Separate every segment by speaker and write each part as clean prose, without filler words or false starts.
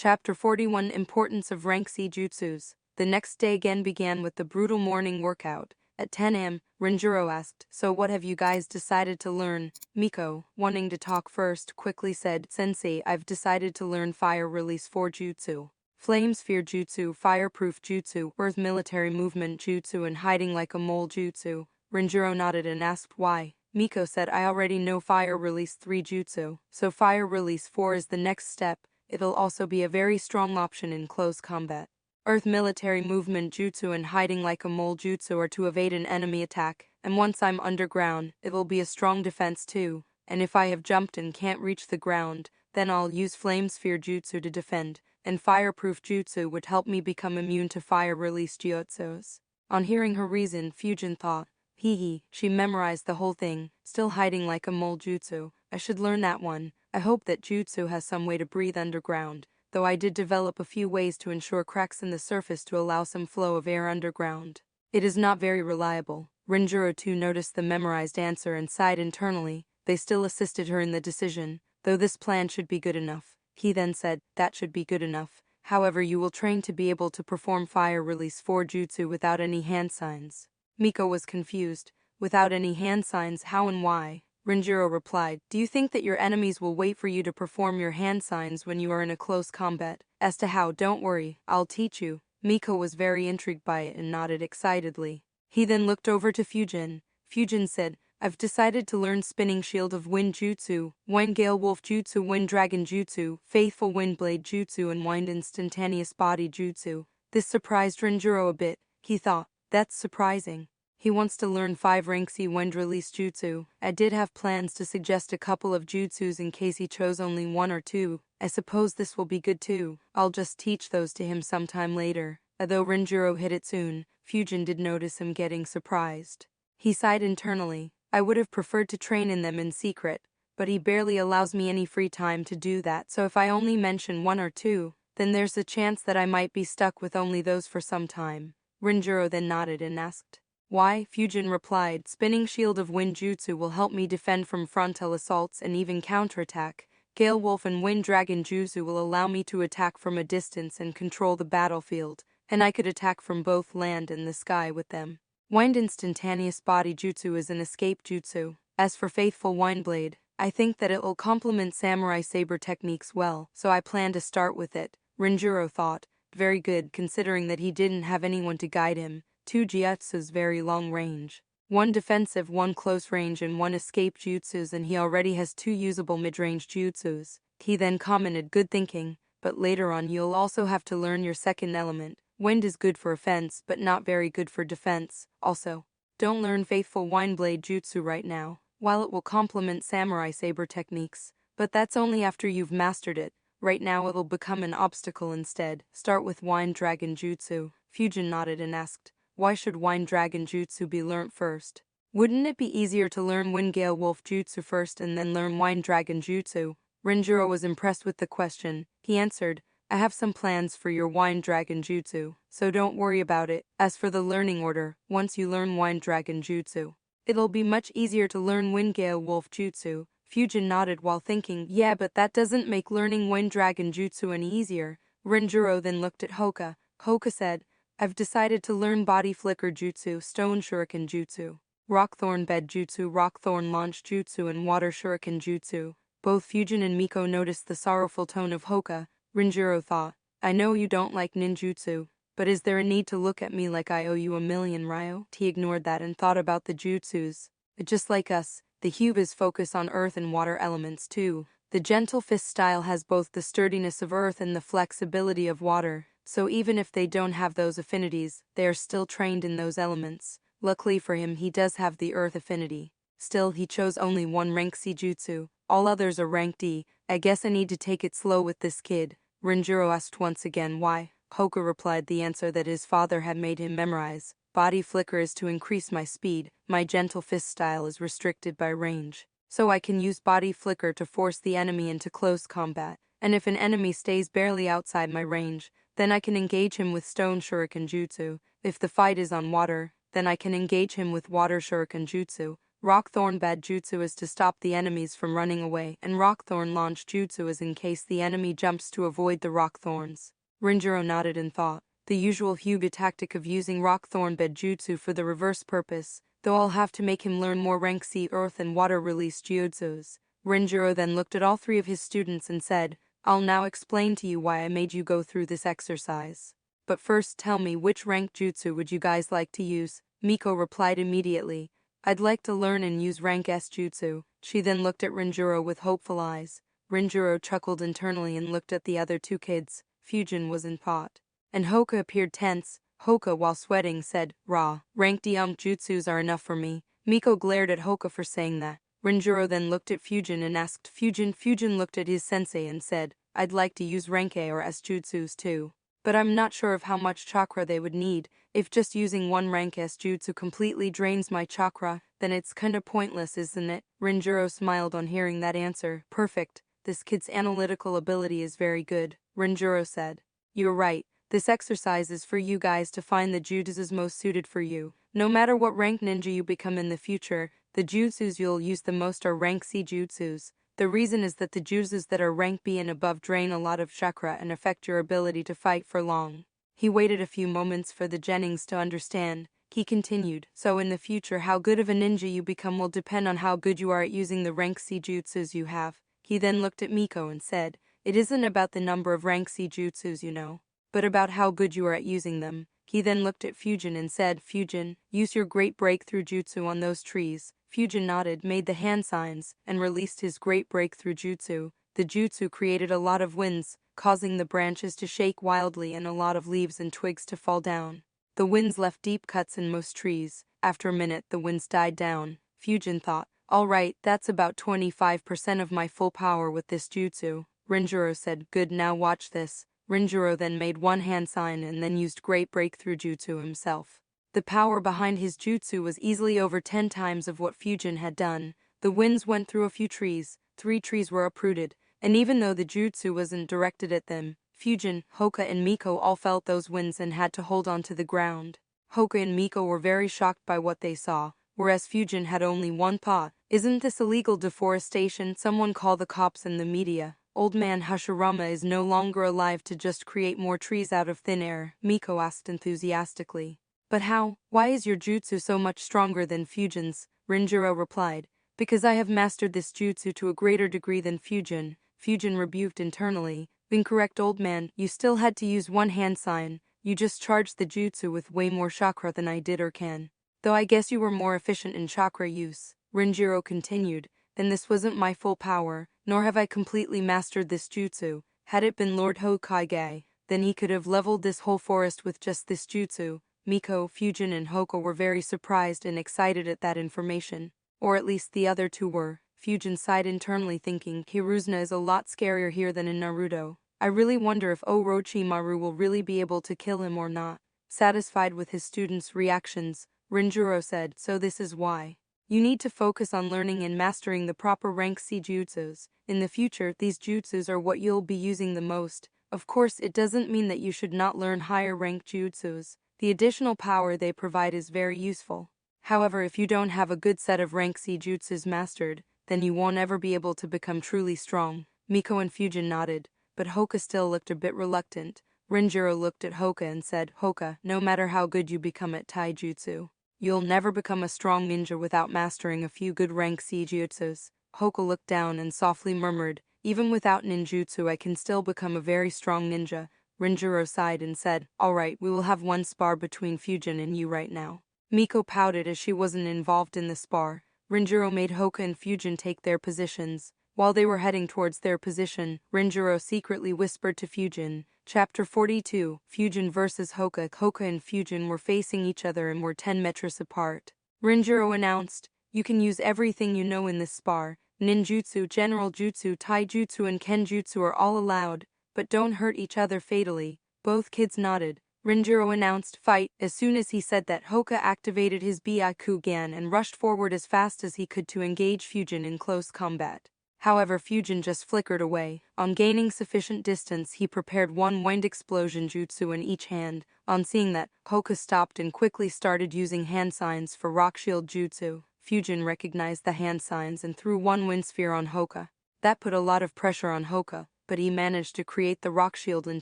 Speaker 1: Chapter 41 Importance of Rank C Jutsus. The next day again began with the brutal morning workout. At 10 a.m., Renjiro asked, "So what have you guys decided to learn?" Miko, wanting to talk first, quickly said, "Sensei, I've decided to learn Fire Release 4 Jutsu. Flame Sphere Jutsu, Fireproof Jutsu, Earth Military Movement Jutsu and Hiding Like a Mole Jutsu." Renjiro nodded and asked why. Miko said, "I already know Fire Release 3 Jutsu, so Fire Release 4 is the next step. It'll also be a very strong option in close combat. Earth Military Movement Jutsu and Hiding Like a Mole Jutsu are to evade an enemy attack, and once I'm underground, it will be a strong defense too, and if I have jumped and can't reach the ground, then I'll use Flame Sphere Jutsu to defend, and Fireproof Jutsu would help me become immune to fire release jutsus." On hearing her reason, Fujin thought, she memorized the whole thing, still hiding like a mole jutsu. I should learn that one. I hope that jutsu has some way to breathe underground, though I did develop a few ways to ensure cracks in the surface to allow some flow of air underground. It is not very reliable. Renjiro too noticed the memorized answer and sighed internally. They still assisted her in the decision, though this plan should be good enough. He then said, "That should be good enough. However, you will train to be able to perform Fire Release 4 Jutsu without any hand signs." Miko was confused. "Without any hand signs, how and why?" Renjiro replied, "Do you think that your enemies will wait for you to perform your hand signs when you are in a close combat? As to how, don't worry, I'll teach you." Miko was very intrigued by it and nodded excitedly. He then looked over to Fujin. Fujin said, "I've decided to learn Spinning Shield of Wind Jutsu, Wind Gale Wolf Jutsu, Wind Dragon Jutsu, Faithful Wind Blade Jutsu and Wind Instantaneous Body Jutsu." This surprised Renjiro a bit. He thought, "That's surprising. He wants to learn 5 rank C Wind Release Jutsu." I did have plans to suggest a couple of jutsus in case he chose only 1 or 2. I suppose this will be good too. I'll just teach those to him sometime later. Although Renjiro hit it soon, Fujin did notice him getting surprised. He sighed internally. "I would have preferred to train in them in secret, but he barely allows me any free time to do that, so if I only mention 1 or 2, then there's a chance that I might be stuck with only those for some time." Renjiro then nodded and asked, "Why?" Fujin replied, "Spinning Shield of Wind Jutsu will help me defend from frontal assaults and even counterattack. Gale Wolf and Wind Dragon Jutsu will allow me to attack from a distance and control the battlefield, and I could attack from both land and the sky with them. Wind Instantaneous Body Jutsu is an escape jutsu. As for Faithful Wind Blade, I think that it will complement samurai saber techniques well, so I plan to start with it." Renjiro thought, very good considering that he didn't have anyone to guide him. 2 jutsus very long range, 1 defensive, 1 close range and 1 escape jutsus, and he already has 2 usable mid-range jutsus. He then commented, "Good thinking, but later on you'll also have to learn your second element. Wind is good for offense but not very good for defense. Also, don't learn Faithful Wind Blade Jutsu right now. While it will complement samurai saber techniques, but that's only after you've mastered it. Right now it'll become an obstacle instead. Start with Wind Dragon Jutsu." Fujin nodded and asked, "Why should Wind Dragon Jutsu be learnt first? Wouldn't it be easier to learn Wind Gale Wolf Jutsu first and then learn Wind Dragon Jutsu?" Renjiro was impressed with the question. He answered, "I have some plans for your Wind Dragon Jutsu, so don't worry about it. As for the learning order, once you learn Wind Dragon Jutsu, it'll be much easier to learn Wind Gale Wolf Jutsu." Fujin nodded while thinking, "Yeah, but that doesn't make learning Wind Dragon Jutsu any easier." Renjiro then looked at Hoka. Hoka said, "I've decided to learn Body Flicker Jutsu, Stone Shuriken Jutsu, Rockthorn Bed Jutsu, Rockthorn Launch Jutsu and Water Shuriken Jutsu." Both Fujin and Miko noticed the sorrowful tone of Hoka. Renjiro thought, "I know you don't like ninjutsu, but is there a need to look at me like I owe you a million ryo?" He ignored that and thought about the jutsus. Just like us, the Hubas focus on earth and water elements too. The Gentle Fist style has both the sturdiness of earth and the flexibility of water, so even if they don't have those affinities, they are still trained in those elements. Luckily for him, he does have the earth affinity. Still, he chose only 1 rank C jutsu. All others are rank D. "I guess I need to take it slow with this kid." Renjiro asked once again why. Hoka replied the answer that his father had made him memorize. "Body Flicker is to increase my speed. My Gentle Fist style is restricted by range, so I can use Body Flicker to force the enemy into close combat. And if an enemy stays barely outside my range, then I can engage him with Stone Shuriken Jutsu. If the fight is on water, then I can engage him with Water Shuriken Jutsu. Rockthorn Bad Jutsu is to stop the enemies from running away, and Rockthorn Launch Jutsu is in case the enemy jumps to avoid the rockthorns. Rinjiro nodded in thought. The usual Hyuga tactic of using Rockthorn Bed Jutsu for the reverse purpose, though I'll have to make him learn more rank C earth and water release jutsus. Rinjiro then looked at all three of his students and said, I'll now explain to you why I made you go through this exercise. But first tell me which rank jutsu would you guys like to use? Miko replied immediately. I'd like to learn and use rank S jutsu. She then looked at Rinjiro with hopeful eyes. Rinjiro chuckled internally and looked at the other two kids. Fujin was in thought. And Hoka appeared tense. Hoka, while sweating, said, rank D jutsus are enough for me. Miko glared at Hoka for saying that. Rinjiro then looked at Fujin and asked Fujin. Fujin looked at his sensei and said, I'd like to use rank A or S jutsus too. But I'm not sure of how much chakra they would need. If just using one rank S jutsu completely drains my chakra, then it's kinda pointless, isn't it? Rinjiro smiled on hearing that answer. Perfect. This kid's analytical ability is very good, Rinjiro said. You're right. This exercise is for you guys to find the jutsus most suited for you. No matter what rank ninja you become in the future, the jutsus you'll use the most are rank C jutsus. The reason is that the jutsus that are rank B and above drain a lot of chakra and affect your ability to fight for long. He waited a few moments for the Jennings to understand. He continued, so in the future how good of a ninja you become will depend on how good you are at using the rank C jutsus you have. He then looked at Miko and said, it isn't about the number of rank C jutsus you know, but about how good you are at using them. He then looked at Fujin and said, Fujin, use your great breakthrough jutsu on those trees. Fujin nodded, made the hand signs, and released his great breakthrough jutsu. The jutsu created a lot of winds, causing the branches to shake wildly and a lot of leaves and twigs to fall down. The winds left deep cuts in most trees. After a minute, the winds died down. Fujin thought, alright, that's about 25% of my full power with this jutsu. Rinjiro said, good, now watch this. Rinjiro then made one hand sign and then used great breakthrough jutsu himself. The power behind his jutsu was easily over 10 times of what Fujin had done. The winds went through a few trees, 3 trees were uprooted, and even though the jutsu wasn't directed at them, Fujin, Hoka and Miko all felt those winds and had to hold on to the ground. Hoka and Miko were very shocked by what they saw, whereas Fujin had only one thought, isn't this illegal deforestation? Someone call the cops and the media. Old man Hashirama is no longer alive to just create more trees out of thin air, Miko asked enthusiastically. But how? Why is your jutsu so much stronger than Fujin's? Rinjiro replied. Because I have mastered this jutsu to a greater degree than Fujin. Fujin rebuked internally. Incorrect, old man, you still had to use one hand sign. You just charged the jutsu with way more chakra than I did or can. Though I guess you were more efficient in chakra use. Rinjiro continued. Then this wasn't my full power, nor have I completely mastered this jutsu. Had it been Lord Hokage, then he could have leveled this whole forest with just this jutsu. Miko, Fujin and Hoka were very surprised and excited at that information. Or at least the other two were. Fujin sighed internally thinking, Hiruzuna is a lot scarier here than in Naruto. I really wonder if Orochimaru will really be able to kill him or not. Satisfied with his students' reactions, Rinjiro said, so this is why. You need to focus on learning and mastering the proper rank C jutsus. In the future, these jutsus are what you'll be using the most. Of course, it doesn't mean that you should not learn higher rank jutsus. The additional power they provide is very useful. However, if you don't have a good set of rank C jutsus mastered, then you won't ever be able to become truly strong. Miko and Fujin nodded, but Hoka still looked a bit reluctant. Rinjiro looked at Hoka and said, Hoka, no matter how good you become at taijutsu, you'll never become a strong ninja without mastering a few good rank C jutsus. Hoka looked down and softly murmured, even without ninjutsu I can still become a very strong ninja. Rinjiro sighed and said, alright, we will have one spar between Fujin and you right now. Miko pouted as she wasn't involved in the spar. Rinjiro made Hoka and Fujin take their positions. While they were heading towards their position, Rinjiro secretly whispered to Fujin, Chapter 42, Fujin vs. Hoka. Hoka and Fujin were facing each other and were 10 meters apart. Rinjiro announced, you can use everything you know in this spar. Ninjutsu, general jutsu, taijutsu and kenjutsu are all allowed, but don't hurt each other fatally. Both kids nodded. Rinjiro announced, fight. As soon as he said that, Hoka activated his Byakugan and rushed forward as fast as he could to engage Fujin in close combat. However, Fujin just flickered away. On gaining sufficient distance, he prepared one wind explosion jutsu in each hand. On seeing that, Hoka stopped and quickly started using hand signs for rock shield jutsu. Fujin recognized the hand signs and threw one wind sphere on Hoka. That put a lot of pressure on Hoka, but he managed to create the rock shield in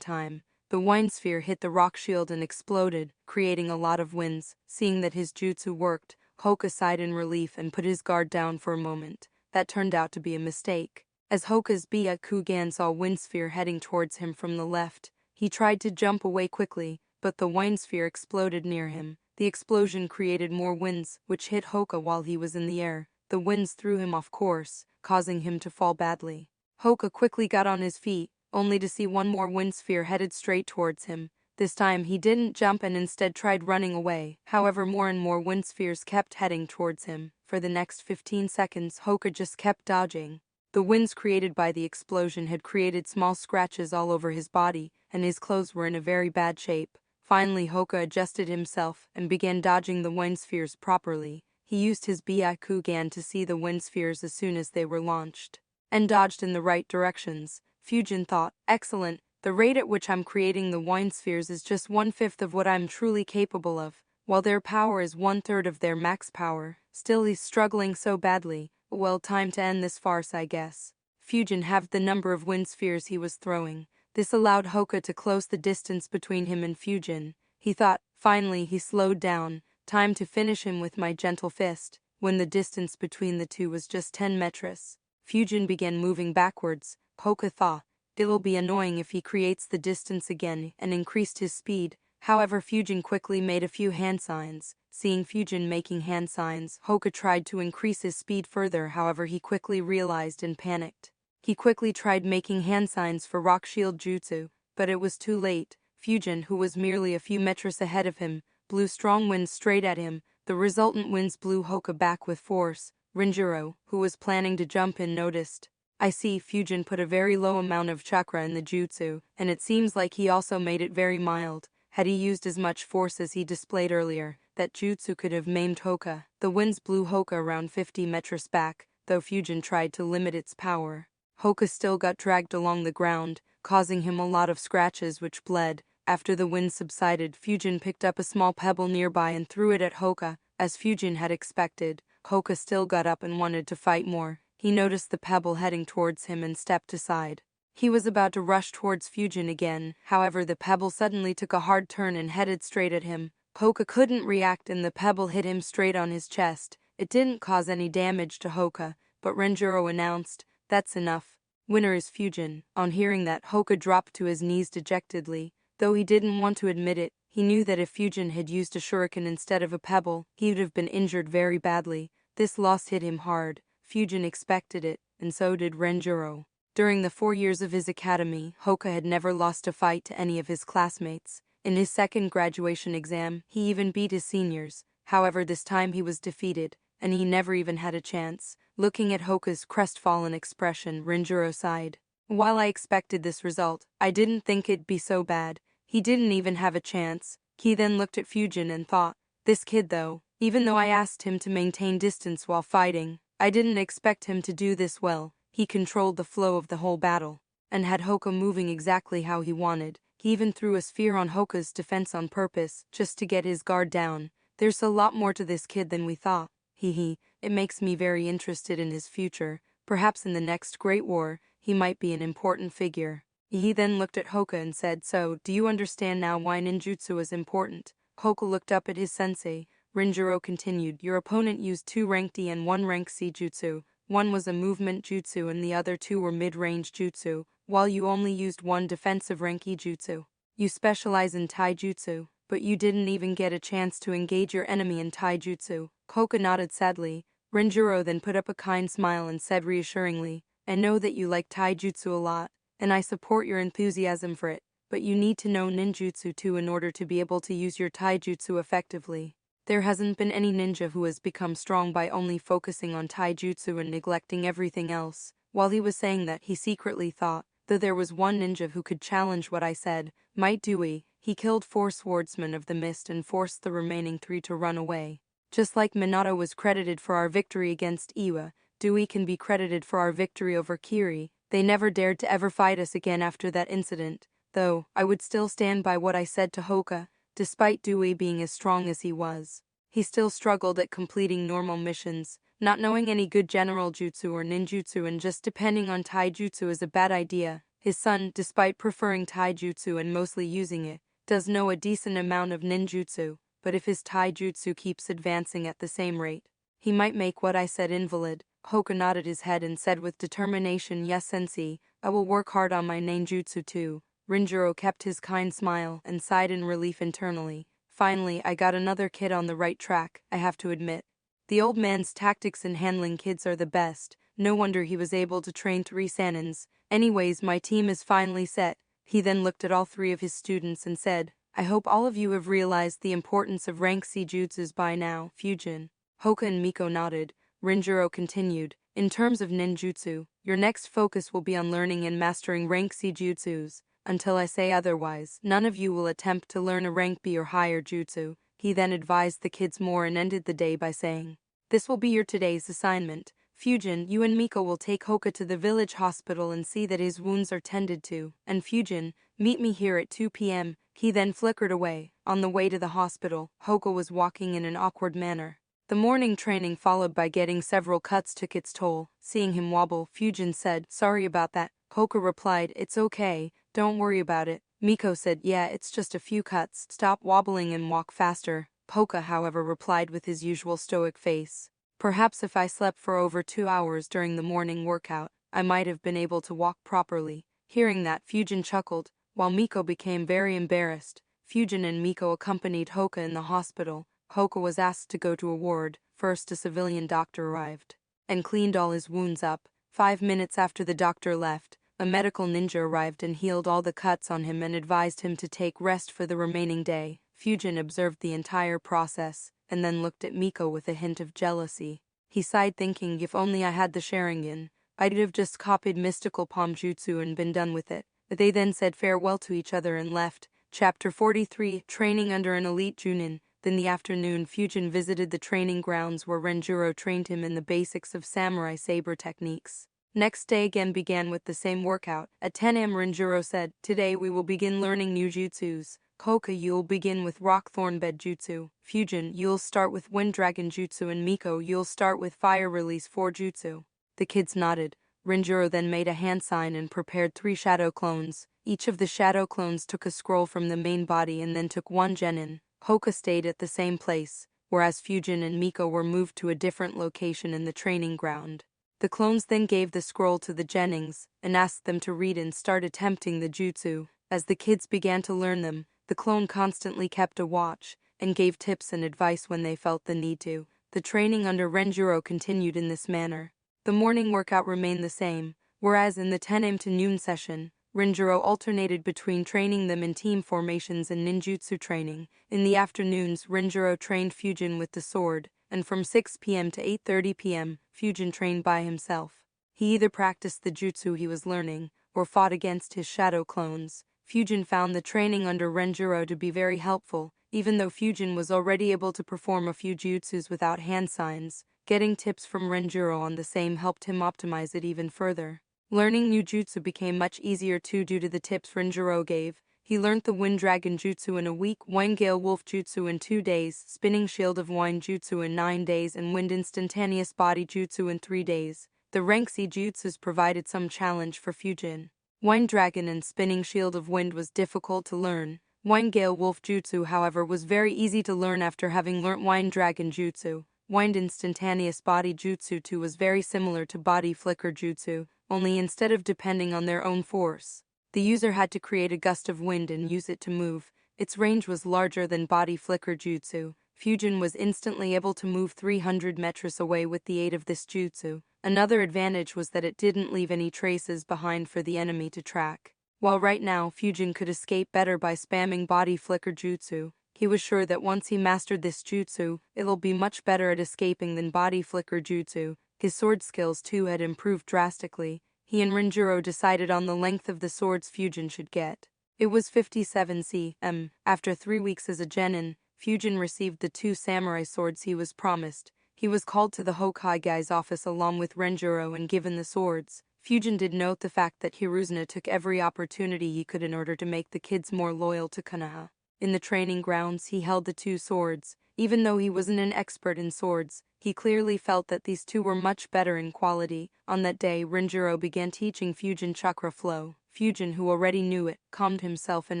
Speaker 1: time. The wind sphere hit the rock shield and exploded, creating a lot of winds. Seeing that his jutsu worked, Hoka sighed in relief and put his guard down for a moment. That turned out to be a mistake. As Hoka's Byakugan saw wind sphere heading towards him from the left, he tried to jump away quickly, but the wind sphere exploded near him. The explosion created more winds, which hit Hoka while he was in the air. The winds threw him off course, causing him to fall badly. Hoka quickly got on his feet, only to see one more wind sphere headed straight towards him. This time he didn't jump and instead tried running away. However, more and more wind spheres kept heading towards him. For the next 15 seconds, Hoka just kept dodging. The winds created by the explosion had created small scratches all over his body, and his clothes were in a very bad shape. Finally, Hoka adjusted himself and began dodging the wind spheres properly. He used his Byakugan to see the wind spheres as soon as they were launched, and dodged in the right directions. Fujin thought, excellent, the rate at which I'm creating the wind spheres is just 1/5 of what I'm truly capable of, while their power is 1/3 of their max power. Still he's struggling so badly. Well, time to end this farce, I guess. Fujin halved the number of wind spheres he was throwing. This allowed Hoka to close the distance between him and Fujin. He thought, finally he slowed down. Time to finish him with my gentle fist. When the distance between the two was just 10 meters, Fujin began moving backwards. Hoka thought, it'll be annoying if he creates the distance again, and increased his speed. However, Fujin quickly made a few hand signs. Seeing Fujin making hand signs, Hoka tried to increase his speed further. However, he quickly realized and panicked. He quickly tried making hand signs for Rock Shield Jutsu, but it was too late. Fujin, who was merely a few meters ahead of him, blew strong winds straight at him. The resultant winds blew Hoka back with force. Rinjiro, who was planning to jump in, noticed. I see Fujin put a very low amount of chakra in the jutsu, and it seems like he also made it very mild. Had he used as much force as he displayed earlier, that jutsu could have maimed Hoka. The winds blew Hoka around 50 meters back, though Fujin tried to limit its power. Hoka still got dragged along the ground, causing him a lot of scratches which bled. After the wind subsided, Fujin picked up a small pebble nearby and threw it at Hoka. As Fujin had expected, Hoka still got up and wanted to fight more. He noticed the pebble heading towards him and stepped aside. He was about to rush towards Fujin again, however the pebble suddenly took a hard turn and headed straight at him. Hoka couldn't react and the pebble hit him straight on his chest. It didn't cause any damage to Hoka, but Renjiro announced, "That's enough. Winner is Fujin." On hearing that, Hoka dropped to his knees dejectedly. Though he didn't want to admit it, he knew that if Fujin had used a shuriken instead of a pebble, he would have been injured very badly. This loss hit him hard. Fujin expected it, and so did Renjiro. During the 4 years of his academy, Hoka had never lost a fight to any of his classmates. In his second graduation exam, he even beat his seniors. However, this time he was defeated, and he never even had a chance. Looking at Hoka's crestfallen expression, Renjiro sighed. While I expected this result, I didn't think it'd be so bad. He didn't even have a chance. He then looked at Fujin and thought, this kid though, even though I asked him to maintain distance while fighting, I didn't expect him to do this well. He controlled the flow of the whole battle, and had Hoka moving exactly how he wanted. He even threw a sphere on Hoka's defense on purpose, just to get his guard down. There's a lot more to this kid than we thought. It makes me very interested in his future. Perhaps in the next Great War, he might be an important figure. He then looked at Hoka and said, so, do you understand now why ninjutsu is important? Hoka looked up at his sensei. Rinjiro continued, your opponent used 2 rank D and 1 rank C jutsu. One was a movement jutsu and the other 2 were mid-range jutsu, while you only used 1 defensive rank E jutsu. You specialize in taijutsu, but you didn't even get a chance to engage your enemy in taijutsu. Hoka nodded sadly. Rinjiro then put up a kind smile and said reassuringly, I know that you like taijutsu a lot, and I support your enthusiasm for it, but you need to know ninjutsu too in order to be able to use your taijutsu effectively. There hasn't been any ninja who has become strong by only focusing on taijutsu and neglecting everything else. While he was saying that, he secretly thought, though there was one ninja who could challenge what I said, Might Dewey. He killed 4 swordsmen of the mist and forced the remaining 3 to run away. Just like Minato was credited for our victory against Iwa, Dewey can be credited for our victory over Kiri. They never dared to ever fight us again after that incident, though I would still stand by what I said to Hoka, despite Dewey being as strong as he was. He still struggled at completing normal missions, not knowing any good general jutsu or ninjutsu and just depending on taijutsu is a bad idea. His son, despite preferring taijutsu and mostly using it, does know a decent amount of ninjutsu, but if his taijutsu keeps advancing at the same rate, he might make what I said invalid. Hoka nodded his head and said with determination, "Yes, sensei, I will work hard on my ninjutsu too." Rinjiro kept his kind smile and sighed in relief internally. Finally, I got another kid on the right track, I have to admit. The old man's tactics in handling kids are the best. No wonder he was able to train 3 Sanins. Anyways, my team is finally set. He then looked at all 3 of his students and said, "I hope all of you have realized the importance of rank C jutsus by now." Fujin, Hoka and Miko nodded. Rinjiro continued, "In terms of ninjutsu, your next focus will be on learning and mastering rank C jutsus. Until I say otherwise, none of you will attempt to learn a rank B or higher jutsu." He then advised the kids more and ended the day by saying, "This will be your today's assignment. Fujin, you and Miko will take Hoka to the village hospital and see that his wounds are tended to. And Fujin, meet me here at 2 p.m. He then flickered away. On the way to the hospital, Hoka was walking in an awkward manner. The morning training followed by getting several cuts took its toll. Seeing him wobble, Fujin said, "Sorry about that." Hoka replied, "It's okay, don't worry about it." Miko said, "Yeah, it's just a few cuts, stop wobbling and walk faster." Hoka, however, replied with his usual stoic face, "Perhaps if I slept for over 2 hours during the morning workout, I might have been able to walk properly." Hearing that, Fujin chuckled, while Miko became very embarrassed. Fujin and Miko accompanied Hoka in the hospital. Hoka was asked to go to a ward. First, a civilian doctor arrived and cleaned all his wounds up. 5 minutes after the doctor left, a medical ninja arrived and healed all the cuts on him and advised him to take rest for the remaining day. Fujin observed the entire process and then looked at Miko with a hint of jealousy. He sighed, thinking, "If only I had the Sharingan, I'd have just copied mystical palm jutsu and been done with it." They then said farewell to each other and left. Chapter 43, Training under an Elite Junin. In the afternoon, Fujin visited the training grounds where Renjiro trained him in the basics of samurai saber techniques. Next day again began with the same workout. At 10 am, Renjiro said, "Today we will begin learning new jutsus. Hoka, you'll begin with Rock Thorn Bed Jutsu. Fujin, you'll start with Wind Dragon Jutsu, and Miko, you'll start with Fire Release 4 Jutsu." The kids nodded. Renjiro then made a hand sign and prepared 3 shadow clones. Each of the shadow clones took a scroll from the main body and then took 1 genin. Hoka stayed at the same place, whereas Fujin and Miko were moved to a different location in the training ground. The clones then gave the scroll to the genins and asked them to read and start attempting the jutsu. As the kids began to learn them, the clone constantly kept a watch and gave tips and advice when they felt the need to. The training under Renjiro continued in this manner. The morning workout remained the same, whereas in the 10 am to noon session, Renjiro alternated between training them in team formations and ninjutsu training. In the afternoons, Renjiro trained Fujin with the sword, and from 6 p.m. to 8:30 p.m., Fujin trained by himself. He either practiced the jutsu he was learning, or fought against his shadow clones. Fujin found the training under Renjiro to be very helpful, even though Fujin was already able to perform a few jutsus without hand signs. Getting tips from Renjiro on the same helped him optimize it even further. Learning new jutsu became much easier too due to the tips Renjiro gave. He learned the Wind Dragon Jutsu in a week, Wind Gale Wolf Jutsu in 2 days, Spinning Shield of Wine Jutsu in 9 days, and Wind Instantaneous Body Jutsu in 3 days. The rank C jutsus provided some challenge for Fujin. Wind Dragon and Spinning Shield of Wind was difficult to learn. Wind Gale Wolf Jutsu, however, was very easy to learn after having learnt Wind Dragon Jutsu. Wind Instantaneous Body Jutsu too was very similar to Body Flicker Jutsu, only instead of depending on their own force, the user had to create a gust of wind and use it to move. Its range was larger than Body Flicker Jutsu. Fujin was instantly able to move 300 meters away with the aid of this jutsu. Another advantage was that it didn't leave any traces behind for the enemy to track. While right now Fujin could escape better by spamming Body Flicker Jutsu, he was sure that once he mastered this jutsu, it'll be much better at escaping than Body Flicker Jutsu. His sword skills too had improved drastically. He and Renjiro decided on the length of the swords Fujin should get. It was 57 cm. After 3 weeks as a genin, Fujin received the 2 samurai swords he was promised. He was called to the Hokaige's office along with Renjiro and given the swords. Fujin did note the fact that Hiruzuna took every opportunity he could in order to make the kids more loyal to Konoha. In the training grounds, he held the 2 swords. Even though he wasn't an expert in swords, he clearly felt that these two were much better in quality. On that day, Renjiro began teaching Fusion chakra flow. Fusion, who already knew it, calmed himself and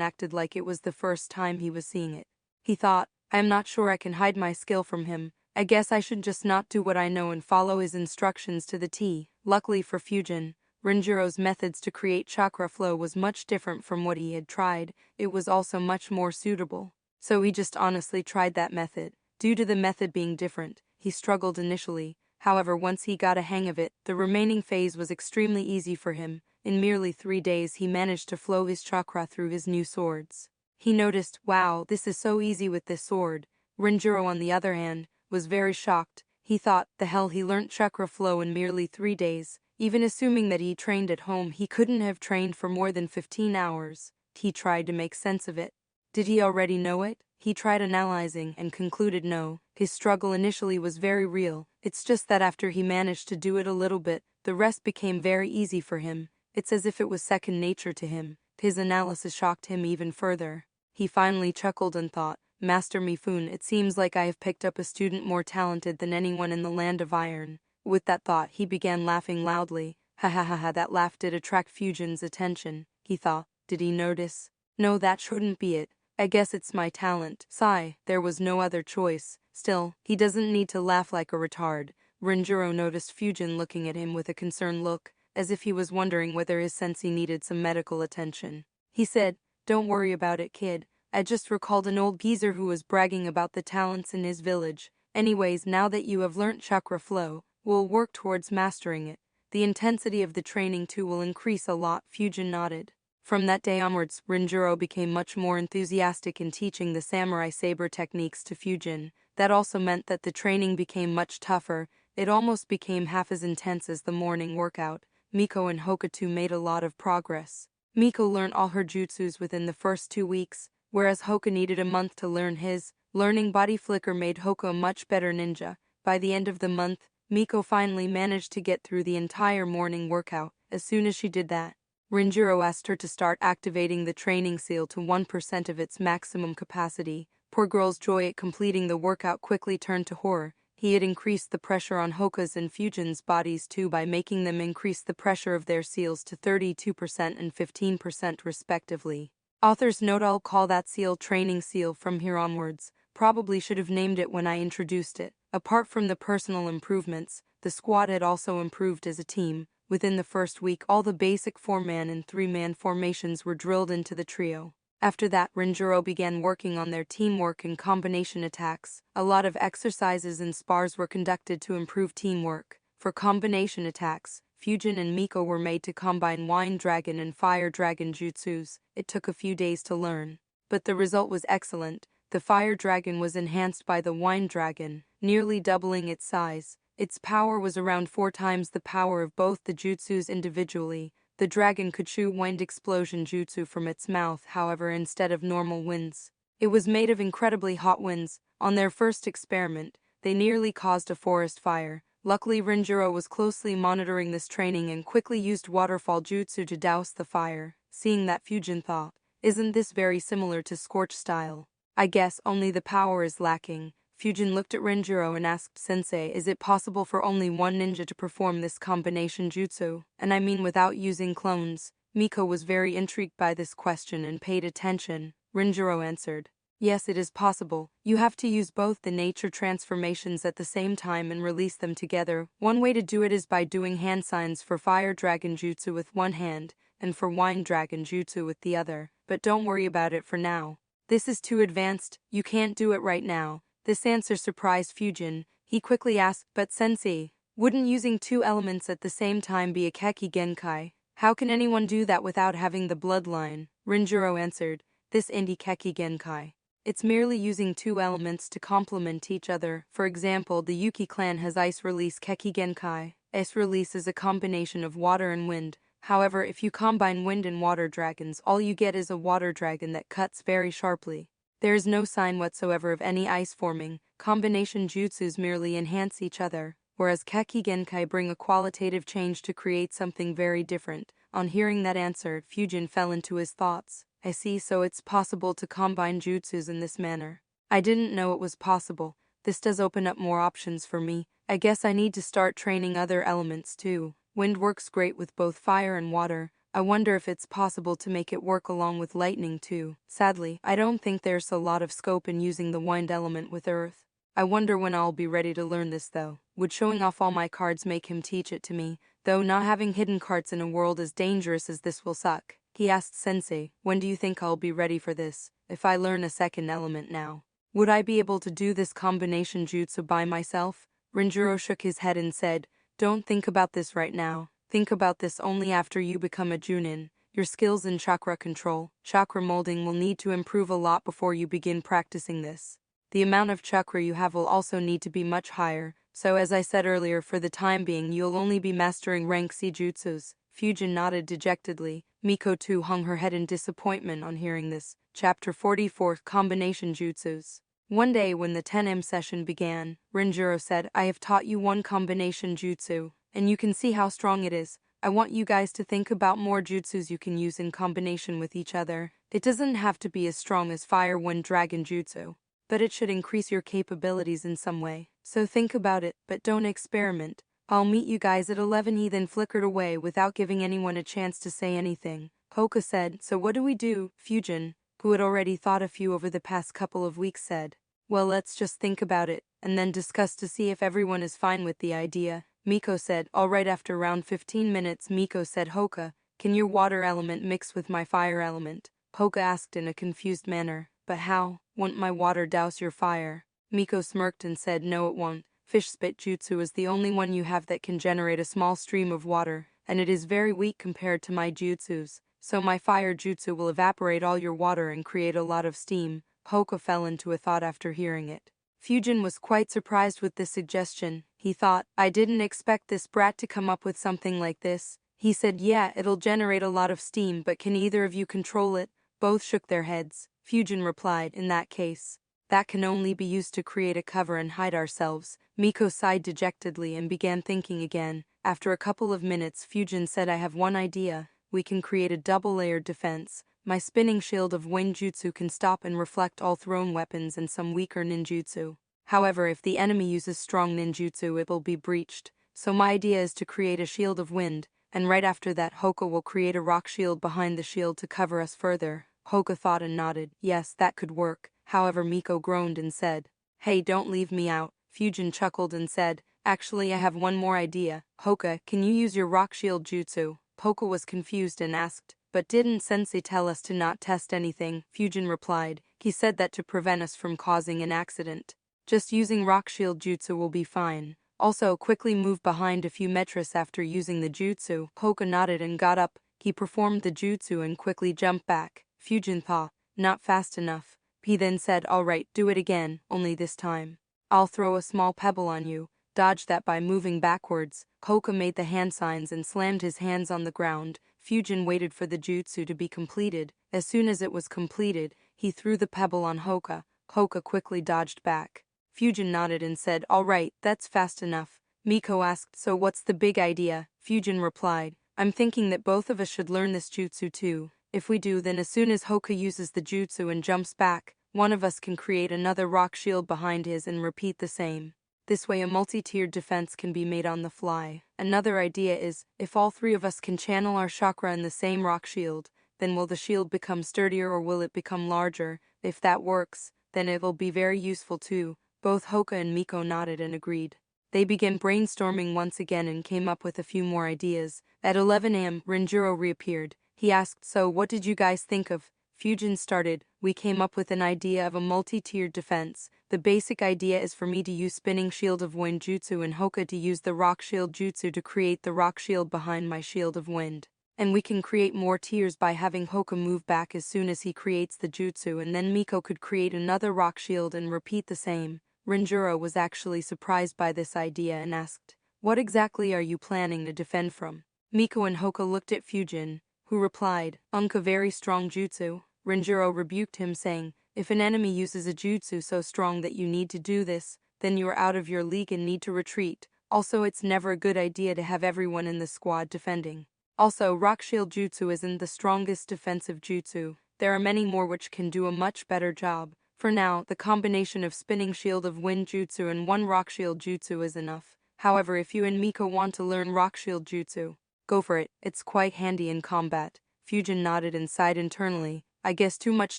Speaker 1: acted like it was the first time he was seeing it. He thought, I am not sure I can hide my skill from him. I guess I should just not do what I know and follow his instructions to the T. Luckily for Fusion, Renjiro's methods to create chakra flow was much different from what he had tried. It was also much more suitable. So he just honestly tried that method. Due to the method being different, he struggled initially. However, once he got a hang of it, the remaining phase was extremely easy for him. In merely 3 days he managed to flow his chakra through his new swords. He noticed, wow, this is so easy with this sword. Renjiro, on the other hand, was very shocked. He thought, the hell, he learnt chakra flow in merely 3 days. Even assuming that he trained at home, he couldn't have trained for more than 15 hours. He tried to make sense of it. Did he already know it? He tried analyzing and concluded no. His struggle initially was very real. It's just that after he managed to do it a little bit, the rest became very easy for him. It's as if it was second nature to him. His analysis shocked him even further. He finally chuckled and thought, Master Mifune, it seems like I have picked up a student more talented than anyone in the Land of Iron. With that thought, he began laughing loudly. Ha ha ha ha, that laugh did attract Fusion's attention. He thought, did he notice? No, that shouldn't be it. I guess it's my talent. Sigh, there was no other choice. Still, he doesn't need to laugh like a retard. Renjiro noticed Fusion looking at him with a concerned look, as if he was wondering whether his sensei needed some medical attention. He said, don't worry about it, kid. I just recalled an old geezer who was bragging about the talents in his village. Anyways, now that you have learnt chakra flow, we'll work towards mastering it. The intensity of the training too will increase a lot. Fusion nodded. From that day onwards, Renjiro became much more enthusiastic in teaching the samurai saber techniques to Fusion. That also meant that the training became much tougher. It almost became half as intense as the morning workout. Miko and Hoka too made a lot of progress. Miko learned all her jutsus within the first 2 weeks, whereas Hoka needed a month to learn his. Learning body flicker made Hoka a much better ninja. By the end of the month, Miko finally managed to get through the entire morning workout. As soon as she did that, Renjiro asked her to start activating the training seal to 1% of its maximum capacity. Poor girl's joy at completing the workout quickly turned to horror. He had increased the pressure on Hoka's and Fusion's bodies too by making them increase the pressure of their seals to 32% and 15% respectively. Author's note: I'll call that seal training seal from here onwards. Probably should have named it when I introduced it. Apart from the personal improvements, the squad had also improved as a team. Within the first week, all the basic 4-man and 3-man formations were drilled into the trio. After that, Renjiro began working on their teamwork and combination attacks. A lot of exercises and spars were conducted to improve teamwork. For combination attacks, Fusion and Miko were made to combine Wind Dragon and Fire Dragon jutsus. It took a few days to learn, but the result was excellent. The Fire Dragon was enhanced by the Wind Dragon, nearly doubling its size. Its power was around 4 times the power of both the jutsus individually. The dragon could shoot wind explosion jutsu from its mouth, however, instead of normal winds. It was made of incredibly hot winds. On their first experiment, they nearly caused a forest fire. Luckily, Renjiro was closely monitoring this training and quickly used waterfall jutsu to douse the fire. Seeing that, Fusion thought, isn't this very similar to Scorch style? I guess only the power is lacking. Fusion looked at Renjiro and asked, Sensei, is it possible for only one ninja to perform this combination jutsu? And I mean without using clones? Miko was very intrigued by this question and paid attention. Renjiro answered, yes, it is possible. You have to use both the nature transformations at the same time and release them together. One way to do it is by doing hand signs for Fire Dragon jutsu with one hand, and for Wind Dragon jutsu with the other. But don't worry about it for now. This is too advanced, you can't do it right now. This answer surprised Fusion. He quickly asked, but Sensei, wouldn't using 2 elements at the same time be a Keki Genkai? How can anyone do that without having the bloodline? Renjiro answered, this indie Keki Genkai. It's merely using 2 elements to complement each other. For example, the Yuki clan has Ice Release Keki Genkai. Ice Release is a combination of water and wind. However, if you combine wind and water dragons, all you get is a water dragon that cuts very sharply. There is no sign whatsoever of any ice forming. Combination jutsus merely enhance each other, whereas Keki Genkai bring a qualitative change to create something very different. On hearing that answer, Fusion fell into his thoughts. I see, so it's possible to combine jutsus in this manner. I didn't know it was possible. This does open up more options for me. I guess I need to start training other elements too. Wind works great with both fire and water. I wonder if it's possible to make it work along with lightning too. Sadly, I don't think there's a lot of scope in using the wind element with earth. I wonder when I'll be ready to learn this though. Would showing off all my cards make him teach it to me? Though not having hidden cards in a world as dangerous as this will suck. He asked Sensei, when do you think I'll be ready for this? If I learn a second element now, would I be able to do this combination jutsu by myself? Renjiro shook his head and said, don't think about this right now. Think about this only after you become a Junin. Your skills in chakra control, chakra molding will need to improve a lot before you begin practicing this. The amount of chakra you have will also need to be much higher, so as I said earlier, for the time being you'll only be mastering rank C jutsus. Fujin nodded dejectedly. Miko too hung her head in disappointment on hearing this. Chapter 44 Combination Jutsus. One day when the 10M session began, Renjiro said, I have taught you one combination jutsu, and you can see how strong it is. I want you guys to think about more jutsus you can use in combination with each other. It doesn't have to be as strong as Fire Wind Dragon Jutsu, but it should increase your capabilities in some way. So think about it, but don't experiment. I'll meet you guys at 11. He then flickered away without giving anyone a chance to say anything. Hoka said, so what do we do? Fujin, who had already thought a few over the past couple of weeks, said, well, let's just think about it, and then discuss to see if everyone is fine with the idea. Miko said, all right. After around 15 minutes, Miko said, Hoka, can your water element mix with my fire element? Hoka asked in a confused manner, but how? Won't my water douse your fire? Miko smirked and said, no it won't. Fish spit jutsu is the only one you have that can generate a small stream of water, and it is very weak compared to my jutsus, so my fire jutsu will evaporate all your water and create a lot of steam. Hoka fell into a thought after hearing it. Fujin was quite surprised with this suggestion. He thought, I didn't expect this brat to come up with something like this. He said, yeah, it'll generate a lot of steam, but can either of you control it? Both shook their heads. Fujin replied, in that case, that can only be used to create a cover and hide ourselves. Miko sighed dejectedly and began thinking again. After a couple of minutes, Fujin said, I have one idea. We can create a double-layered defense. My spinning shield of wind jutsu can stop and reflect all thrown weapons and some weaker ninjutsu. However, if the enemy uses strong ninjutsu, it will be breached. So my idea is to create a shield of wind, and right after that Hoka will create a rock shield behind the shield to cover us further. Hoka thought and nodded. Yes, that could work. However, Miko groaned and said, hey, don't leave me out. Fujin chuckled and said, actually I have one more idea. Hoka, can you use your rock shield jutsu? Hoka was confused and asked, but didn't Sensei tell us to not test anything? Fujin replied, he said that to prevent us from causing an accident. Just using rock shield jutsu will be fine. Also, quickly move behind a few meters after using the jutsu. Hoka nodded and got up. He performed the jutsu and quickly jumped back. Fujin thought, not fast enough. He then said, alright, do it again, only this time. I'll throw a small pebble on you. Dodge that by moving backwards. Hoka made the hand signs and slammed his hands on the ground. Fujin waited for the jutsu to be completed. As soon as it was completed, he threw the pebble on Hoka. Hoka quickly dodged back. Fujin nodded and said, alright, that's fast enough. Miko asked, so what's the big idea? Fujin replied, I'm thinking that both of us should learn this jutsu too. If we do, then as soon as Hoka uses the jutsu and jumps back, one of us can create another rock shield behind his and repeat the same. This way a multi-tiered defense can be made on the fly. Another idea is, if all three of us can channel our chakra in the same rock shield, then will the shield become sturdier or will it become larger? If that works, then it will be very useful too. Both Hoka and Miko nodded and agreed. They began brainstorming once again and came up with a few more ideas. At 11 a.m., Renjiro reappeared. He asked, so what did you guys think of? Fujin started, we came up with an idea of a multi-tiered defense. The basic idea is for me to use spinning shield of wind jutsu and Hoka to use the rock shield jutsu to create the rock shield behind my shield of wind. And we can create more tiers by having Hoka move back as soon as he creates the jutsu, and then Miko could create another rock shield and repeat the same. Renjiro was actually surprised by this idea and asked, what exactly are you planning to defend from? Miko and Hoka looked at Fujin, who replied, a very strong jutsu. Renjiro rebuked him saying, if an enemy uses a jutsu so strong that you need to do this, then you are out of your league and need to retreat. Also, it's never a good idea to have everyone in the squad defending. Also, rock shield jutsu isn't the strongest defensive jutsu. There are many more which can do a much better job. For now, the combination of spinning shield of wind jutsu and one rock shield jutsu is enough. However, if you and Miko want to learn rock shield jutsu, go for it, it's quite handy in combat. Fujin nodded and sighed internally. I guess too much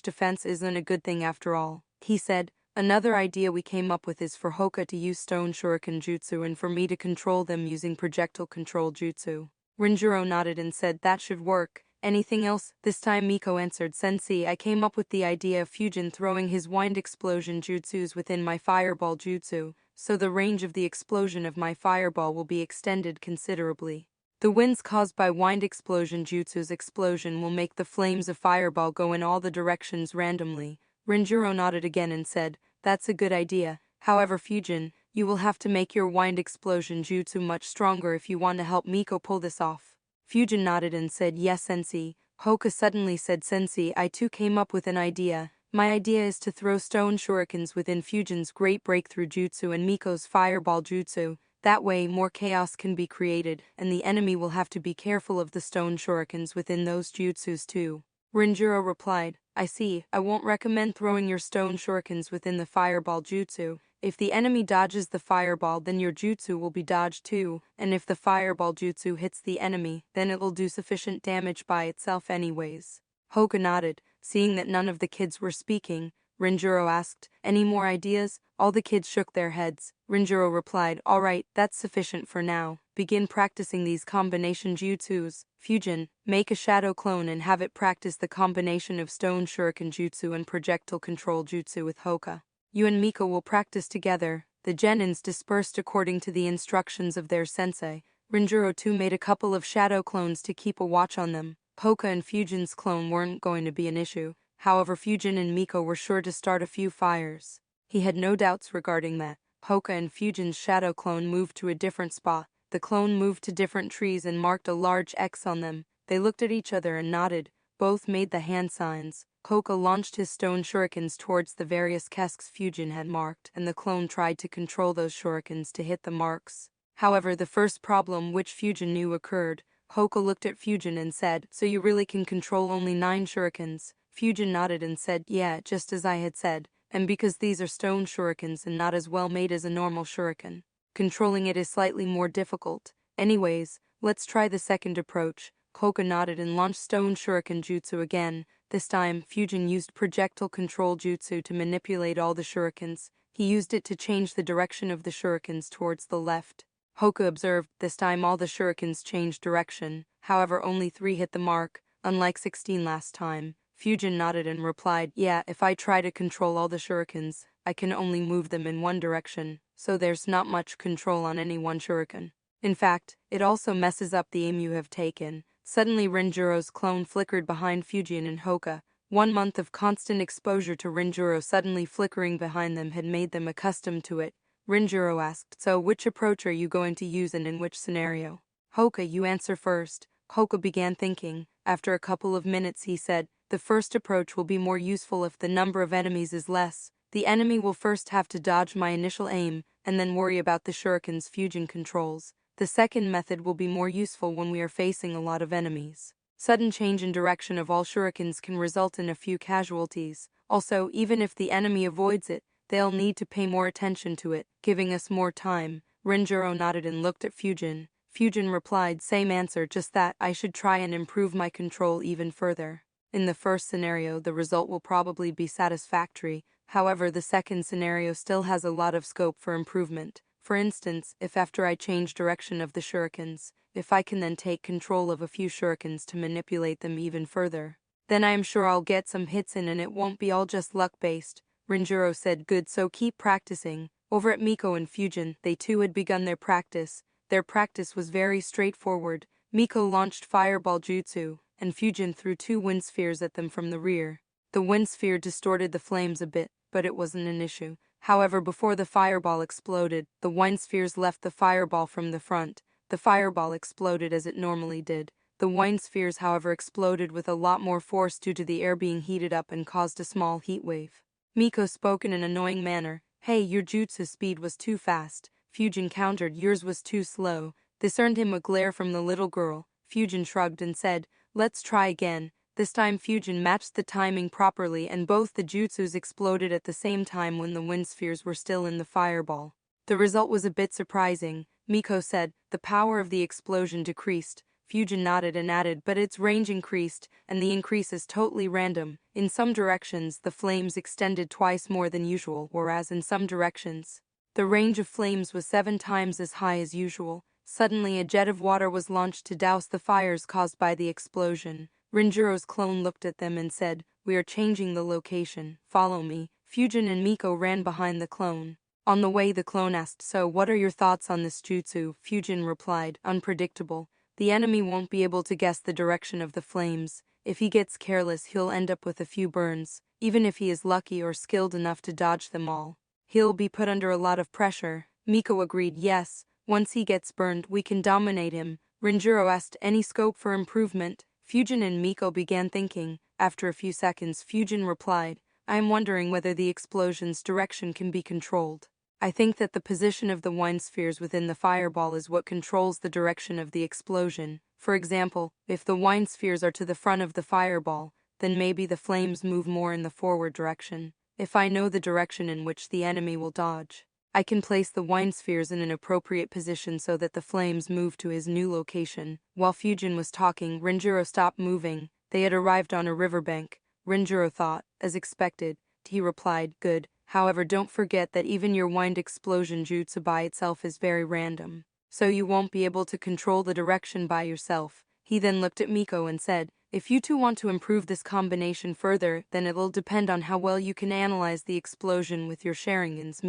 Speaker 1: defense isn't a good thing after all. He said, another idea we came up with is for Hoka to use stone shuriken jutsu and for me to control them using projectile control jutsu. Rinjiro nodded and said that should work. Anything else? This time Miko answered, Sensei, I came up with the idea of Fujin throwing his wind explosion jutsus within my fireball jutsu, so the range of the explosion of my fireball will be extended considerably. The winds caused by wind explosion jutsu's explosion will make the flames of fireball go in all the directions randomly. Rinjiro nodded again and said, that's a good idea. However, Fujin, you will have to make your wind explosion jutsu much stronger if you want to help Miko pull this off. Fujin nodded and said, yes, Sensei. Hoka suddenly said, Sensei, I too came up with an idea. My idea is to throw stone shurikens within Fujin's great breakthrough jutsu and Miko's fireball jutsu. That way, more chaos can be created, and the enemy will have to be careful of the stone shurikens within those jutsus too. Rinjiro replied, I see. I won't recommend throwing your stone shurikens within the fireball jutsu. If the enemy dodges the fireball, then your jutsu will be dodged too, and if the fireball jutsu hits the enemy, then it will do sufficient damage by itself anyways. Hoka nodded. Seeing that none of the kids were speaking, Rinjiro asked, any more ideas? All the kids shook their heads. Rinjiro replied, all right, that's sufficient for now. Begin practicing these combination jutsus. Fujin, make a shadow clone and have it practice the combination of stone shuriken jutsu and projectile control jutsu with Hoka. You and Miko will practice together. The genins dispersed according to the instructions of their sensei. Rinjiro too made a couple of shadow clones to keep a watch on them. Hoka and Fujin's clone weren't going to be an issue. However, Fujin and Miko were sure to start a few fires. He had no doubts regarding that. Hoka and Fujin's shadow clone moved to a different spot. The clone moved to different trees and marked a large X on them. They looked at each other and nodded. Both made the hand signs. Hoka launched his stone shurikens towards the various kesks Fujin had marked, and the clone tried to control those shurikens to hit the marks. However, the first problem which Fujin knew occurred. Hoka looked at Fujin and said, so you really can control only 9 shurikens? Fujin nodded and said, yeah, just as I had said, and because these are stone shurikens and not as well made as a normal shuriken, controlling it is slightly more difficult. Anyways, let's try the second approach. Hoka nodded and launched stone shuriken jutsu again. This time, Fujin used projectile control jutsu to manipulate all the shurikens. He used it to change the direction of the shurikens towards the left. Hoka observed, this time all the shurikens changed direction. However, only 3 hit the mark, unlike 16 last time. Fujin nodded and replied, yeah, if I try to control all the shurikens, I can only move them in one direction, so there's not much control on any one shuriken. In fact, it also messes up the aim you have taken. Suddenly Rinjiro's clone flickered behind Fujin and Hoka. 1 month of constant exposure to Rinjiro suddenly flickering behind them had made them accustomed to it. Rinjiro asked, so which approach are you going to use and in which scenario? Hoka, you answer first. Hoka began thinking. After a couple of minutes he said, the first approach will be more useful if the number of enemies is less. The enemy will first have to dodge my initial aim, and then worry about the shurikens Fujin controls. The second method will be more useful when we are facing a lot of enemies. Sudden change in direction of all shurikens can result in a few casualties. Also, even if the enemy avoids it, they'll need to pay more attention to it, giving us more time. Rinjiro nodded and looked at Fujin. Fujin replied, same answer, just that I should try and improve my control even further. In the first scenario, the result will probably be satisfactory. However, the second scenario still has a lot of scope for improvement. For instance, if after I change direction of the shurikens, if I can then take control of a few shurikens to manipulate them even further, then I am sure I'll get some hits in and it won't be all just luck-based. Rinjiro said, good, so keep practicing. Over at Miko and Fujin, they too had begun their practice. Their practice was very straightforward. Miko launched fireball jutsu, and Fujin threw 2 wind spheres at them from the rear. The wind sphere distorted the flames a bit, but it wasn't an issue. However, before the fireball exploded, the wind spheres left the fireball from the front. The fireball exploded as it normally did. The wind spheres, however, exploded with a lot more force due to the air being heated up and caused a small heat wave. Miko spoke in an annoying manner. Hey, your jutsu speed was too fast. Fujin countered, yours was too slow. This earned him a glare from the little girl. Fujin shrugged and said, let's try again. This time Fujin matched the timing properly and both the jutsus exploded at the same time when the wind spheres were still in the fireball. The result was a bit surprising, Miko said. The power of the explosion decreased. Fujin nodded and added, but its range increased, and the increase is totally random. In some directions, the flames extended twice more than usual, whereas in some directions, the range of flames was 7 times as high as usual. Suddenly, a jet of water was launched to douse the fires caused by the explosion. Renjuro's clone looked at them and said, "We are changing the location. Follow me." Fujin and Miko ran behind the clone. On the way, the clone asked, "So, what are your thoughts on this jutsu?" Fujin replied, "Unpredictable. The enemy won't be able to guess the direction of the flames. If he gets careless, he'll end up with a few burns. Even if he is lucky or skilled enough to dodge them all, he'll be put under a lot of pressure." Miko agreed, "Yes, once he gets burned, we can dominate him." Renjuro asked, "Any scope for improvement?" Fujin and Miko began thinking. After a few seconds, Fujin replied, "I am wondering whether the explosion's direction can be controlled. I think that the position of the wind spheres within the fireball is what controls the direction of the explosion. For example, if the wind spheres are to the front of the fireball, then maybe the flames move more in the forward direction. If I know the direction in which the enemy will dodge, I can place the wind spheres in an appropriate position so that the flames move to his new location." While Fujin was talking, Renjuro stopped moving. They had arrived on a riverbank. Renjuro thought, as expected. He replied, "Good. However, don't forget that even your wind explosion jutsu by itself is very random, so you won't be able to control the direction by yourself." He then looked at Miko and said, "If you two want to improve this combination further, then it'll depend on how well you can analyze the explosion with your Sharingans."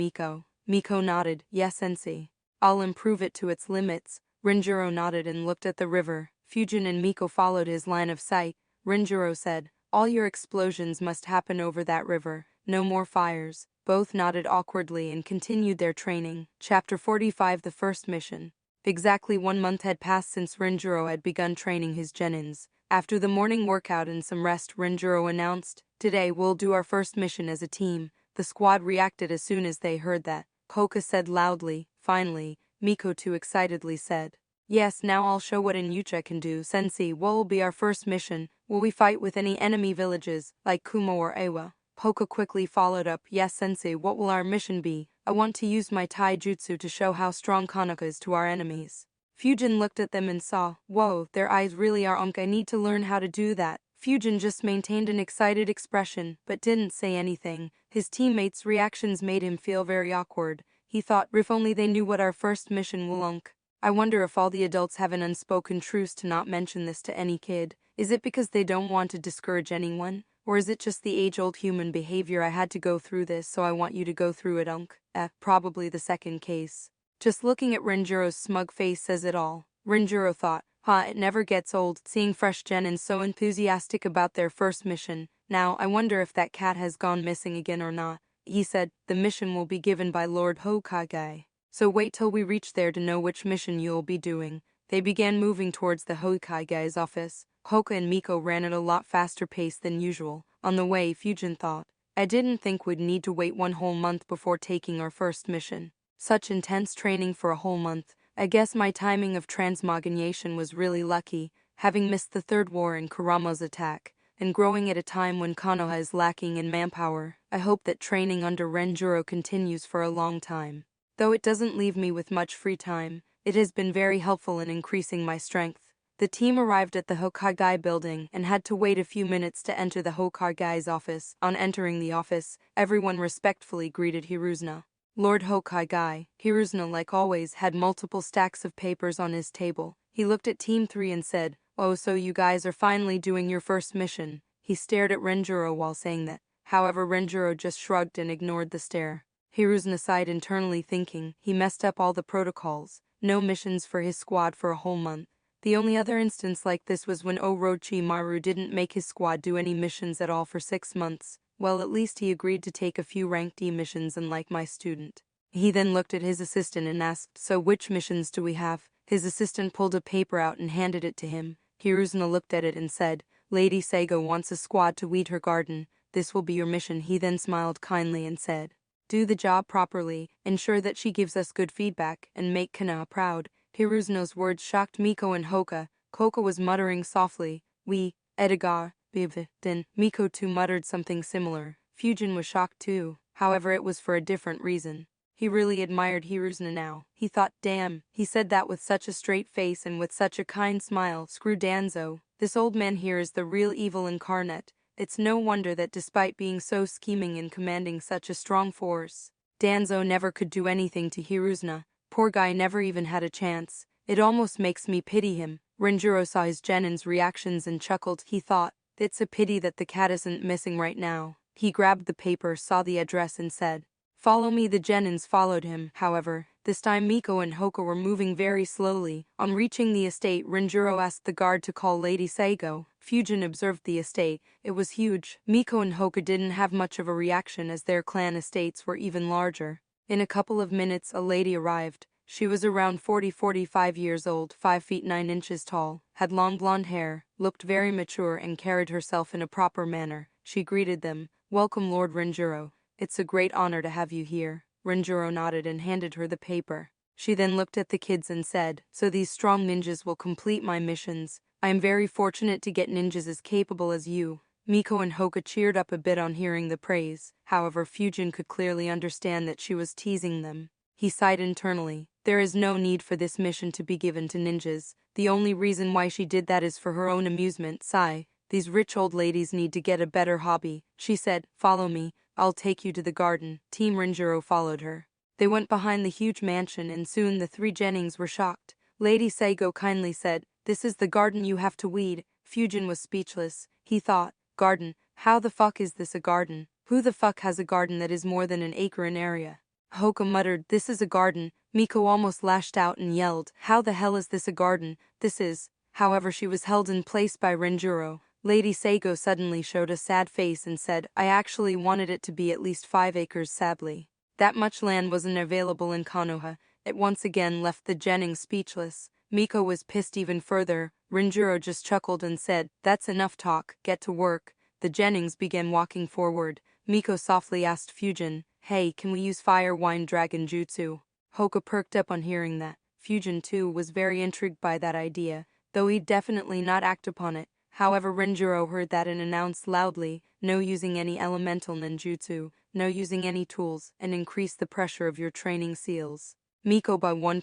Speaker 1: Miko nodded, "Yes, sensei. I'll improve it to its limits." Renjuro nodded and looked at the river. Fujin and Miko followed his line of sight. Renjuro said, "All your explosions must happen over that river. No more fires." Both nodded awkwardly and continued their training. Chapter 45 The First Mission. Exactly 1 month had passed since Renjuro had begun training his genins. After the morning workout and some rest, Renjuro announced, "Today we'll do our first mission as a team." The squad reacted as soon as they heard that. Koka said loudly, "Finally." Miko too excitedly said, "Yes, now I'll show what Inyucha can do." "Sensei, what will be our first mission? Will we fight with any enemy villages, like Kumo or Ewa?" Koka quickly followed up, "Yes, sensei, what will our mission be? I want to use my taijutsu to show how strong Kanaka is to our enemies." Fujin looked at them and saw, "Whoa, their eyes really are I need to learn how to do that." Fujin just maintained an excited expression, but didn't say anything. His teammates' reactions made him feel very awkward. He thought, if only they knew what our first mission will. I wonder if all the adults have an unspoken truce to not mention this to any kid. Is it because they don't want to discourage anyone? Or is it just the age-old human behavior? I had to go through this, so I want you to go through it. Probably the second case. Just looking at Renjuro's smug face says it all. Renjuro thought, it never gets old, seeing fresh genins so enthusiastic about their first mission. Now, I wonder if that cat has gone missing again or not. He said, "The mission will be given by Lord Hokage. So wait till we reach there to know which mission you'll be doing." They began moving towards the Hokage's office. Koka and Miko ran at a lot faster pace than usual. On the way, Fujin thought, "I didn't think we'd need to wait 1 whole month before taking our first mission. Such intense training for a whole month. I guess my timing of transmogrification was really lucky, having missed the third war in Kurama's attack, and growing at a time when Konoha is lacking in manpower. I hope that training under Renjuro continues for a long time. Though it doesn't leave me with much free time, it has been very helpful in increasing my strength." The team arrived at the Hokage building and had to wait a few minutes to enter the Hokage's office. On entering the office, everyone respectfully greeted Hiruzuna. Lord Hokage, Hiruzuna like always had multiple stacks of papers on his table. He looked at Team 3 and said, "Oh, so you guys are finally doing your first mission." He stared at Renjuro while saying that. However, Renjuro just shrugged and ignored the stare. Hiruzuna sighed internally, thinking, he messed up all the protocols. No missions for his squad for a whole month. The only other instance like this was when Orochimaru didn't make his squad do any missions at all for 6 months. Well, at least he agreed to take a few ranked E missions, unlike my student. He then looked at his assistant and asked, "So which missions do we have?" His assistant pulled a paper out and handed it to him. Hiruzuna looked at it and said, "Lady Seigo wants a squad to weed her garden. This will be your mission." He then smiled kindly and said, "Do the job properly, ensure that she gives us good feedback, and make Konoha proud." Hiruzuna's words shocked Miko and Hoka. Koka was muttering softly, "We, Edgar, Then Miko too muttered something similar. Fujin was shocked too, however it was for a different reason. He really admired Hiruzna now. He thought, damn, he said that with such a straight face and with such a kind smile. Screw Danzo, this old man here is the real evil incarnate. It's no wonder that despite being so scheming and commanding such a strong force, Danzo never could do anything to Hiruzna. Poor guy never even had a chance. It almost makes me pity him. Renjiro saw his genin's reactions and chuckled. He thought, it's a pity that the cat isn't missing right now. He grabbed the paper, saw the address and said, follow me. The genins followed him. However, this time Miko and Hoka were moving very slowly. On reaching the estate, Renjiro asked the guard to call Lady Seigo. Fujin observed the estate. It was huge. Miko and Hoka didn't have much of a reaction as their clan estates were even larger. In a couple of minutes a lady arrived. She was around 40-45 years old, 5 feet 9 inches tall, had long blonde hair, looked very mature and carried herself in a proper manner. She greeted them. Welcome Lord Renjiro. It's a great honor to have you here. Renjiro nodded and handed her the paper. She then looked at the kids and said, so these strong ninjas will complete my missions. I am very fortunate to get ninjas as capable as you. Miko and Hoka cheered up a bit on hearing the praise. However, Fujin could clearly understand that she was teasing them. He sighed internally. There is no need for this mission to be given to ninjas. The only reason why she did that is for her own amusement. Sigh. These rich old ladies need to get a better hobby. She said, follow me. I'll take you to the garden. Team Renjiro followed her. They went behind the huge mansion and soon the 3 Jennings were shocked. Lady Seigo kindly said, this is the garden you have to weed. Fujin was speechless. He thought, garden? How the fuck is this a garden? Who the fuck has a garden that is more than an acre in area? Hoka muttered, this is a garden. Miko almost lashed out and yelled, how the hell is this a garden? This is. However, she was held in place by Renjiro. Lady Seigo suddenly showed a sad face and said, I actually wanted it to be at least 5 acres sadly. That much land wasn't available in Konoha. It once again left the Jennings speechless. Miko was pissed even further. Renjiro just chuckled and said, that's enough talk, get to work. The Jennings began walking forward. Miko softly asked Fujin, hey, can we use Fire Wine Dragon Jutsu? Hoka perked up on hearing that. Fujin too was very intrigued by that idea, though he'd definitely not act upon it. However, Renjiro heard that and announced loudly, no using any elemental ninjutsu, no using any tools, and increase the pressure of your training seals. Miko by 1%,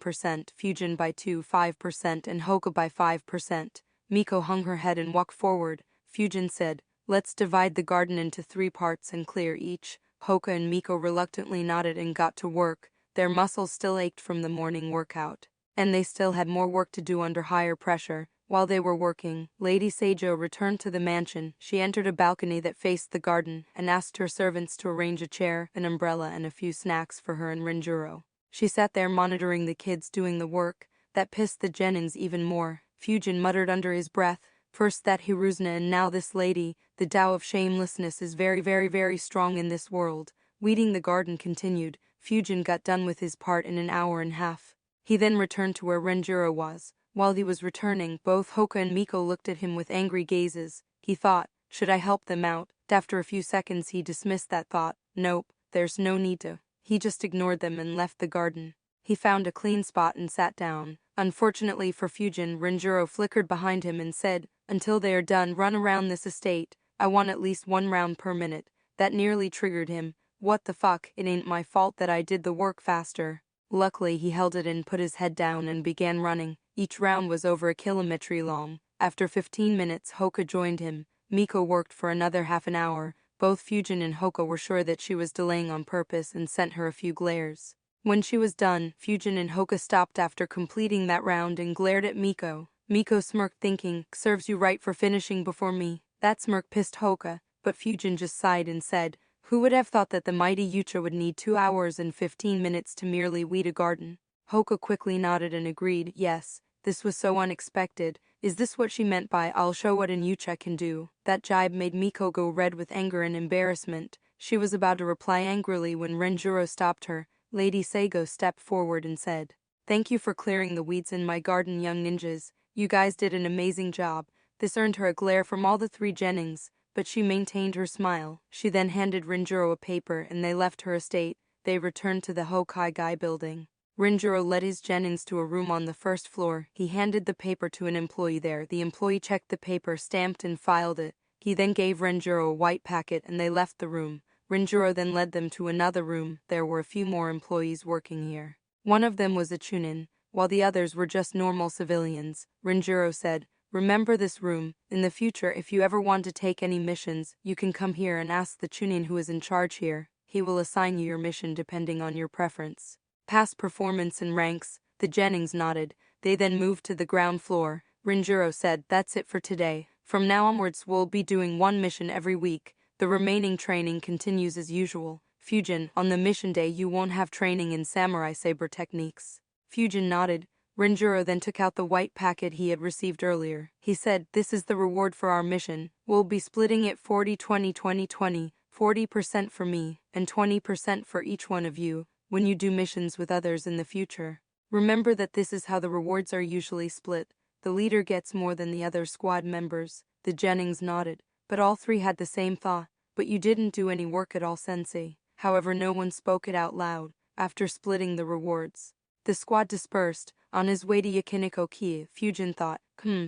Speaker 1: Fujin by 5%, and Hoka by 5%. Miko hung her head and walked forward. Fujin said, let's divide the garden into 3 parts and clear each. Hoka and Miko reluctantly nodded and got to work. Their muscles still ached from the morning workout, and they still had more work to do under higher pressure. While they were working, Lady Seijo returned to the mansion. She entered a balcony that faced the garden and asked her servants to arrange a chair, an umbrella, and a few snacks for her and Renjiro. She sat there monitoring the kids doing the work. That pissed the Jennings even more. Fujin muttered under his breath, first that Hiruzna and now this lady. The Tao of shamelessness is very strong in this world. Weeding the garden continued. Fujin got done with his part in an hour and a half. He then returned to where Renjiro was. While he was returning, both Hoka and Miko looked at him with angry gazes. He thought, should I help them out? After a few seconds he dismissed that thought. Nope, there's no need to. He just ignored them and left the garden. He found a clean spot and sat down. Unfortunately for Fujin, Renjiro flickered behind him and said, until they are done, run around this estate. I want at least 1 round per minute. That nearly triggered him. What the fuck, it ain't my fault that I did the work faster. Luckily he held it and put his head down and began running. Each round was over a kilometer long. After 15 minutes, Hoka joined him. Miko worked for another half an hour. Both Fujin and Hoka were sure that she was delaying on purpose and sent her a few glares. When she was done, Fujin and Hoka stopped after completing that round and glared at Miko. Miko smirked thinking, serves you right for finishing before me. That smirk pissed Hoka, but Fujin just sighed and said, who would have thought that the mighty Yucha would need 2 hours and 15 minutes to merely weed a garden? Hoka quickly nodded and agreed, yes. This was so unexpected. Is this what she meant by, I'll show what an Yucha can do? That jibe made Miko go red with anger and embarrassment. She was about to reply angrily when Renjiro stopped her. Lady Seigo stepped forward and said, thank you for clearing the weeds in my garden, young ninjas. You guys did an amazing job. This earned her a glare from all the 3 Jennings, but she maintained her smile. She then handed Renjiro a paper and they left her estate. They returned to the Hokage building. Renjiro led his Jennings to a room on the 1st floor. He handed the paper to an employee there. The employee checked the paper, stamped and filed it. He then gave Renjiro a white packet and they left the room. Renjiro then led them to another room. There were a few more employees working here. One of them was a chunin, while the others were just normal civilians. Renjiro said, "Remember this room. In the future, if you ever want to take any missions, you can come here and ask the chunin who is in charge here. He will assign you your mission depending on your preference." Past performance and ranks, the Jennings nodded. They then moved to the ground floor. Renjiro said, "That's it for today. From now onwards we'll be doing one mission every week. The remaining training continues as usual. Fujin, on the mission day you won't have training in samurai saber techniques." Fujin nodded. Renjiro then took out the white packet he had received earlier. He said, "This is the reward for our mission. We'll be splitting it 40-20-20-20, 40% for me, and 20% for each one of you, when you do missions with others in the future. Remember that this is how the rewards are usually split. The leader gets more than the other squad members." The Jennings nodded, but all three had the same thought. "But you didn't do any work at all, Sensei." However, no one spoke it out loud. After splitting the rewards, the squad dispersed. On his way to Yakiniko-ki, Fujin thought,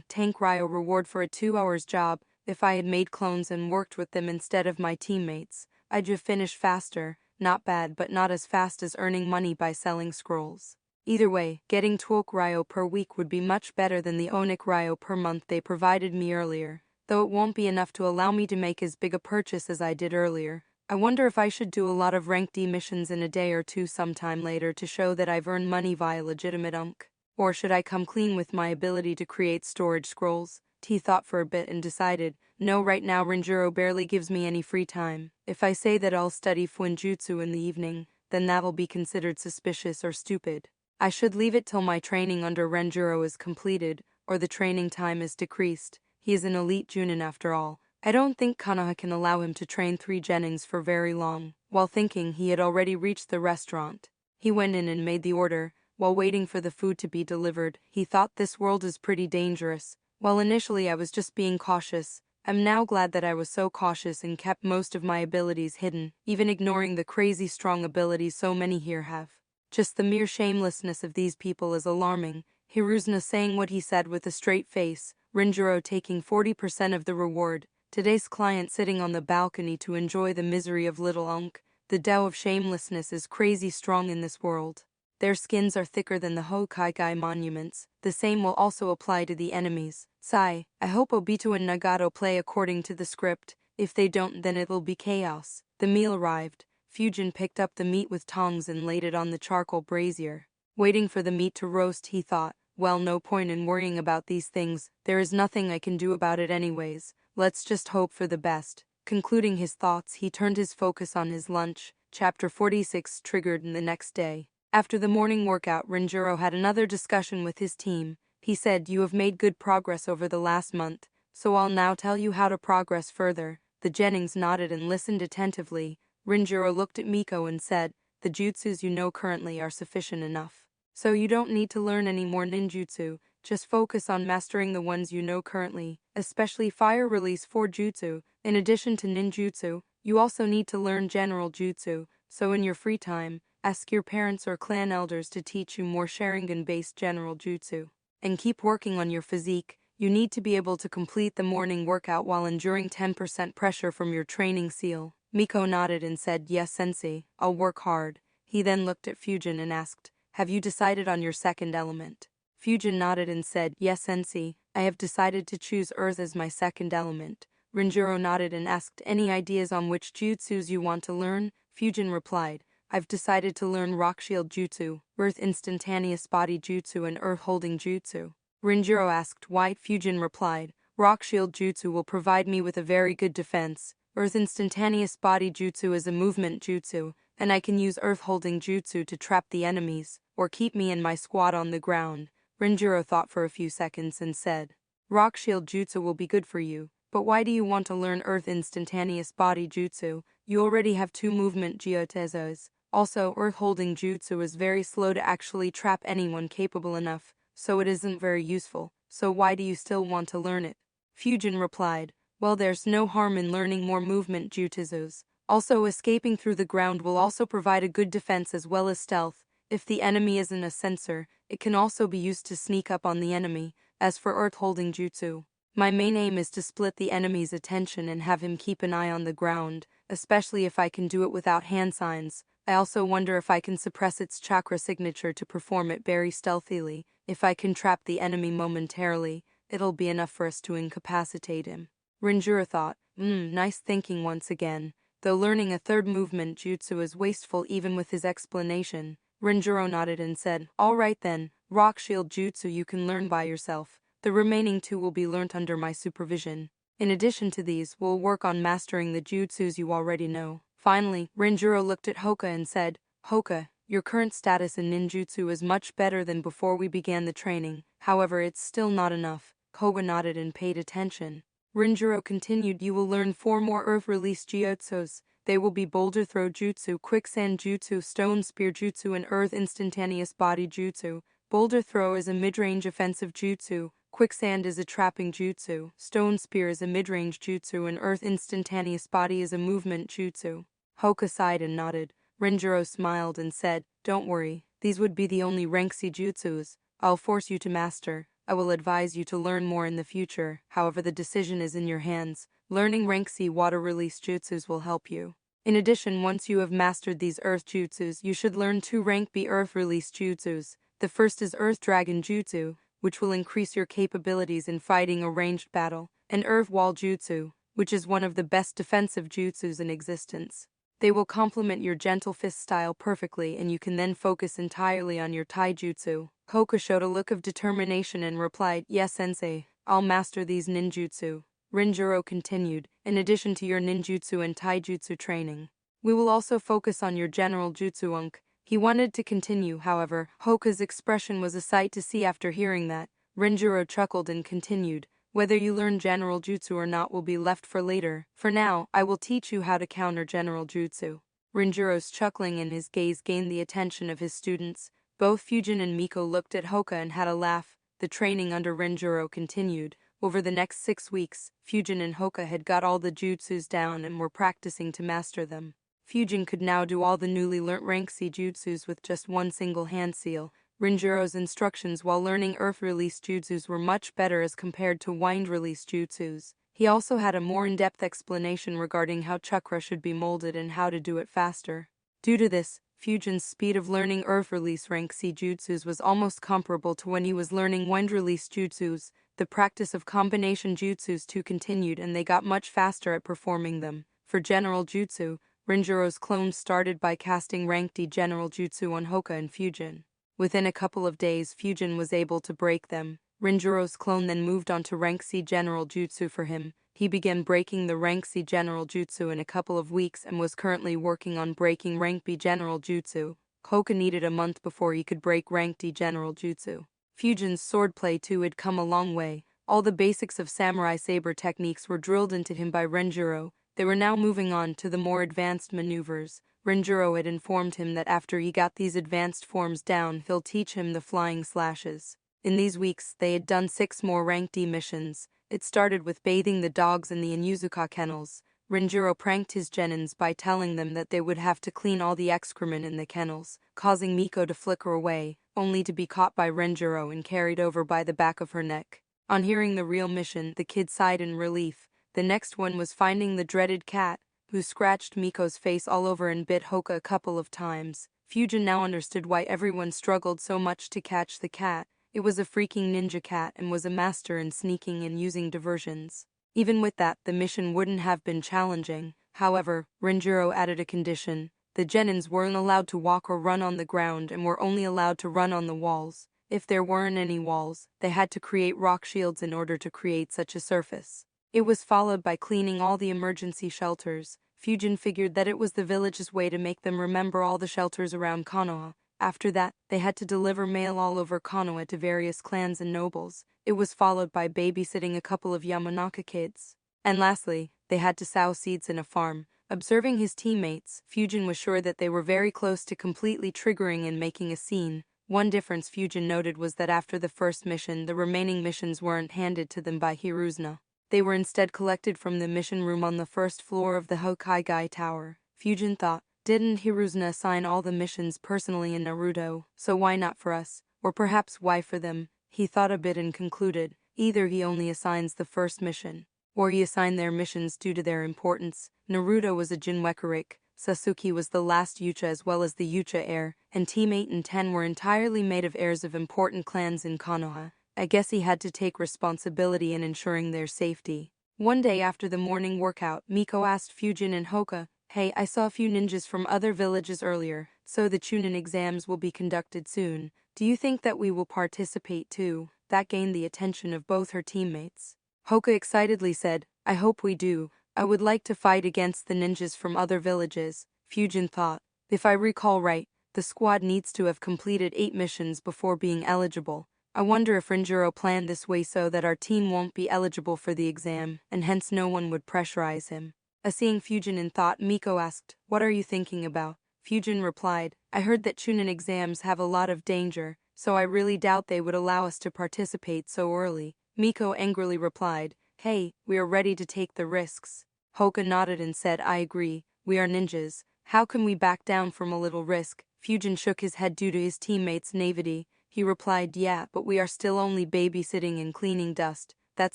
Speaker 1: Tank Ryo reward for a 2 hours job. If I had made clones and worked with them instead of my teammates, I'd have finished faster. Not bad, but not as fast as earning money by selling scrolls. Either way, getting 12 Ryo per week would be much better than the Onik Ryo per month they provided me earlier, though it won't be enough to allow me to make as big a purchase as I did earlier. I wonder if I should do a lot of rank D missions in a day or two sometime later to show that I've earned money via legitimate unk. Or should I come clean with my ability to create storage scrolls? T thought for a bit and decided, no, right now Renjiro barely gives me any free time. If I say that I'll study Fuinjutsu in the evening, then that'll be considered suspicious or stupid. I should leave it till my training under Renjiro is completed, or the training time is decreased. He is an elite Junin after all. I don't think Konoha can allow him to train 3 Jennings for very long. While thinking, he had already reached the restaurant. He went in and made the order. While waiting for the food to be delivered, he thought this world is pretty dangerous. While initially I was just being cautious, I'm now glad that I was so cautious and kept most of my abilities hidden, even ignoring the crazy strong abilities so many here have. Just the mere shamelessness of these people is alarming. Hiruzuna saying what he said with a straight face, Renjiro taking 40% of the reward, today's client sitting on the balcony to enjoy the misery of little Unk. The Tao of shamelessness is crazy strong in this world. Their skins are thicker than the Hokaigai monuments. The same will also apply to the enemies. Sigh, I hope Obito and Nagato play according to the script. If they don't, then it'll be chaos. The meal arrived. Fujin picked up the meat with tongs and laid it on the charcoal brazier. Waiting for the meat to roast, he thought, well, no point in worrying about these things. There is nothing I can do about it anyways. Let's just hope for the best. Concluding his thoughts, he turned his focus on his lunch. Chapter 46 triggered in the next day. After the morning workout, Renjiro had another discussion with his team. He said, "You have made good progress over the last month, so I'll now tell you how to progress further." The Jennings nodded and listened attentively. Renjiro looked at Miko and said, "The jutsus you know currently are sufficient enough. So you don't need to learn any more ninjutsu, just focus on mastering the ones you know currently, especially Fire Release 4 Jutsu. In addition to ninjutsu, you also need to learn general jutsu, so in your free time, ask your parents or clan elders to teach you more Sharingan-based general jutsu. And keep working on your physique. You need to be able to complete the morning workout while enduring 10% pressure from your training seal." Miko nodded and said, "Yes, sensei, I'll work hard." He then looked at Fujin and asked, "Have you decided on your second element?" Fujin nodded and said, "Yes, sensei, I have decided to choose Earth as my second element." Renjiro nodded and asked, "Any ideas on which jutsus you want to learn?" Fujin replied, "I've decided to learn Rock Shield Jutsu, Earth Instantaneous Body Jutsu and Earth Holding Jutsu." Renjiro asked why. Fujin replied, "Rock Shield Jutsu will provide me with a very good defense. Earth Instantaneous Body Jutsu is a movement jutsu, and I can use Earth Holding Jutsu to trap the enemies, or keep me and my squad on the ground." Renjiro thought for a few seconds and said, "Rock Shield Jutsu will be good for you, but why do you want to learn Earth Instantaneous Body Jutsu? You already have 2 movement gyotezos. Also, Earth Holding Jutsu is very slow to actually trap anyone capable enough, so it isn't very useful. So why do you still want to learn it?" Fujin replied, "Well, there's no harm in learning more movement jutsus. Also, escaping through the ground will also provide a good defense as well as stealth. If the enemy isn't a sensor, it can also be used to sneak up on the enemy. As for Earth Holding Jutsu, My main aim is to split the enemy's attention and have him keep an eye on the ground, especially if I can do it without hand signs. I also wonder if I can suppress its chakra signature to perform it very stealthily. If I can trap the enemy momentarily, it'll be enough for us to incapacitate him. Rinjuro thought, nice thinking once again. Though learning a third movement jutsu is wasteful even with his explanation, Rinjuro nodded and said, all right then, rock shield jutsu you can learn by yourself. The remaining two will be learnt under my supervision. In addition to these, we'll work on mastering the jutsus you already know. Finally, Rinjuro looked at Hoka and said, Hoka, your current status in ninjutsu is much better than before we began the training, however it's still not enough. Hoka nodded and paid attention. Rinjuro continued, you will learn 4 more earth release jutsus. They will be boulder throw jutsu, quicksand jutsu, stone spear jutsu, and earth instantaneous body jutsu. Boulder throw is a mid-range offensive jutsu, quicksand is a trapping jutsu, stone spear is a mid-range jutsu, and earth instantaneous body is a movement jutsu. Hoka sighed and nodded. Rinjuro smiled and said, don't worry, these would be the only rank C jutsus I'll force you to master. I will advise you to learn more in the future, however the decision is in your hands. Learning rank C water release jutsus will help you. In addition, once you have mastered these earth jutsus, you should learn 2 rank B earth release jutsus. The first is Earth Dragon Jutsu, which will increase your capabilities in fighting a ranged battle, and Earth Wall Jutsu, which is one of the best defensive jutsus in existence. They will complement your gentle fist style perfectly, and you can then focus entirely on your taijutsu. Hoka showed a look of determination and replied, yes, sensei, I'll master these ninjutsu. Rinjuro continued, in addition to your ninjutsu and taijutsu training, we will also focus on your general jutsu. He wanted to continue, however, Hoka's expression was a sight to see after hearing that. Rinjuro chuckled and continued, whether you learn general jutsu or not will be left for later. For now, I will teach you how to counter general jutsu. Rinjuro's chuckling and his gaze gained the attention of his students. Both Fujin and Miko looked at Hoka and had a laugh. The training under Rinjuro continued. Over the next 6 weeks, Fujin and Hoka had got all the jutsus down and were practicing to master them. Fujin could now do all the newly learnt rank C jutsus with just one single hand seal. Rinjuro's instructions while learning earth release jutsus were much better as compared to wind release jutsus. He also had a more in-depth explanation regarding how chakra should be molded and how to do it faster. Due to this, Fujin's speed of learning earth release rank C jutsus was almost comparable to when he was learning wind release jutsus. The practice of combination jutsus too continued and they got much faster at performing them. For general jutsu, Rinjuro's clones started by casting rank D general jutsu on Hoka and Fujin. Within a couple of days, Fujin was able to break them. Rinjuro's clone then moved on to rank C general jutsu for him. He began breaking the rank C general jutsu in a couple of weeks and was currently working on breaking rank B general jutsu. Hoka needed a month before he could break rank D general jutsu. Fujin's swordplay too had come a long way. All the basics of samurai saber techniques were drilled into him by Rinjuro. They were now moving on to the more advanced maneuvers. Rinjuro had informed him that after he got these advanced forms down, he'll teach him the flying slashes. In these weeks, they had done 6 more rank D missions. It started with bathing the dogs in the Inuzuka kennels. Rinjuro pranked his genins by telling them that they would have to clean all the excrement in the kennels, causing Miko to flicker away, only to be caught by Rinjuro and carried over by the back of her neck. On hearing the real mission, the kid sighed in relief. The next one was finding the dreaded cat, who scratched Miko's face all over and bit Hoka a couple of times. Fujin now understood why everyone struggled so much to catch the cat. It was a freaking ninja cat and was a master in sneaking and using diversions. Even with that, the mission wouldn't have been challenging. However, Rinjuro added a condition. The genins weren't allowed to walk or run on the ground and were only allowed to run on the walls. If there weren't any walls, they had to create rock shields in order to create such a surface. It was followed by cleaning all the emergency shelters. Fujin figured that it was the village's way to make them remember all the shelters around Konoha. After that, they had to deliver mail all over Konoha to various clans and nobles. It was followed by babysitting a couple of Yamanaka kids. And lastly, they had to sow seeds in a farm. Observing his teammates, Fujin was sure that they were very close to completely triggering and making a scene. One difference Fujin noted was that after the first mission, the remaining missions weren't handed to them by Hiruzuna. They were instead collected from the mission room on the first floor of the Hokaigai Tower. Fujin thought, didn't Hiruzuna assign all the missions personally in Naruto, so why not for us? Or perhaps why for them? He thought a bit and concluded, Either he only assigns the first mission, or he assigned their missions due to their importance. Naruto was a Jinwekuric, Sasuke was the last Uchiha as well as the Uchiha heir, and Team 8 and 10 were entirely made of heirs of important clans in Konoha. I guess he had to take responsibility in ensuring their safety. One day after the morning workout, Miko asked Fujin and Hoka, "Hey, I saw a few ninjas from other villages earlier, so the Chunin exams will be conducted soon. Do you think that we will participate too?" That gained the attention of both her teammates. Hoka excitedly said, "I hope we do. I would like to fight against the ninjas from other villages." Fujin thought, "If I recall right, the squad needs to have completed 8 missions before being eligible. I wonder if Rinjiro planned this way so that our team won't be eligible for the exam, and hence no one would pressurize him." Seeing Fujin in thought, Miko asked, "What are you thinking about?" Fujin replied, "I heard that Chunin exams have a lot of danger, so I really doubt they would allow us to participate so early." Miko angrily replied, "Hey, we are ready to take the risks." Hoka nodded and said, "I agree, we are ninjas. How can we back down from a little risk?" Fujin shook his head due to his teammates' naivety. He replied, "Yeah, but we are still only babysitting and cleaning dust." That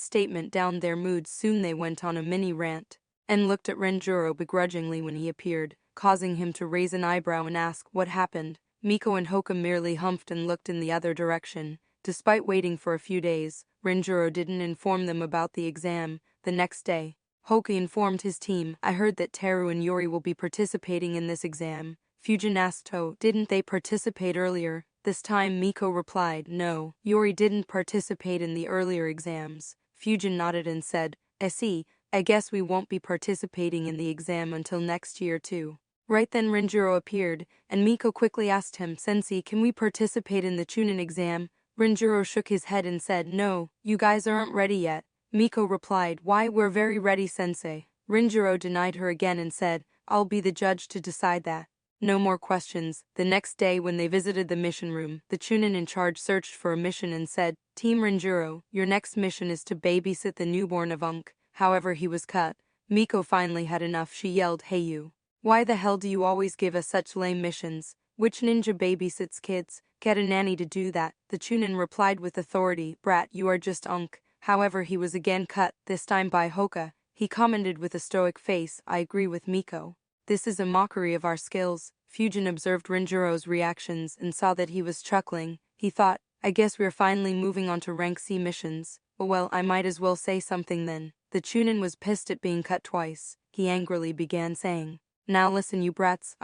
Speaker 1: statement downed their moods. Soon they went on a mini rant, and looked at Renjiro begrudgingly when he appeared, causing him to raise an eyebrow and ask, "What happened?" Miko and Hoka merely humphed and looked in the other direction. Despite waiting for a few days, Renjiro didn't inform them about the exam. The next day, Hoka informed his team, "I heard that Teru and Yuri will be participating in this exam." Fujin asked, "Oh, didn't they participate earlier?" This time Miko replied, "No, Yuri didn't participate in the earlier exams." Fujin nodded and said, "I see, I guess we won't be participating in the exam until next year too." Right then Renjiro appeared, and Miko quickly asked him, "Sensei, can we participate in the Chunin exam?" Renjiro shook his head and said, "No, you guys aren't ready yet." Miko replied, "Why, we're very ready, Sensei." Renjiro denied her again and said, "I'll be the judge to decide that." No more questions. The next day when they visited the mission room, the Chunin in charge searched for a mission and said, "Team Renjiro, your next mission is to babysit the newborn of Unk." However, he was cut. Miko finally had enough. She yelled, "Hey you. Why the hell do you always give us such lame missions? Which ninja babysits kids? Get a nanny to do that." The Chunin replied with authority, "Brat, you are just Unk." However, he was again cut, this time by Hoka. He commented with a stoic face, "I agree with Miko. This is a mockery of our skills." Fujin observed Renjiro's reactions and saw that he was chuckling. He thought, "I guess we're finally moving on to rank C missions. Well, I might as well say something then." The Chunin was pissed at being cut twice. He angrily began saying, "Now listen you brats,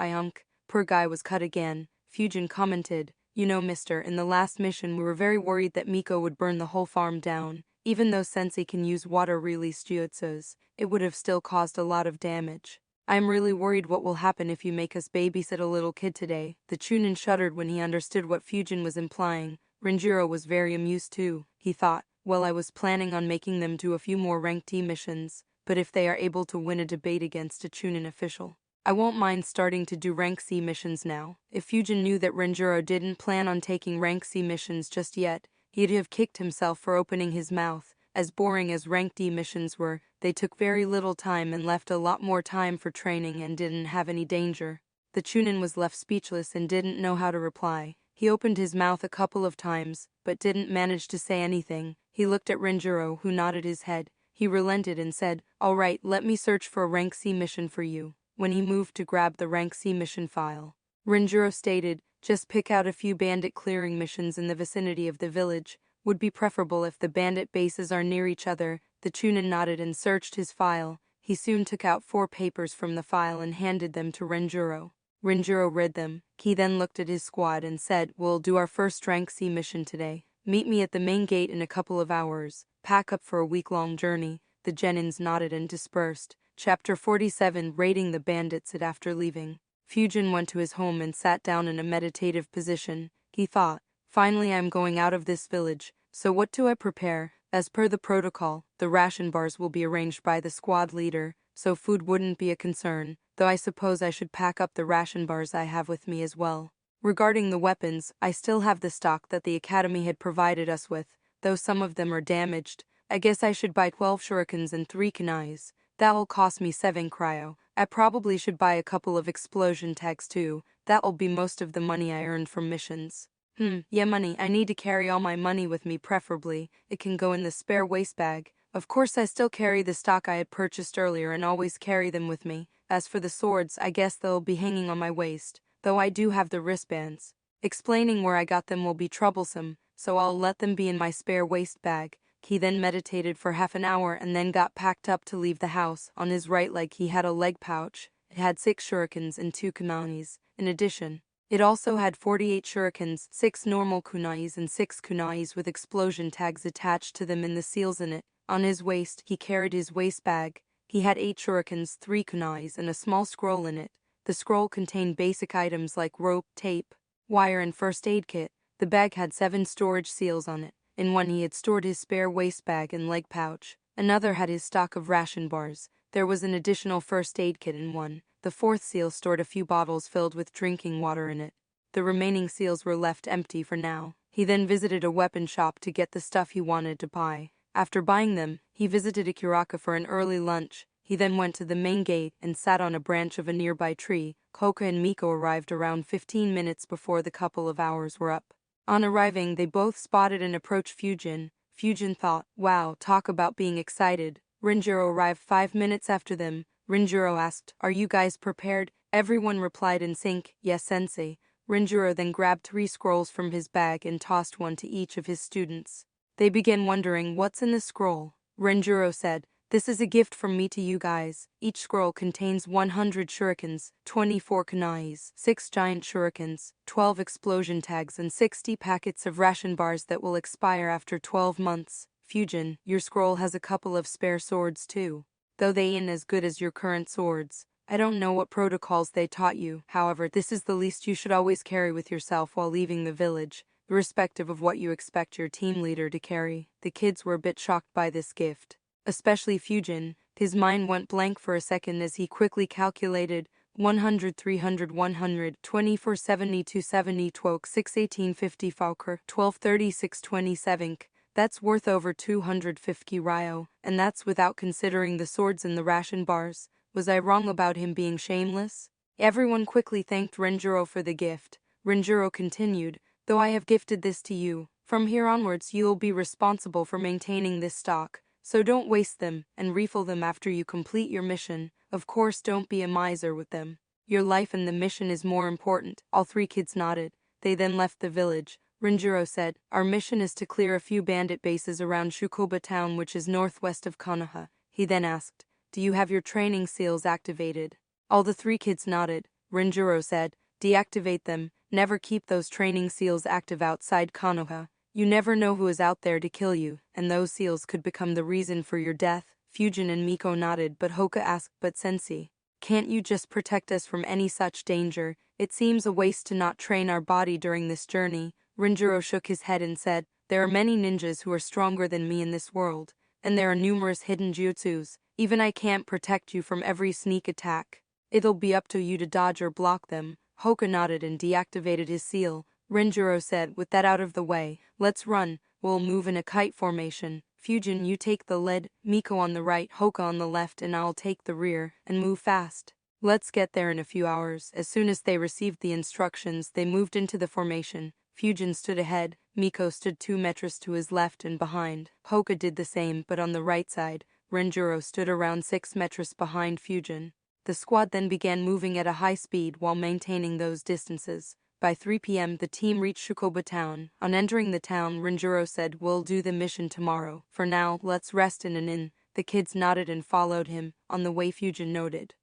Speaker 1: Poor guy was cut again." Fujin commented, "You know, mister, in the last mission we were very worried that Miko would burn the whole farm down. Even though Sensei can use water-release jutsus, it would have still caused a lot of damage. I'm really worried what will happen if you make us babysit a little kid today." The Chunin shuddered when he understood what Fujin was implying. Renjiro was very amused too. He thought, "Well, I was planning on making them do a few more ranked T missions, but if they are able to win a debate against a Chunin official, I won't mind starting to do rank C missions now." If Fujin knew that Renjiro didn't plan on taking rank C missions just yet, he'd have kicked himself for opening his mouth. As boring as rank D missions were, they took very little time and left a lot more time for training and didn't have any danger. The Chunin was left speechless and didn't know how to reply. He opened his mouth a couple of times, but didn't manage to say anything. He looked at Renjiro, who nodded his head. He relented and said, "All right, let me search for a rank C mission for you." When he moved to grab the rank C mission file, Renjiro stated, "Just pick out a few bandit clearing missions in the vicinity of the village. Would be preferable if the bandit bases are near each other." The Chunin nodded and searched his file. He soon took out 4 papers from the file and handed them to Renjiro. Renjiro read them. He then looked at his squad and said, "We'll do our first rank C mission today. Meet me at the main gate in a couple of hours. Pack up for a week-long journey." The Genins nodded and dispersed. Chapter 47, Raiding the Bandits. After leaving, Fujin went to his home and sat down in a meditative position. He thought, "Finally I'm going out of this village, so what do I prepare?" As per the protocol, the ration bars will be arranged by the squad leader, so food wouldn't be a concern, though I suppose I should pack up the ration bars I have with me as well. Regarding the weapons, I still have the stock that the academy had provided us with, though some of them are damaged. I guess I should buy 12 shurikens and 3 kunais. That'll cost me 7 cryo. I probably should buy a couple of explosion tags too. That'll be most of the money I earned from missions. Yeah, money. I need to carry all my money with me, preferably. It can go in the spare waist bag. Of course, I still carry the stock I had purchased earlier and always carry them with me. As for the swords, I guess they'll be hanging on my waist, though I do have the wristbands. Explaining where I got them will be troublesome, so I'll let them be in my spare waist bag. He then meditated for half an hour and then got packed up to leave the house. On his right leg he had a leg pouch. It had 6 shurikens and 2 kunais. In addition, it also had 48 shurikens, 6 normal kunais and 6 kunais with explosion tags attached to them and the seals in it. On his waist he carried his waist bag. He had 8 shurikens, 3 kunais and a small scroll in it. The scroll contained basic items like rope, tape, wire and first aid kit. The bag had 7 storage seals on it. In one he had stored his spare waist bag and leg pouch. Another had his stock of ration bars. There was an additional first aid kit in one. The 4th seal stored a few bottles filled with drinking water in it. The remaining seals were left empty for now. He then visited a weapon shop to get the stuff he wanted to buy. After buying them, he visited a kuraka for an early lunch. He then went to the main gate and sat on a branch of a nearby tree. Hoka and Miko arrived around 15 minutes before the couple of hours were up. On arriving, they both spotted and approached Fujin. Fujin thought, wow, talk about being excited. Renjiro arrived 5 minutes after them. Renjiro asked, are you guys prepared? Everyone replied in sync, yes sensei. Renjiro then grabbed 3 scrolls from his bag and tossed one to each of his students. They began wondering what's in the scroll. Renjiro said, this is a gift from me to you guys. Each scroll contains 100 shurikens, 24 kunais, 6 giant shurikens, 12 explosion tags and 60 packets of ration bars that will expire after 12 months. Fujin, your scroll has a couple of spare swords too. Though they ain't as good as your current swords. I don't know what protocols they taught you, however, this is the least you should always carry with yourself while leaving the village, irrespective of what you expect your team leader to carry. The kids were a bit shocked by this gift. Especially Fujin. His mind went blank for a second as he quickly calculated 100, 300, 100, 24, 72, 70, 12, 6, 18, 50, Falker, 12, 36, 27. That's worth over 250 ryo, and that's without considering the swords and the ration bars. Was I wrong about him being shameless? Everyone quickly thanked Renjiro for the gift. Renjiro continued, though I have gifted this to you, from here onwards you will be responsible for maintaining this stock, so don't waste them, and refill them after you complete your mission. Of course don't be a miser with them. Your life and the mission is more important. All 3 kids nodded. They then left the village. Renjiro said, our mission is to clear a few bandit bases around Shukoba town which is northwest of Konoha. He then asked, do you have your training seals activated? All the 3 kids nodded. Renjiro said, deactivate them, never keep those training seals active outside Konoha. You never know who is out there to kill you, and those seals could become the reason for your death. Fujin and Miko nodded, but Hoka asked, but sensei, can't you just protect us from any such danger? It seems a waste to not train our body during this journey. Renjiro shook his head and said, there are many ninjas who are stronger than me in this world, and there are numerous hidden jutsus. Even I can't protect you from every sneak attack. It'll be up to you to dodge or block them. Hoka nodded and deactivated his seal. Renjiro said, with that out of the way, let's run. We'll move in a kite formation. Fujin, you take the lead, Miko on the right, Hoka on the left, and I'll take the rear, and move fast. Let's get there in a few hours. As soon as they received the instructions, they moved into the formation. Fujin stood ahead, Miko stood 2 meters to his left and behind. Hoka did the same, but on the right side. Renjiro stood around 6 meters behind Fujin. The squad then began moving at a high speed while maintaining those distances. By 3 p.m. the team reached Shukoba town. On entering the town, Renjiro said, we'll do the mission tomorrow. For now, let's rest in an inn. The kids nodded and followed him. On the way, Fujin noted,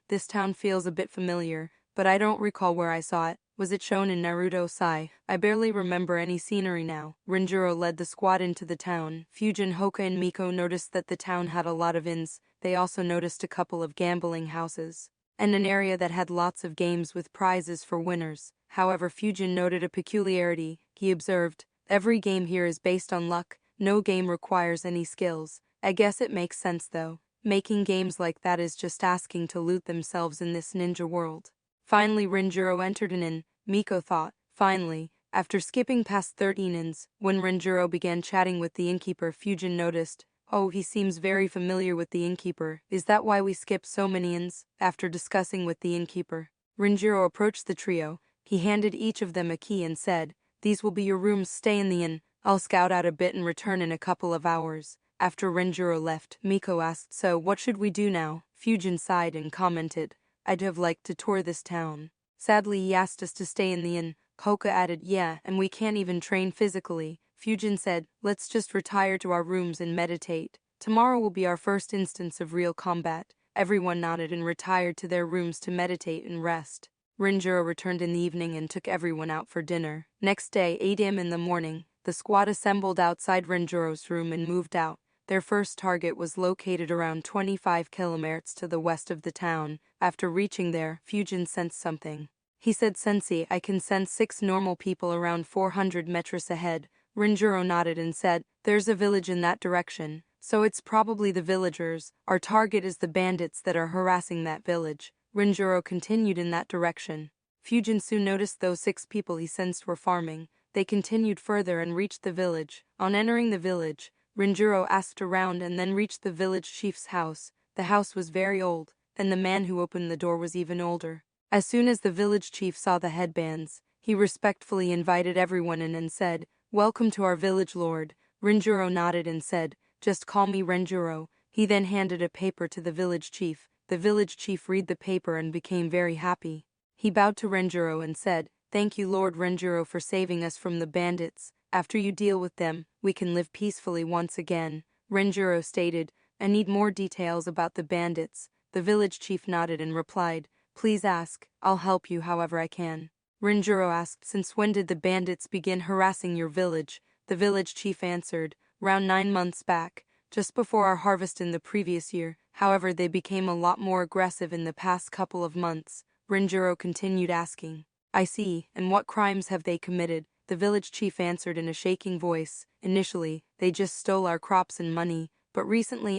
Speaker 1: this town feels a bit familiar, but I don't recall where I saw it. Was it shown in Naruto? Sigh. I barely remember any scenery now. Renjiro led the squad into the town. Fujin, Hoka and Miko noticed that the town had a lot of inns. They also noticed a couple of gambling houses, and an area that had lots of games with prizes for winners. However, Fujin noted a peculiarity. He observed, every game here is based on luck. No game requires any skills. I guess it makes sense though. Making games like that is just asking to loot themselves in this ninja world. Finally, Renjiro entered an inn. Miko thought, finally, after skipping past 13 inns, when Renjiro began chatting with the innkeeper, Fujin noticed, oh, he seems very familiar with the innkeeper. Is that why we skipped so many inns? After discussing with the innkeeper, Renjiro approached the trio. He handed each of them a key and said, These will be your rooms, stay in the inn. I'll scout out a bit and return in a couple of hours. After Renjiro left, Miko asked, so what should we do now? Fujin sighed and commented, I'd have liked to tour this town. Sadly, he asked us to stay in the inn. Hoka added, yeah, and we can't even train physically. Fujin said, let's just retire to our rooms and meditate. Tomorrow will be our first instance of real combat. Everyone nodded and retired to their rooms to meditate and rest. Renjiro returned in the evening and took everyone out for dinner. Next day, 8 a.m. in the morning, the squad assembled outside Renjiro's room and moved out. Their first target was located around 25 kilometers to the west of the town. After reaching there, Fujin sensed something. He said, Sensei, I can sense 6 normal people around 400 meters ahead. Renjiro nodded and said, there's a village in that direction, so it's probably the villagers. Our target is the bandits that are harassing that village. Renjiro continued in that direction. Fujin soon noticed those 6 people he sensed were farming. They continued further and reached the village. On entering the village, Renjiro asked around and then reached the village chief's house. The house was very old, and the man who opened the door was even older. As soon as the village chief saw the headbands, he respectfully invited everyone in and said, welcome to our village, lord. Renjiro nodded and said, just call me Renjiro. He then handed a paper to the village chief. The village chief read the paper and became very happy. He bowed to Renjiro and said, thank you, Lord Renjiro, for saving us from the bandits. After you deal with them, we can live peacefully once again. Renjiro stated, I need more details about the bandits. The village chief nodded and replied, please ask, I'll help you however I can. Renjiro asked, since when did the bandits begin harassing your village? The village chief answered, around 9 months back, just before our harvest in the previous year. However, they became a lot more aggressive in the past couple of months. Renjiro continued asking, I see, and what crimes have they committed? The village chief answered in a shaking voice, initially, they just stole our crops and money, but recently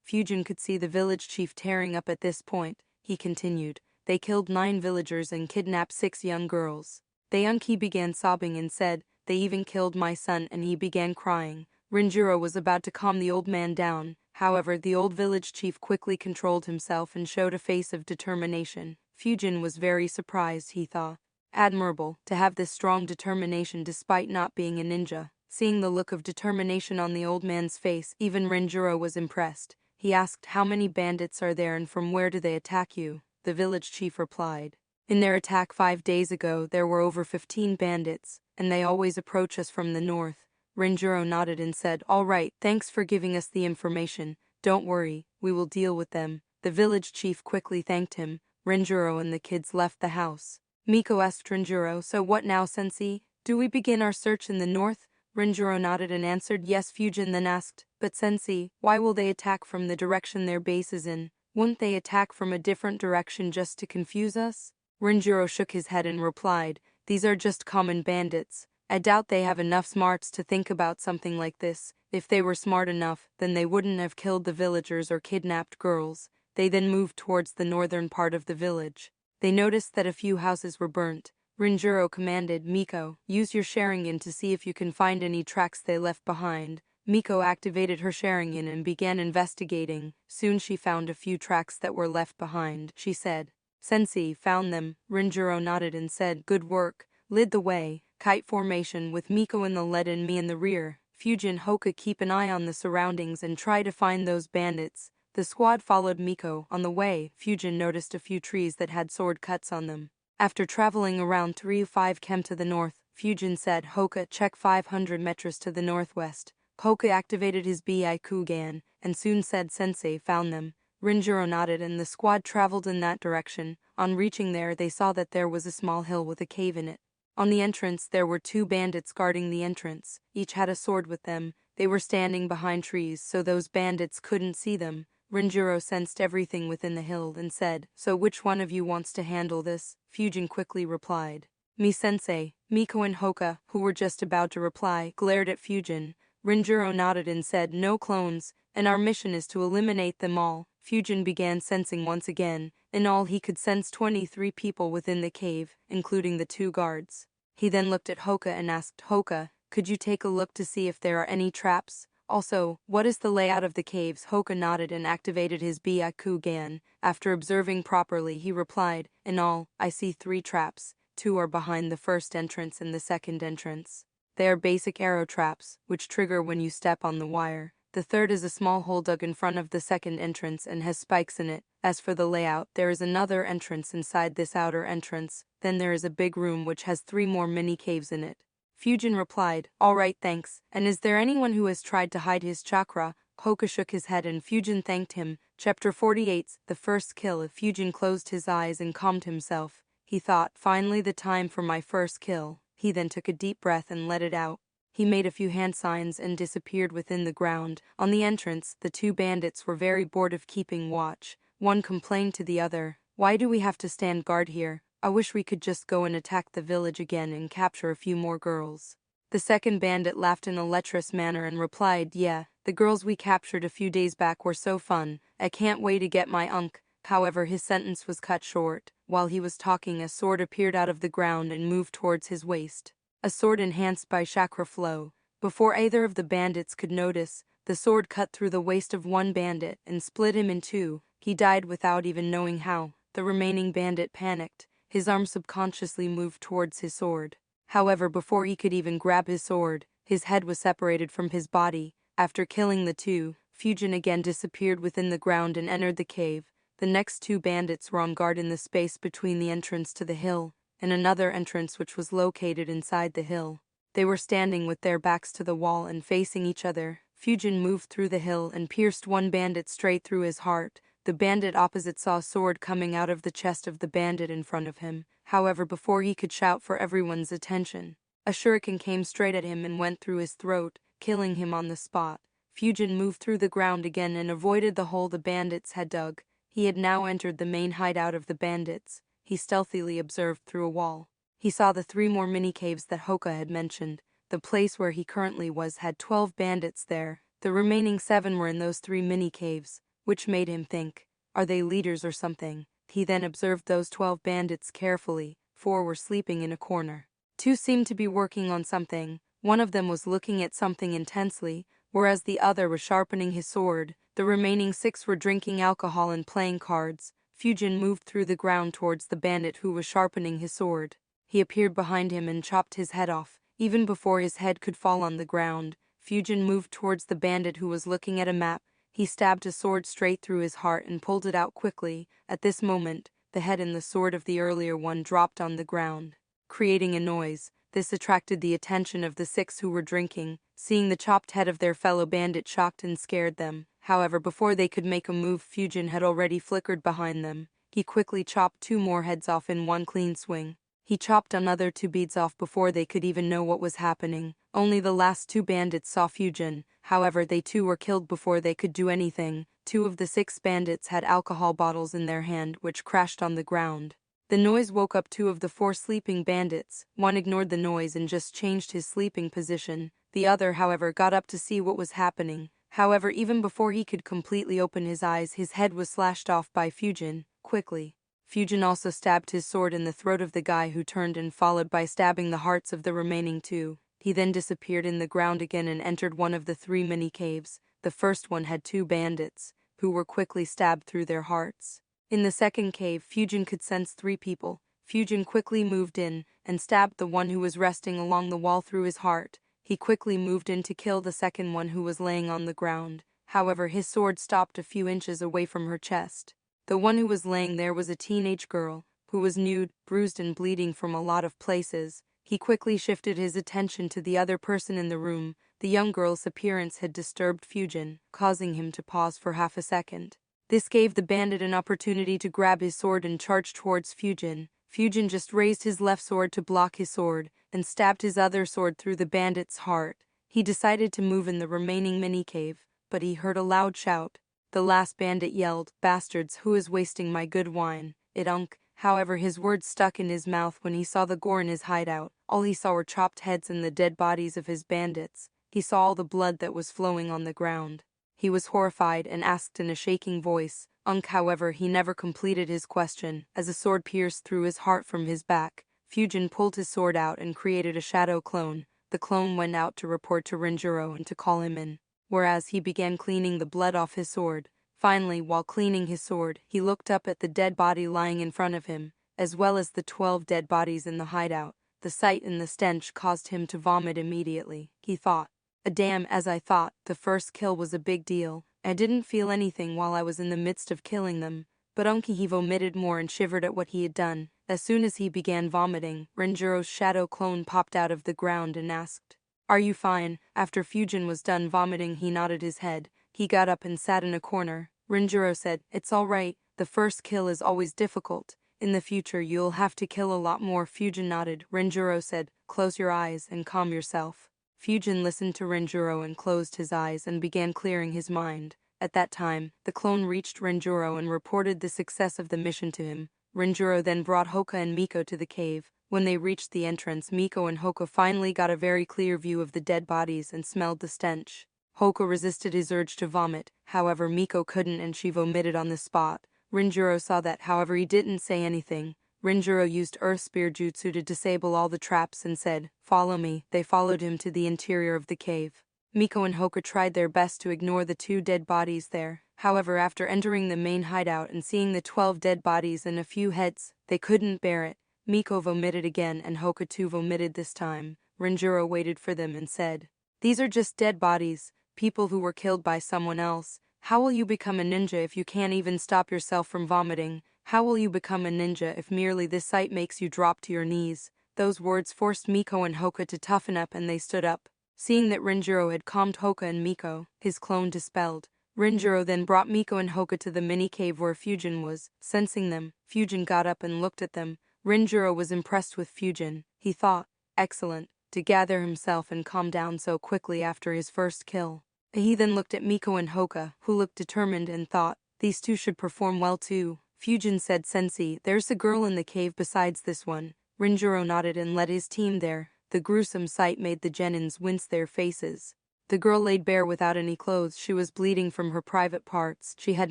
Speaker 1: Fujin could see the village chief tearing up at this point. He continued, they killed 9 villagers and kidnapped 6 young girls. He began sobbing and said, they even killed my son, and he began crying. Renjiro was about to calm the old man down, however the old village chief quickly controlled himself and showed a face of determination. Fujin was very surprised, he thought. Admirable, to have this strong determination despite not being a ninja. Seeing the look of determination on the old man's face, even Renjiro was impressed. He asked, how many bandits are there and from where do they attack you? The village chief replied, in their attack 5 days ago there were over 15 bandits, and they always approach us from the north. Renjiro nodded and said, all right, thanks for giving us the information. Don't worry, we will deal with them. The village chief quickly thanked him. Renjiro and the kids left the house. Miko asked Renjiro, so what now, sensei? Do we begin our search in the north? Renjiro nodded and answered yes. Fujin then asked, but sensei, why will they attack from the direction their base is in? Wouldn't they attack from a different direction just to confuse us? Renjiro shook his head and replied, these are just common bandits. I doubt they have enough smarts to think about something like this. If they were smart enough, then they wouldn't have killed the villagers or kidnapped girls. They then moved towards the northern part of the village. They noticed that a few houses were burnt. Renjiro commanded, Miko, use your sharingan to see if you can find any tracks they left behind. Miko activated her sharingan and began investigating. Soon she found a few tracks that were left behind. She said, Sensei, found them. Renjiro nodded and said, good work. Lead the way. Kite formation with Miko in the lead and me in the rear. Fujin Hoka keep an eye on the surroundings and try to find those bandits. The squad followed Miko. On the way, Fujin noticed a few trees that had sword cuts on them. After traveling around 3-5 km to the north, Fujin said, Hoka, check 500 meters to the northwest. Hoka activated his Byakugan and soon said, Sensei, found them. Renjiro nodded and the squad traveled in that direction. On reaching there, they saw that there was a small hill with a cave in it. On the entrance, there were 2 bandits guarding the entrance. Each had a sword with them. They were standing behind trees, so those bandits couldn't see them. Renjiro sensed everything within the hill and said, so which one of you wants to handle this? Fujin quickly replied, me sensei. Miko and Hoka, who were just about to reply, glared at Fujin. Renjiro nodded and said, no clones, and our mission is to eliminate them all. Fujin began sensing once again. In all, he could sense 23 people within the cave, including the 2 guards. He then looked at Hoka and asked, Hoka, could you take a look to see if there are any traps? Also, what is the layout of the caves? Hoka nodded and activated his Byakugan. After observing properly, he replied, in all, I see 3 traps. 2 are behind the first entrance and the second entrance. They are basic arrow traps, which trigger when you step on the wire. The third is a small hole dug in front of the second entrance and has spikes in it. As for the layout, there is another entrance inside this outer entrance, then there is a big room which has 3 more mini caves in it. Fujin replied, "All right, thanks. And is there anyone who has tried to hide his chakra?" Hoka shook his head and Fujin thanked him. Chapter 48, The First Kill. Fujin closed his eyes and calmed himself. He thought, finally the time for my first kill. He then took a deep breath and let it out. He made a few hand signs and disappeared within the ground. On the entrance, the 2 bandits were very bored of keeping watch. One complained to the other, "Why do we have to stand guard here? I wish we could just go and attack the village again and capture a few more girls." The second bandit laughed in a lecherous manner and replied, "Yeah, the girls we captured a few days back were so fun. I can't wait to get my unk." However, his sentence was cut short. While he was talking, a sword appeared out of the ground and moved towards his waist. A sword enhanced by chakra flow. Before either of the bandits could notice, the sword cut through the waist of one bandit and split him in 2. He died without even knowing how. The remaining bandit panicked. His arm subconsciously moved towards his sword. However, before he could even grab his sword, his head was separated from his body. After killing the 2, Fujin again disappeared within the ground and entered the cave. The next 2 bandits were on guard in the space between the entrance to the hill and another entrance which was located inside the hill. They were standing with their backs to the wall and facing each other. Fujin moved through the hill and pierced one bandit straight through his heart. The bandit opposite saw a sword coming out of the chest of the bandit in front of him. However, before he could shout for everyone's attention, a shuriken came straight at him and went through his throat, killing him on the spot. Fujin moved through the ground again and avoided the hole the bandits had dug. He had now entered the main hideout of the bandits. He stealthily observed through a wall. He saw the 3 more mini-caves that Hoka had mentioned. The place where he currently was had 12 bandits there. The remaining 7 were in those 3 mini-caves, which made him think, are they leaders or something? He then observed those 12 bandits carefully. 4 were sleeping in a corner. 2 seemed to be working on something. One of them was looking at something intensely, whereas the other was sharpening his sword. The remaining 6 were drinking alcohol and playing cards. Fujin moved through the ground towards the bandit who was sharpening his sword. He appeared behind him and chopped his head off. Even before his head could fall on the ground, Fujin moved towards the bandit who was looking at a map. He stabbed his sword straight through his heart and pulled it out quickly. At this moment, the head and the sword of the earlier one dropped on the ground, creating a noise. This attracted the attention of the 6 who were drinking. Seeing the chopped head of their fellow bandit shocked and scared them. However, before they could make a move, Fujin had already flickered behind them. He quickly chopped 2 more heads off in one clean swing. He chopped another 2 beads off before they could even know what was happening. Only the last 2 bandits saw Fujin. However, they too were killed before they could do anything. 2 of the 6 bandits had alcohol bottles in their hand, which crashed on the ground. The noise woke up 2 of the 4 sleeping bandits. One ignored the noise and just changed his sleeping position. The other, however, got up to see what was happening. However, even before he could completely open his eyes, his head was slashed off by Fujin, quickly. Fujin also stabbed his sword in the throat of the guy who turned and followed by stabbing the hearts of the remaining 2. He then disappeared in the ground again and entered one of the 3 mini-caves. The first one had 2 bandits, who were quickly stabbed through their hearts. In the second cave, Fujin could sense 3 people. Fujin quickly moved in and stabbed the one who was resting along the wall through his heart. He quickly moved in to kill the second one who was laying on the ground. However, his sword stopped a few inches away from her chest. The one who was laying there was a teenage girl, who was nude, bruised and bleeding from a lot of places. He quickly shifted his attention to the other person in the room. The young girl's appearance had disturbed Fujin, causing him to pause for half a second. This gave the bandit an opportunity to grab his sword and charge towards Fujin. Fujin just raised his left sword to block his sword, and stabbed his other sword through the bandit's heart. He decided to move in the remaining mini-cave, but he heard a loud shout. The last bandit yelled, "Bastards, who is wasting my good wine? It unk." However, his words stuck in his mouth when he saw the gore in his hideout. All he saw were chopped heads and the dead bodies of his bandits. He saw all the blood that was flowing on the ground. He was horrified and asked in a shaking voice, "Unk." However, he never completed his question, as a sword pierced through his heart from his back. Fujin pulled his sword out and created a shadow clone. The clone went out to report to Renjiro and to call him in, whereas he began cleaning the blood off his sword. Finally, while cleaning his sword, he looked up at the dead body lying in front of him. as well as the 12 dead bodies in the hideout. The sight and the stench caused him to vomit immediately. He thought, damn, as I thought, the first kill was a big deal. I didn't feel anything while I was in the midst of killing them. But he vomited more and shivered at what he had done. As soon as he began vomiting, Renjuro's shadow clone popped out of the ground and asked, "Are you fine?" After Fujin was done vomiting, he nodded his head. He got up and sat in a corner. Renjuro said, "It's all right. The first kill is always difficult. In the future you'll have to kill a lot more." Fujin nodded. Renjuro said, "Close your eyes and calm yourself." Fujin listened to Renjuro and closed his eyes and began clearing his mind. At that time, the clone reached Renjuro and reported the success of the mission to him. Renjuro then brought Hoka and Miko to the cave. When they reached the entrance, Miko and Hoka finally got a very clear view of the dead bodies and smelled the stench. Hoka resisted his urge to vomit, however Miko couldn't and she vomited on the spot. Renjuro saw that, however he didn't say anything. Renjuro used Earth Spear Jutsu to disable all the traps and said, "Follow me." They followed him to the interior of the cave. Miko and Hoka tried their best to ignore the 2 dead bodies there. However, after entering the main hideout and seeing the 12 dead bodies and a few heads, they couldn't bear it. Miko vomited again and Hoka too vomited this time. Renjuro waited for them and said, "These are just dead bodies, people who were killed by someone else. How will you become a ninja if you can't even stop yourself from vomiting? How will you become a ninja if merely this sight makes you drop to your knees?" Those words forced Miko and Hoka to toughen up and they stood up. Seeing that Renjuro had calmed Hoka and Miko, his clone dispelled. Renjuro then brought Miko and Hoka to the mini cave where Fujin was. Sensing them, Fujin got up and looked at them. Renjuro was impressed with Fujin. He thought, excellent, to gather himself and calm down so quickly after his first kill. He then looked at Miko and Hoka, who looked determined, and thought, these two should perform well too. Fujin said, "Sensei, there's a girl in the cave besides this one." Renjuro nodded and led his team there. The gruesome sight made the genins wince their faces. The girl laid bare without any clothes. She was bleeding from her private parts. She had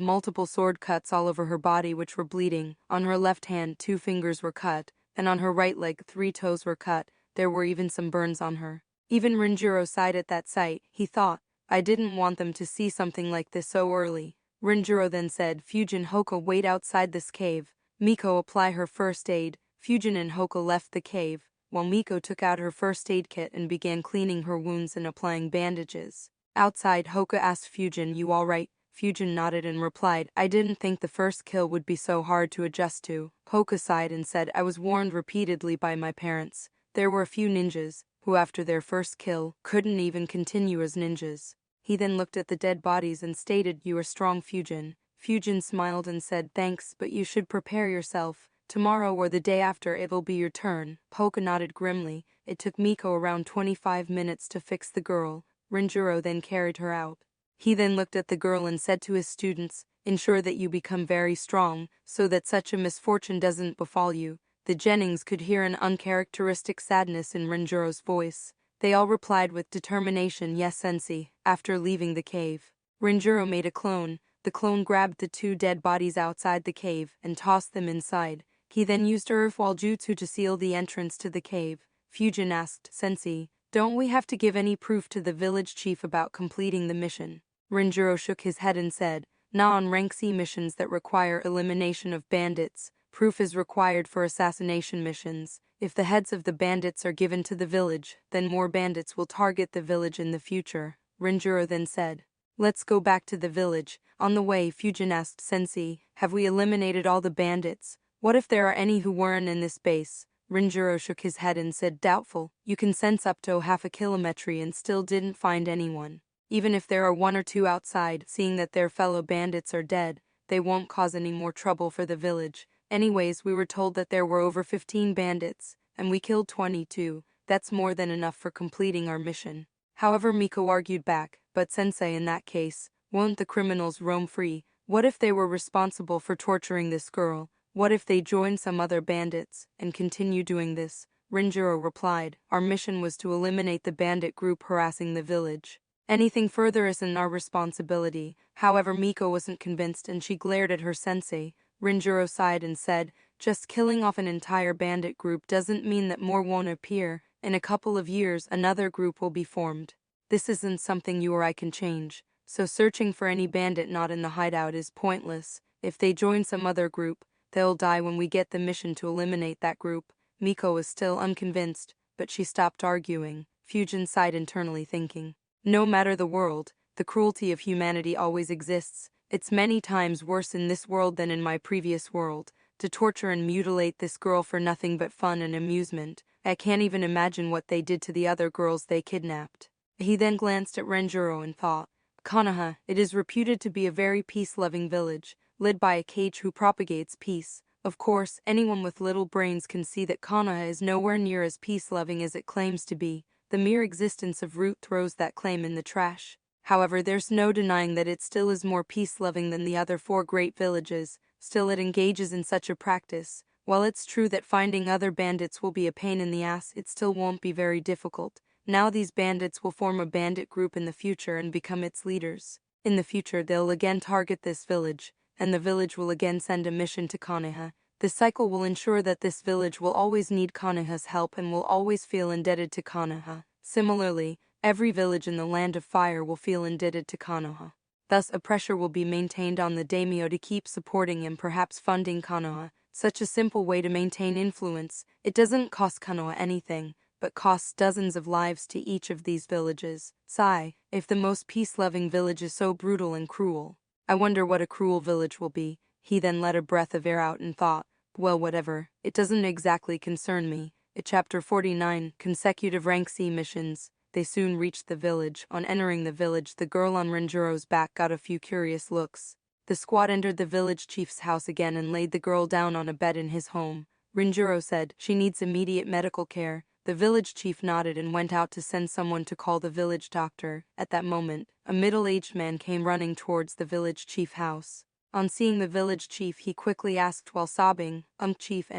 Speaker 1: multiple sword cuts all over her body which were bleeding. On her left hand 2 fingers were cut, and on her right leg 3 toes were cut. There were even some burns on her. Even Renjuro sighed at that sight. He thought, I didn't want them to see something like this so early. Renjuro then said, "Fujin, Hoka, wait outside this cave. Miko, apply her first aid." Fujin and Hoka left the cave, while Miko took out her first aid kit and began cleaning her wounds and applying bandages. Outside, Hoka asked Fujin, "You alright?" Fujin nodded and replied, "I didn't think the first kill would be so hard to adjust to." Hoka sighed and said, "I was warned repeatedly by my parents. There were a few ninjas who, after their first kill, couldn't even continue as ninjas." He then looked at the dead bodies and stated, "You are strong, Fujin." Fujin smiled and said, "Thanks, but you should prepare yourself. Tomorrow or the day after it'll be your turn." Hoka nodded grimly. It took Miko around 25 minutes to fix the girl. Renjuro then carried her out. He then looked at the girl and said to his students, "Ensure that you become very strong, so that such a misfortune doesn't befall you." The Jennings could hear an uncharacteristic sadness in Renjuro's voice. They all replied with determination, "Yes, Sensei." After leaving the cave, Renjuro made a clone. The clone grabbed the 2 dead bodies outside the cave and tossed them inside. He then used Earthwall Jutsu to seal the entrance to the cave. Fujin asked, "Sensei, don't we have to give any proof to the village chief about completing the mission?" Renjuro shook his head and said, "Nah, on rank C missions that require elimination of bandits, proof is required for assassination missions. If the heads of the bandits are given to the village, then more bandits will target the village in the future." Renjuro then said, "Let's go back to the village." On the way, Fujin asked, "Sensei, have we eliminated all the bandits? What if there are any who weren't in this base?" Renjuro shook his head and said, "Doubtful. You can sense up to half a kilometry and still didn't find anyone. Even if there are 1 or 2 outside, seeing that their fellow bandits are dead, they won't cause any more trouble for the village. Anyways, we were told that there were over 15 bandits, and we killed 22. That's more than enough for completing our mission." However, Miko argued back, "But Sensei, in that case, won't the criminals roam free? What if they were responsible for torturing this girl? What if they join some other bandits and continue doing this?" Renjuro replied, "Our mission was to eliminate the bandit group harassing the village. Anything further isn't our responsibility." However, Miko wasn't convinced and she glared at her sensei. Renjuro sighed and said, "Just killing off an entire bandit group doesn't mean that more won't appear. In a couple of years, another group will be formed. This isn't something you or I can change. So searching for any bandit not in the hideout is pointless. If they join some other group, They'll die when we get the mission to eliminate that group. Miko was still unconvinced, but she stopped arguing. Fujin sighed internally, thinking, no matter the world, the cruelty of humanity always exists. It's many times worse in this world than in my previous world. To torture and mutilate this girl for nothing but fun and amusement. I can't even imagine what they did to the other girls they kidnapped. He then glanced at Renjiro and thought, Konoha, it is reputed to be a very peace-loving village, led by a sage who propagates peace. Of course, anyone with little brains can see that Konoha is nowhere near as peace-loving as it claims to be. The mere existence of Root throws that claim in the trash. However, there's no denying that it still is more peace-loving than the other 4 great villages. Still, it engages in such a practice. While it's true that finding other bandits will be a pain in the ass, it still won't be very difficult. Now these bandits will form a bandit group in the future and become its leaders. In the future, they'll again target this village, and the village will again send a mission to Konoha. This cycle will ensure that this village will always need Konoha's help and will always feel indebted to Konoha. Similarly, every village in the Land of Fire will feel indebted to Konoha. Thus, a pressure will be maintained on the daimyo to keep supporting and perhaps funding Konoha. Such a simple way to maintain influence. It doesn't cost Konoha anything, but costs dozens of lives to each of these villages. Sigh, if the most peace-loving village is so brutal and cruel, I wonder what a cruel village will be. He then let a breath of air out and thought, well, whatever, it doesn't exactly concern me. Chapter 49, Consecutive Rank C Missions. They soon reached the village. On entering the village, the girl on Renjiro's back got a few curious looks. The squad entered the village chief's house again and laid the girl down on a bed in his home. Renjiro said, she needs immediate medical care. The village chief nodded and went out to send someone to call the village doctor. At that moment, a middle-aged man came running towards the village chief house. On seeing the village chief, he quickly asked while sobbing, Chief,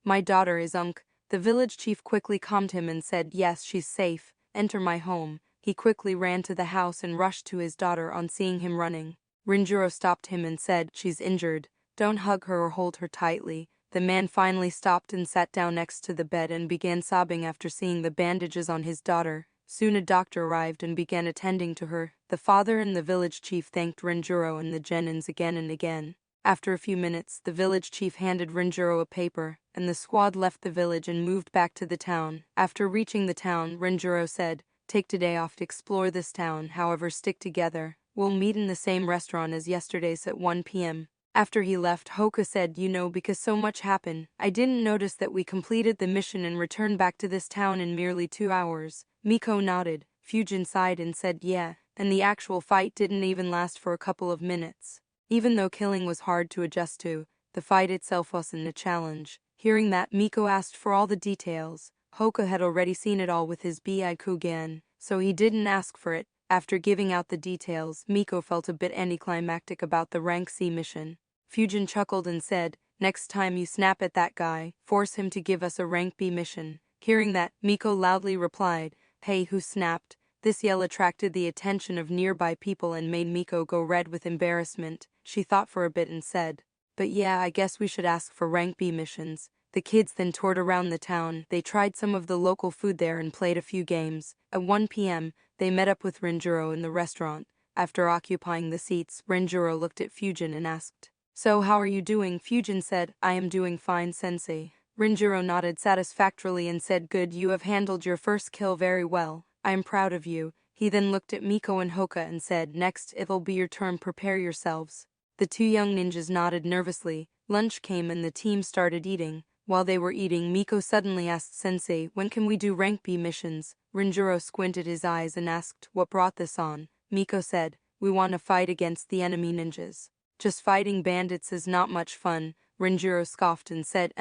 Speaker 1: my daughter is The village chief quickly calmed him and said, yes, she's safe. Enter my home. He quickly ran to the house and rushed to his daughter. On seeing him running, Renjiro stopped him and said, she's injured. Don't hug her or hold her tightly. The man finally stopped and sat down next to the bed and began sobbing after seeing the bandages on his daughter. Soon a doctor arrived and began attending to her. The father and the village chief thanked Renjiro and the genins again and again. After a few minutes, the village chief handed Renjiro a paper, and the squad left the village and moved back to the town. After reaching the town, Renjiro said, take today off to explore this town, however stick together. We'll meet in the same restaurant as yesterday's at 1 p.m. After he left, Hoka said, because so much happened, I didn't notice that we completed the mission and returned back to this town in merely 2 hours. Miko nodded. Fujin sighed and said, yeah, and the actual fight didn't even last for a couple of minutes. Even though killing was hard to adjust to, the fight itself wasn't a challenge. Hearing that, Miko asked for all the details. Hoka had already seen it all with his Byakugan, so he didn't ask for it. After giving out the details, Miko felt a bit anticlimactic about the Rank C mission. Fujin chuckled and said, next time you snap at that guy, force him to give us a Rank B mission. Hearing that, Miko loudly replied, hey, who snapped? This yell attracted the attention of nearby people and made Miko go red with embarrassment. She thought for a bit and said, but yeah, I guess we should ask for Rank B missions. The kids then toured around the town. They tried some of the local food there and played a few games. At 1 p.m., they met up with Renjiro in the restaurant. After occupying the seats, Renjiro looked at Fujin and asked, so how are you doing? Fujin said, I am doing fine, sensei. Renjiro nodded satisfactorily and said, good, you have handled your first kill very well. I am proud of you. He then looked at Miko and Hoka and said, next, it'll be your turn, prepare yourselves. The 2 young ninjas nodded nervously. Lunch came and the team started eating. While they were eating, Miko suddenly asked Sensei, when can we do Rank B missions? Renjiro squinted his eyes and asked, what brought this on? Miko said, we want to fight against the enemy ninjas. Just fighting bandits is not much fun. Renjiro scoffed and said,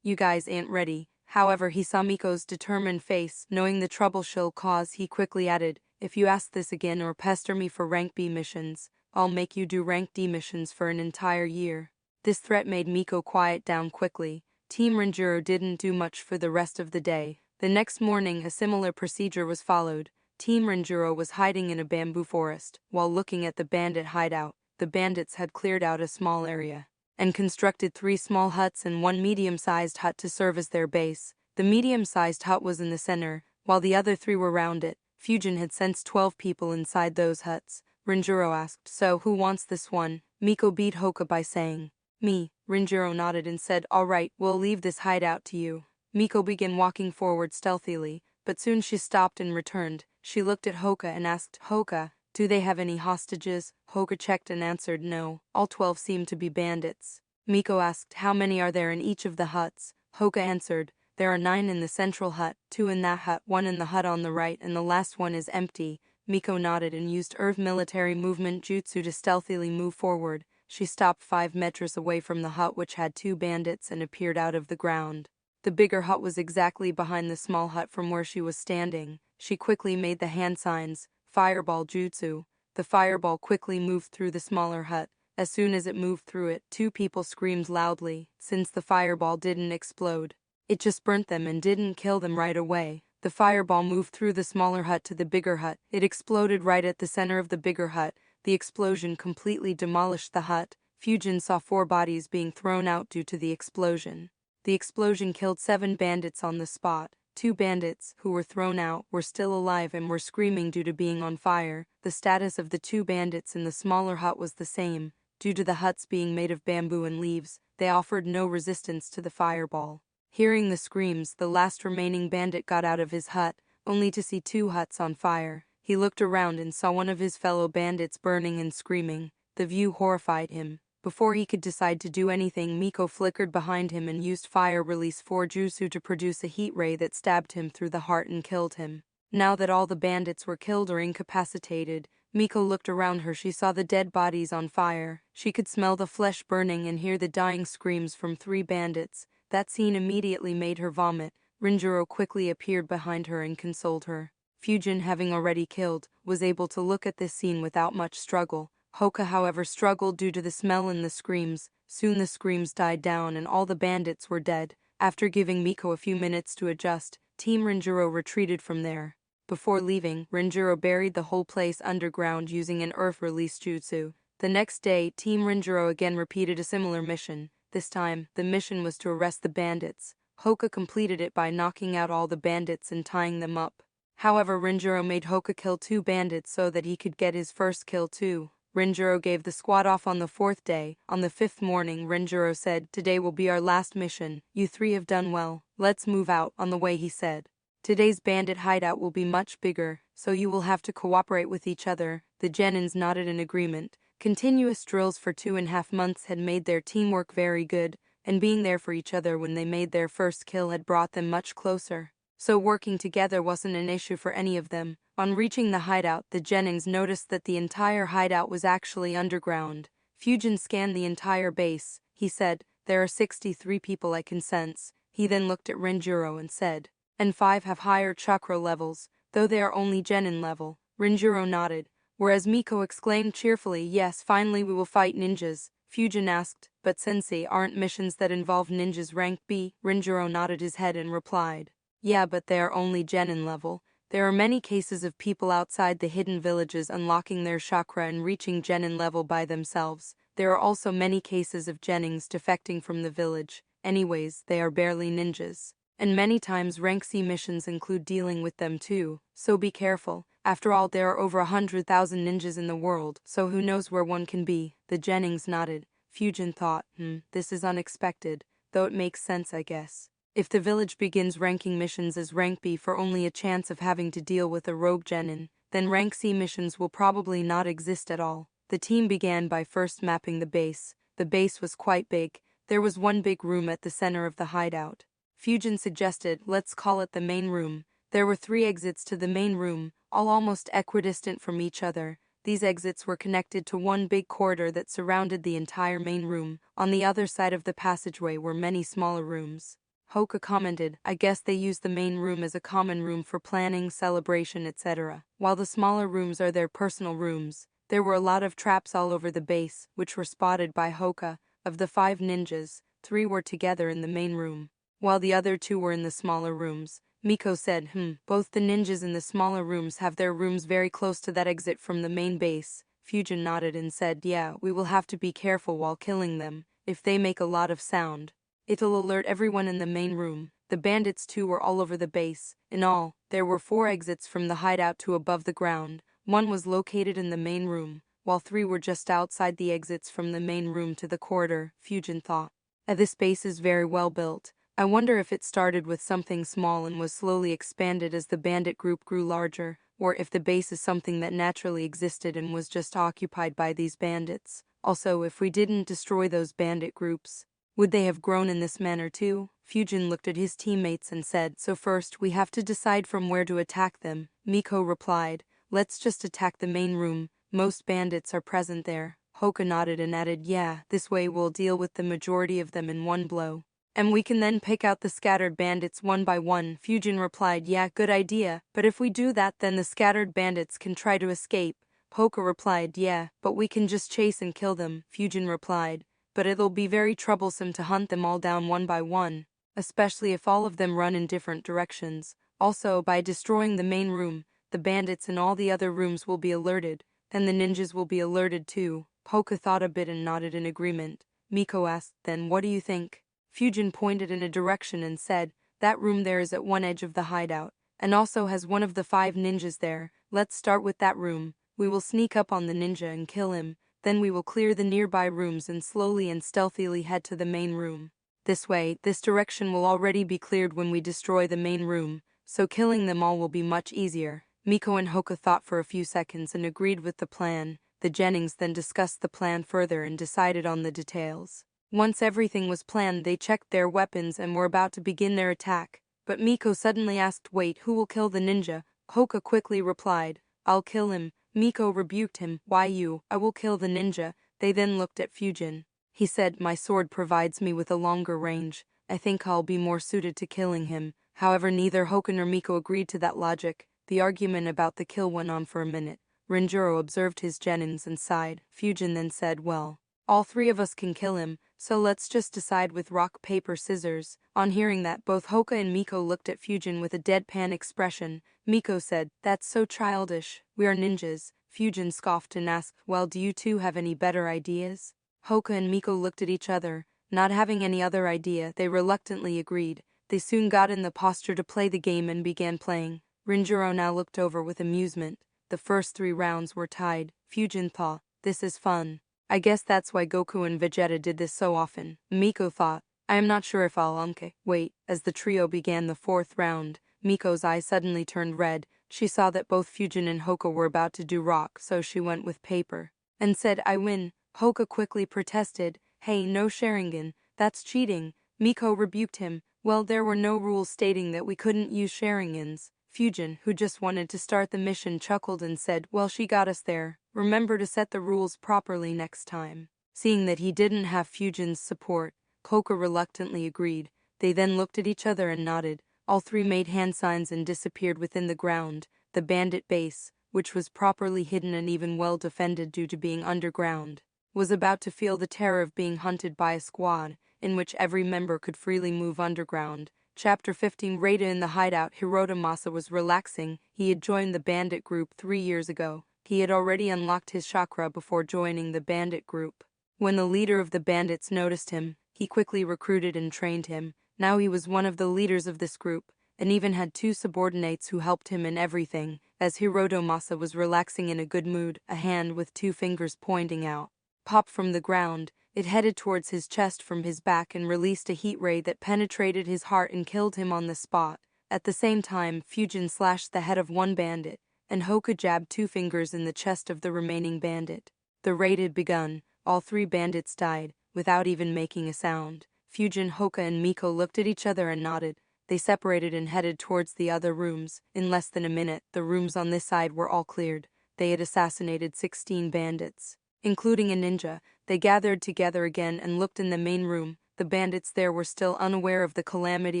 Speaker 1: you guys ain't ready. However, he saw Miko's determined face. Knowing the trouble she'll cause, he quickly added, if you ask this again or pester me for Rank B missions, I'll make you do Rank D missions for an entire year. This threat made Miko quiet down quickly. Team Renjiro didn't do much for the rest of the day. The next morning, a similar procedure was followed. Team Renjiro was hiding in a bamboo forest. While looking at the bandit hideout, the bandits had cleared out a small area and constructed 3 small huts and 1 medium-sized hut to serve as their base. The medium-sized hut was in the center, while the other 3 were round it. Fujin had sensed 12 people inside those huts. Renjiro asked, so who wants this one? Miko beat Hoka by saying, me. Rinjiro nodded and said, "All right, we'll leave this hideout to you." Miko began walking forward stealthily, but soon she stopped and returned. She looked at Hoka and asked, "Hoka, do they have any hostages?" Hoka checked and answered no. All 12 seemed to be bandits. Miko asked, "How many are there in each of the huts?" Hoka answered, "There are 9 in the central hut, 2 in that hut, 1 in the hut on the right, and the last one is empty." Miko nodded and used Earth military movement jutsu to stealthily move forward. She stopped 5 meters away from the hut, which had 2 bandits, and appeared out of the ground. The bigger hut was exactly behind the small hut from where she was standing. She quickly made the hand signs, fireball jutsu. The fireball quickly moved through the smaller hut. As soon as it moved through it, 2 people screamed loudly. Since the fireball didn't explode, it just burnt them and didn't kill them right away. The fireball moved through the smaller hut to the bigger hut. It exploded right at the center of the bigger hut. The explosion completely demolished the hut. Fujin saw 4 bodies being thrown out due to the explosion. The explosion killed 7 bandits on the spot. 2 bandits, who were thrown out, were still alive and were screaming due to being on fire. The status of the 2 bandits in the smaller hut was the same. Due to the huts being made of bamboo and leaves, they offered no resistance to the fireball. Hearing the screams, the last remaining bandit got out of his hut, only to see 2 huts on fire. He looked around and saw one of his fellow bandits burning and screaming. The view horrified him. Before he could decide to do anything, Miko flickered behind him and used Fire Release 4 Jutsu to produce a heat ray that stabbed him through the heart and killed him. Now that all the bandits were killed or incapacitated, Miko looked around her. She saw the dead bodies on fire. She could smell the flesh burning and hear the dying screams from 3 bandits. That scene immediately made her vomit. Rinjiro quickly appeared behind her and consoled her. Fujin, having already killed, was able to look at this scene without much struggle. Hoka, however, struggled due to the smell and the screams. Soon the screams died down and all the bandits were dead. After giving Miko a few minutes to adjust, Team Rinjiro retreated from there. Before leaving, Rinjiro buried the whole place underground using an earth release jutsu. The next day, Team Rinjiro again repeated a similar mission. This time, the mission was to arrest the bandits. Hoka completed it by knocking out all the bandits and tying them up. However, Rinjiro made Hoka kill 2 bandits so that he could get his first kill too. Rinjiro gave the squad off on the 4th day. On the 5th morning, Rinjiro said, "Today will be our last mission. You 3 have done well. Let's move out." On the way, he said, "Today's bandit hideout will be much bigger, so you will have to cooperate with each other." The Genins nodded in agreement. Continuous drills for 2.5 months had made their teamwork very good, and being there for each other when they made their first kill had brought them much closer. So working together wasn't an issue for any of them. On reaching the hideout, the Genins noticed that the entire hideout was actually underground. Fujin scanned the entire base. He said, "There are 63 people I can sense." He then looked at Rinjiro and said, "And 5 have higher chakra levels, though they are only Genin level." Rinjiro nodded, whereas Miko exclaimed cheerfully, "Yes, finally we will fight ninjas." Fujin asked, "But sensei, aren't missions that involve ninjas rank B?" Rinjiro nodded his head and replied, "Yeah, but they are only Genin level. There are many cases of people outside the hidden villages unlocking their chakra and reaching Genin level by themselves. There are also many cases of Genins defecting from the village. Anyways, they are barely ninjas. And many times rank C missions include dealing with them too, so be careful. After all, there are over 100,000 ninjas in the world, so who knows where one can be." The Genins nodded. Fujin thought, this is unexpected, though it makes sense, I guess. If the village begins ranking missions as rank B for only a chance of having to deal with a rogue Genin, then rank C missions will probably not exist at all. The team began by first mapping the base. The base was quite big. There was one big room at the center of the hideout. Fujin suggested, "Let's call it the main room." There were 3 exits to the main room, all almost equidistant from each other. These exits were connected to one big corridor that surrounded the entire main room. On the other side of the passageway were many smaller rooms. Hoka commented, "I guess they use the main room as a common room for planning, celebration, etc. While the smaller rooms are their personal rooms." There were a lot of traps all over the base, which were spotted by Hoka. Of the 5 ninjas, 3 were together in the main room, while the other 2 were in the smaller rooms. Miko said, both the ninjas in the smaller rooms have their rooms very close to that exit from the main base." Fujin nodded and said, "Yeah, we will have to be careful while killing them. If they make a lot of sound, it'll alert everyone in the main room." The bandits too were all over the base. In all, there were 4 exits from the hideout to above the ground. 1 was located in the main room, while 3 were just outside the exits from the main room to the corridor. Fujin thought, This base is very well built. I wonder if it started with something small and was slowly expanded as the bandit group grew larger, or if the base is something that naturally existed and was just occupied by these bandits. Also, if we didn't destroy those bandit groups, would they have grown in this manner too? Fujin looked at his teammates and said, so first we have to decide from where to attack them. Miko replied, let's just attack the main room. Most bandits are present there. Hoka nodded and added, yeah, this way we'll deal with the majority of them in one blow. And we can then pick out the scattered bandits one by one. Fujin replied, yeah, good idea, but if we do that then the scattered bandits can try to escape. Hoka replied, yeah, but we can just chase and kill them. Fujin replied, but it'll be very troublesome to hunt them all down one by one, especially if all of them run in different directions. Also, by destroying the main room, the bandits in all the other rooms will be alerted, then the ninjas will be alerted too. Hoka thought a bit and nodded in agreement. Miko asked, then what do you think? Fujin pointed in a direction and said, that room there is at one edge of the hideout, and also has one of the 5 ninjas there. Let's start with that room. We will sneak up on the ninja and kill him, then we will clear the nearby rooms and slowly and stealthily head to the main room. This way, this direction will already be cleared when we destroy the main room, so killing them all will be much easier. Miko and Hoka thought for a few seconds and agreed with the plan. The Jennings then discussed the plan further and decided on the details. Once everything was planned, they checked their weapons and were about to begin their attack. But Miko suddenly asked, wait, who will kill the ninja? Hoka quickly replied, I'll kill him. Miko rebuked him, why you? I will kill the ninja. They then looked at Fujin. He said, my sword provides me with a longer range. I think I'll be more suited to killing him. However, neither Hoka nor Miko agreed to that logic. The argument about the kill went on for a minute. Renjiro observed his Jennings and sighed. Fujin then said, well, all 3 of us can kill him, so let's just decide with rock, paper, scissors. On hearing that, both Hoka and Miko looked at Fujin with a deadpan expression. Miko said, that's so childish. We are ninjas. Fujin scoffed and asked, well, do you two have any better ideas? Hoka and Miko looked at each other. Not having any other idea, they reluctantly agreed. They soon got in the posture to play the game and began playing. Renjiro now looked over with amusement. The first 3 rounds were tied. Fujin thought, this is fun. I guess that's why Goku and Vegeta did this so often. Miko thought, I am not sure if I'll wait. As the trio began the 4th round, Miko's eyes suddenly turned red. She saw that both Fujin and Hoka were about to do rock, so she went with paper and said, I win. Hoka quickly protested, hey, no Sharingan, that's cheating. Miko rebuked him, well, there were no rules stating that we couldn't use Sharingans. Fujin, who just wanted to start the mission, chuckled and said, well, she got us there. Remember to set the rules properly next time. Seeing that he didn't have Fujin's support, Hoka reluctantly agreed. They then looked at each other and nodded. All 3 made hand signs and disappeared within the ground. The bandit base, which was properly hidden and even well defended due to being underground, was about to feel the terror of being hunted by a squad, in which every member could freely move underground. Chapter 15. Raida in the hideout. Hirotomasa was relaxing. He had joined the bandit group 3 years ago. He had already unlocked his chakra before joining the bandit group. When the leader of the bandits noticed him, he quickly recruited and trained him. Now he was one of the leaders of this group, and even had 2 subordinates who helped him in everything. As Hirotomasa was relaxing in a good mood, a hand with 2 fingers pointing out popped from the ground. It headed towards his chest from his back and released a heat ray that penetrated his heart and killed him on the spot. At the same time, Fujin slashed the head of one bandit, and Hoka jabbed 2 fingers in the chest of the remaining bandit. The raid had begun. All 3 bandits died, without even making a sound. Fujin, Hoka and Miko looked at each other and nodded. They separated and headed towards the other rooms. In less than a minute, the rooms on this side were all cleared. They had assassinated 16 bandits, including a ninja. They gathered together again and looked in the main room. The bandits there were still unaware of the calamity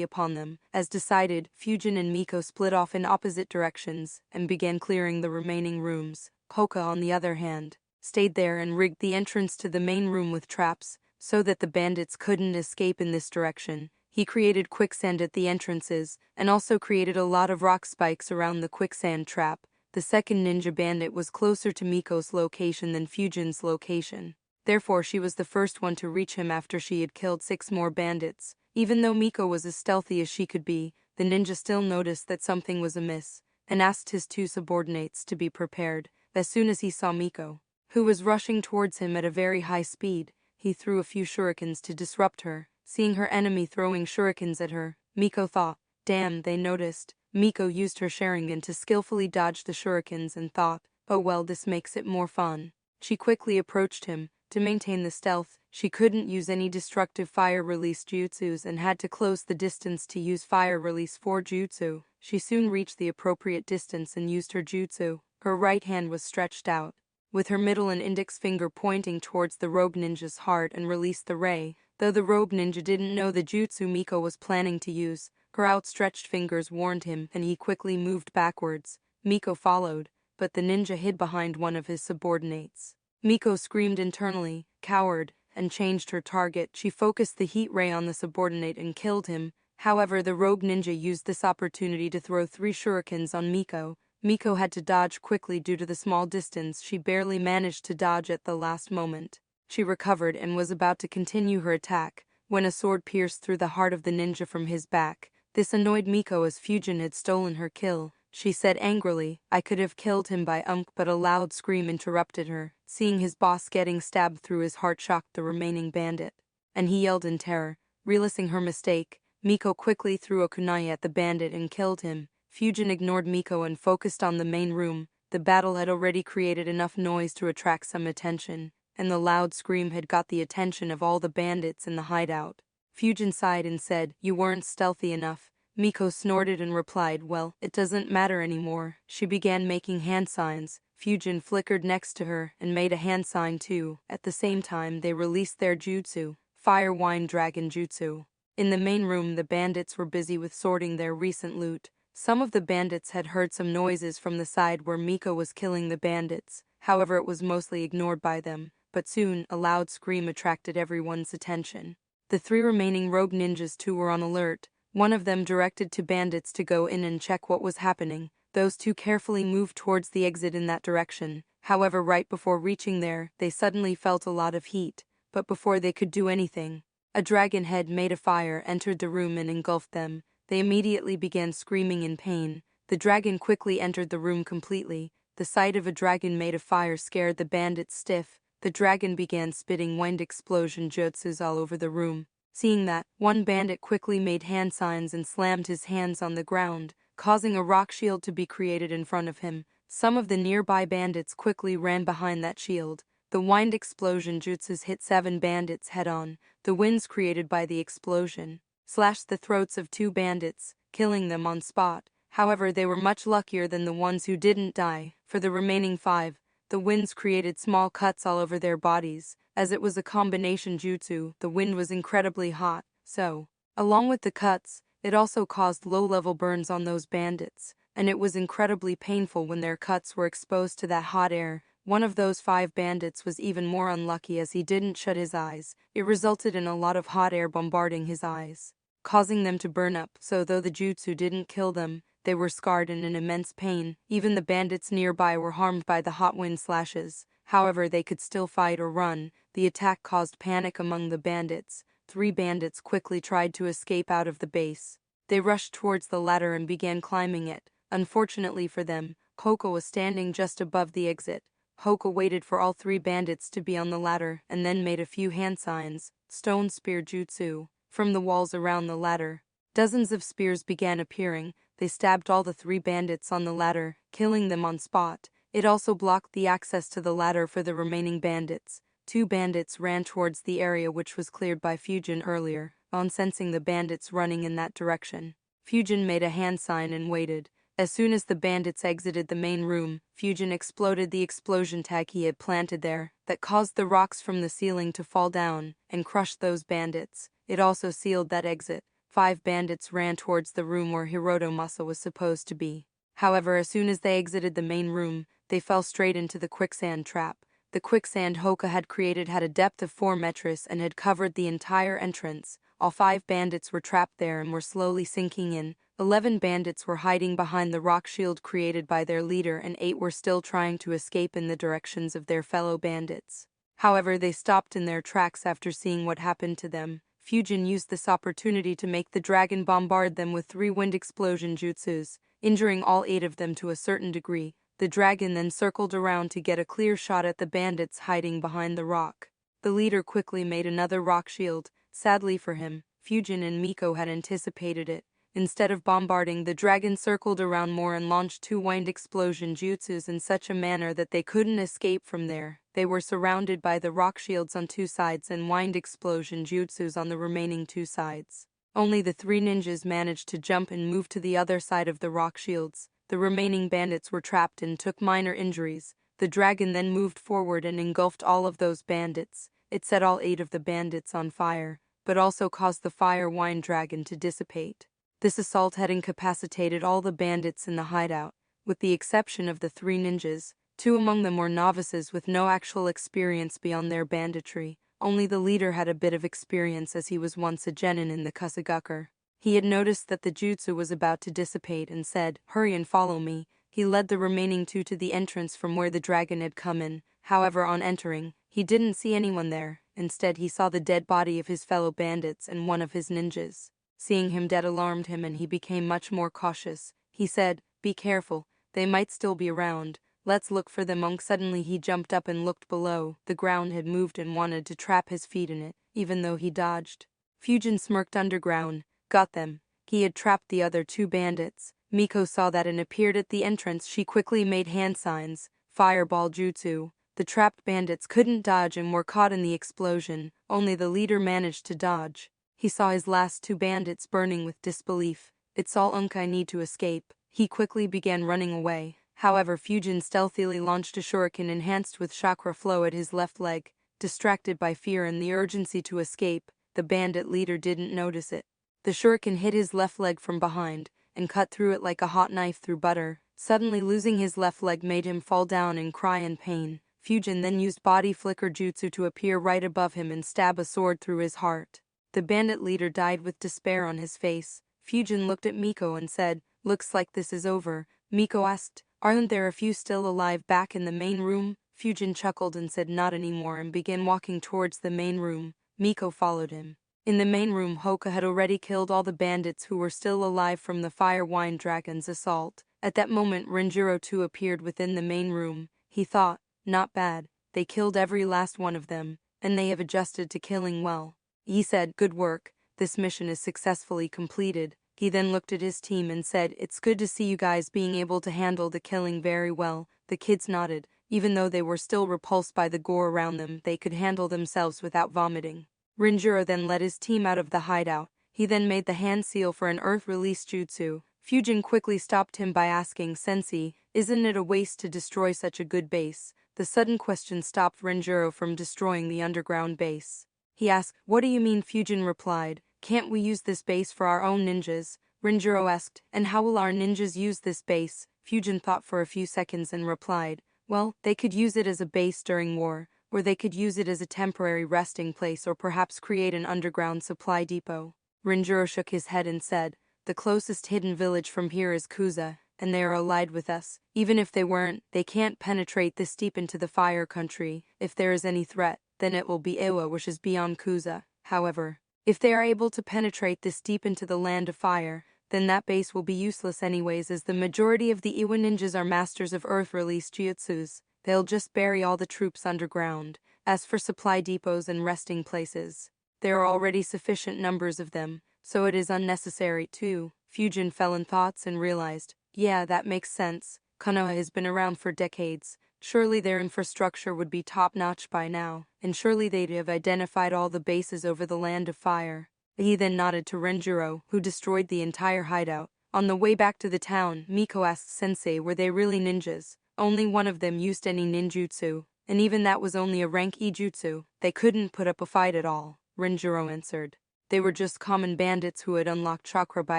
Speaker 1: upon them. As decided, Fujin and Miko split off in opposite directions and began clearing the remaining rooms. Hoka, on the other hand, stayed there and rigged the entrance to the main room with traps, so that the bandits couldn't escape in this direction. He created quicksand at the entrances, and also created a lot of rock spikes around the quicksand trap. The second ninja bandit was closer to Miko's location than Fujin's location. Therefore, she was the first one to reach him after she had killed 6 more bandits. Even though Miko was as stealthy as she could be, the ninja still noticed that something was amiss, and asked his 2 subordinates to be prepared. As soon as he saw Miko, who was rushing towards him at a very high speed, he threw a few shurikens to disrupt her. Seeing her enemy throwing shurikens at her, Miko thought, damn, they noticed. Miko used her Sharingan to skillfully dodge the shurikens and thought, oh well, this makes it more fun. She quickly approached him. To maintain the stealth, she couldn't use any destructive fire release jutsus and had to close the distance to use fire release 4 jutsu. She soon reached the appropriate distance and used her jutsu. Her right hand was stretched out, with her middle and index finger pointing towards the rogue ninja's heart, and released the ray. Though the rogue ninja didn't know the jutsu Miko was planning to use, her outstretched fingers warned him and he quickly moved backwards. Miko followed, but the ninja hid behind one of his subordinates. Miko screamed internally, cowered, and changed her target. She focused the heat ray on the subordinate and killed him. However, the rogue ninja used this opportunity to throw 3 shurikens on Miko. Miko had to dodge quickly due to the small distance. She barely managed to dodge at the last moment. She recovered and was about to continue her attack when a sword pierced through the heart of the ninja from his back. This annoyed Miko as Fujin had stolen her kill. She said angrily, I could have killed him by but a loud scream interrupted her. Seeing his boss getting stabbed through his heart shocked the remaining bandit, and he yelled in terror. Realizing her mistake, Miko quickly threw a kunai at the bandit and killed him. Fujin ignored Miko and focused on the main room. The battle had already created enough noise to attract some attention, and the loud scream had got the attention of all the bandits in the hideout. Fujin sighed and said, you weren't stealthy enough. Miko snorted and replied, well, it doesn't matter anymore. She began making hand signs. Fujin flickered next to her and made a hand sign too. At the same time, they released their jutsu, Fire Wine Dragon Jutsu. In the main room, the bandits were busy with sorting their recent loot. Some of the bandits had heard some noises from the side where Miko was killing the bandits. However, it was mostly ignored by them. But soon, a loud scream attracted everyone's attention. The 3 remaining rogue ninjas too were on alert. One of them directed 2 bandits to go in and check what was happening. Those 2 carefully moved towards the exit in that direction. However, right before reaching there, they suddenly felt a lot of heat. But before they could do anything, a dragon head made of fire entered the room and engulfed them. They immediately began screaming in pain. The dragon quickly entered the room completely. The sight of a dragon made of fire scared the bandits stiff. The dragon began spitting wind explosion jutsus all over the room. Seeing that, one bandit quickly made hand signs and slammed his hands on the ground, causing a rock shield to be created in front of him. Some of the nearby bandits quickly ran behind that shield. The wind explosion jutsus hit 7 bandits head-on. The winds created by the explosion slashed the throats of 2 bandits, killing them on spot. However, they were much luckier than the ones who didn't die. For the remaining 5, the winds created small cuts all over their bodies. As it was a combination jutsu, the wind was incredibly hot, so, along with the cuts, it also caused low-level burns on those bandits, and it was incredibly painful when their cuts were exposed to that hot air. One of those 5 bandits was even more unlucky as he didn't shut his eyes. It resulted in a lot of hot air bombarding his eyes, causing them to burn up. So though the jutsu didn't kill them, they were scarred and in immense pain. Even the bandits nearby were harmed by the hot wind slashes. However, they could still fight or run. The attack caused panic among the bandits. 3 bandits quickly tried to escape out of the base. They rushed towards the ladder and began climbing it. Unfortunately for them, Hoko was standing just above the exit. Hoko waited for all 3 bandits to be on the ladder and then made a few hand signs, stone spear jutsu, from the walls around the ladder. Dozens of spears began appearing. They stabbed all the 3 bandits on the ladder, killing them on spot. It also blocked the access to the ladder for the remaining bandits. 2 bandits ran towards the area which was cleared by Fujin earlier. On sensing the bandits running in that direction, Fujin made a hand sign and waited. As soon as the bandits exited the main room, Fujin exploded the explosion tag he had planted there, that caused the rocks from the ceiling to fall down and crush those bandits. It also sealed that exit. 5 bandits ran towards the room where Hirotomasa was supposed to be. However, as soon as they exited the main room, they fell straight into the quicksand trap. The quicksand Hoka had created had a depth of 4 meters and had covered the entire entrance. All 5 bandits were trapped there and were slowly sinking in. 11 bandits were hiding behind the rock shield created by their leader and 8 were still trying to escape in the directions of their fellow bandits. However, they stopped in their tracks after seeing what happened to them. Fujin used this opportunity to make the dragon bombard them with 3 wind explosion jutsus, injuring all 8 of them to a certain degree. The dragon then circled around to get a clear shot at the bandits hiding behind the rock. The leader quickly made another rock shield, Sadly for him, Fujin and Miko had anticipated it. Instead of bombarding, the dragon circled around more and launched 2 wind explosion jutsus in such a manner that they couldn't escape from there. They were surrounded by the rock shields on 2 sides and wind explosion jutsus on the remaining 2 sides. Only the 3 ninjas managed to jump and move to the other side of the rock shields. The remaining bandits were trapped and took minor injuries. The dragon then moved forward and engulfed all of those bandits. It set all 8 of the bandits on fire, but also caused the fire wind dragon to dissipate. This assault had incapacitated all the bandits in the hideout, with the exception of the 3 ninjas. 2 among them were novices with no actual experience beyond their banditry. Only the leader had a bit of experience as he was once a genin in the Kusagakure. He had noticed that the jutsu was about to dissipate and said, "Hurry and follow me." He led the remaining 2 to the entrance from where the dragon had come in. However, on entering, he didn't see anyone there. Instead, he saw the dead body of his fellow bandits and one of his ninjas. Seeing him dead alarmed him and he became much more cautious. He said, "Be careful, they might still be around. Let's look for them." Suddenly he jumped up and looked below. The ground had moved and wanted to trap his feet in it, even though he dodged. Fujin smirked underground. Got them. He had trapped the other 2 bandits. Miko saw that and appeared at the entrance. She quickly made hand signs. Fireball jutsu. The trapped bandits couldn't dodge and were caught in the explosion. Only the leader managed to dodge. He saw his last 2 bandits burning with disbelief. "It's all I need to escape." He quickly began running away. However, Fujin stealthily launched a shuriken enhanced with chakra flow at his left leg. Distracted by fear and the urgency to escape, the bandit leader didn't notice it. The shuriken hit his left leg from behind and cut through it like a hot knife through butter. Suddenly losing his left leg made him fall down and cry in pain. Fujin then used body flicker jutsu to appear right above him and stab a sword through his heart. The bandit leader died with despair on his face. Fujin looked at Miko and said, "Looks like this is over." Miko asked, "Aren't there a few still alive back in the main room?" Fujin chuckled and said not anymore and began walking towards the main room. Miko followed him. In the main room, Hoka had already killed all the bandits who were still alive from the Fire Wind Dragon's assault. At that moment, Renjiro too appeared within the main room. He thought, not bad, they killed every last one of them, and they have adjusted to killing well. He said, "Good work, this mission is successfully completed." He then looked at his team and said, "It's good to see you guys being able to handle the killing very well." The kids nodded. Even though they were still repulsed by the gore around them, they could handle themselves without vomiting. Renjiro then led his team out of the hideout. He then made the hand seal for an earth release jutsu. Fujin quickly stopped him by asking, "Sensei, isn't it a waste to destroy such a good base?" The sudden question stopped Renjiro from destroying the underground base. He asked, "What do you mean?" Fujin replied, "Can't we use this base for our own ninjas?" Renjiro asked, "And how will our ninjas use this base?" Fujin thought for a few seconds and replied, "Well, they could use it as a base during war, or they could use it as a temporary resting place, or perhaps create an underground supply depot." Renjiro shook his head and said, "The closest hidden village from here is Kuza, and they are allied with us. Even if they weren't, they can't penetrate this deep into the fire country. If there is any threat, then it will be Iwa, which is beyond Kuza. However, if they are able to penetrate this deep into the land of fire, then that base will be useless anyways, as the majority of the Iwa ninjas are masters of earth-release jutsus. They'll just bury all the troops underground. As for supply depots and resting places, there are already sufficient numbers of them, so it is unnecessary too." Fujin fell in thoughts and realized, yeah, that makes sense. Konoha has been around for decades. Surely their infrastructure would be top-notch by now, and surely they'd have identified all the bases over the land of fire. He then nodded to Renjiro, who destroyed the entire hideout. On the way back to the town, Miko asked Sensei, were they really ninjas? Only one of them used any ninjutsu, and even that was only a rank E jutsu. They couldn't put up a fight at all, Renjiro answered. They were just common bandits who had unlocked chakra by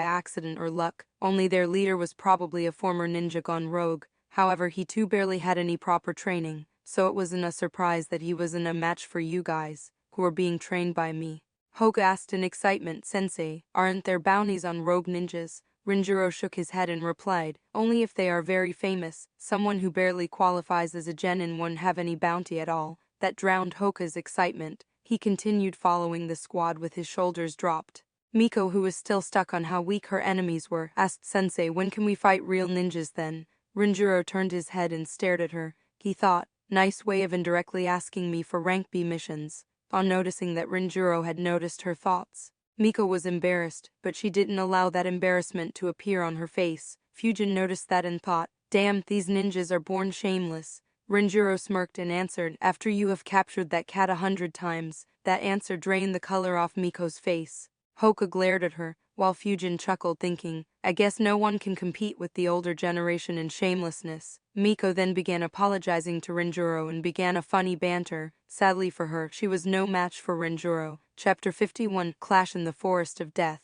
Speaker 1: accident or luck. Only their leader was probably a former ninja gone rogue. However, he too barely had any proper training, so it wasn't a surprise that he wasn't a match for you guys, who are being trained by me. Hoga asked in excitement, "Sensei, aren't there bounties on rogue ninjas?" Renjiro shook his head and replied, "Only if they are very famous. Someone who barely qualifies as a genin wouldn't have any bounty at all." That drowned Hoka's excitement. He continued following the squad with his shoulders dropped. Miko, who was still stuck on how weak her enemies were, asked Sensei, "When can we fight real ninjas then?" Renjiro turned his head and stared at her. He thought, nice way of indirectly asking me for rank B missions. on noticing that Renjiro had noticed her thoughts. Miko was embarrassed, but she didn't allow that embarrassment to appear on her face. Fujin noticed that and thought, damn, these ninjas are born shameless. Renjiro smirked and answered, after you have captured that cat 100 times. That answer drained the color off Miko's face. Hoka glared at her, while Fujin chuckled, thinking, I guess no one can compete with the older generation in shamelessness. Miko then began apologizing to Renjiro and began a funny banter. Sadly for her, she was no match for Renjiro. Chapter 51, Clash in the Forest of Death.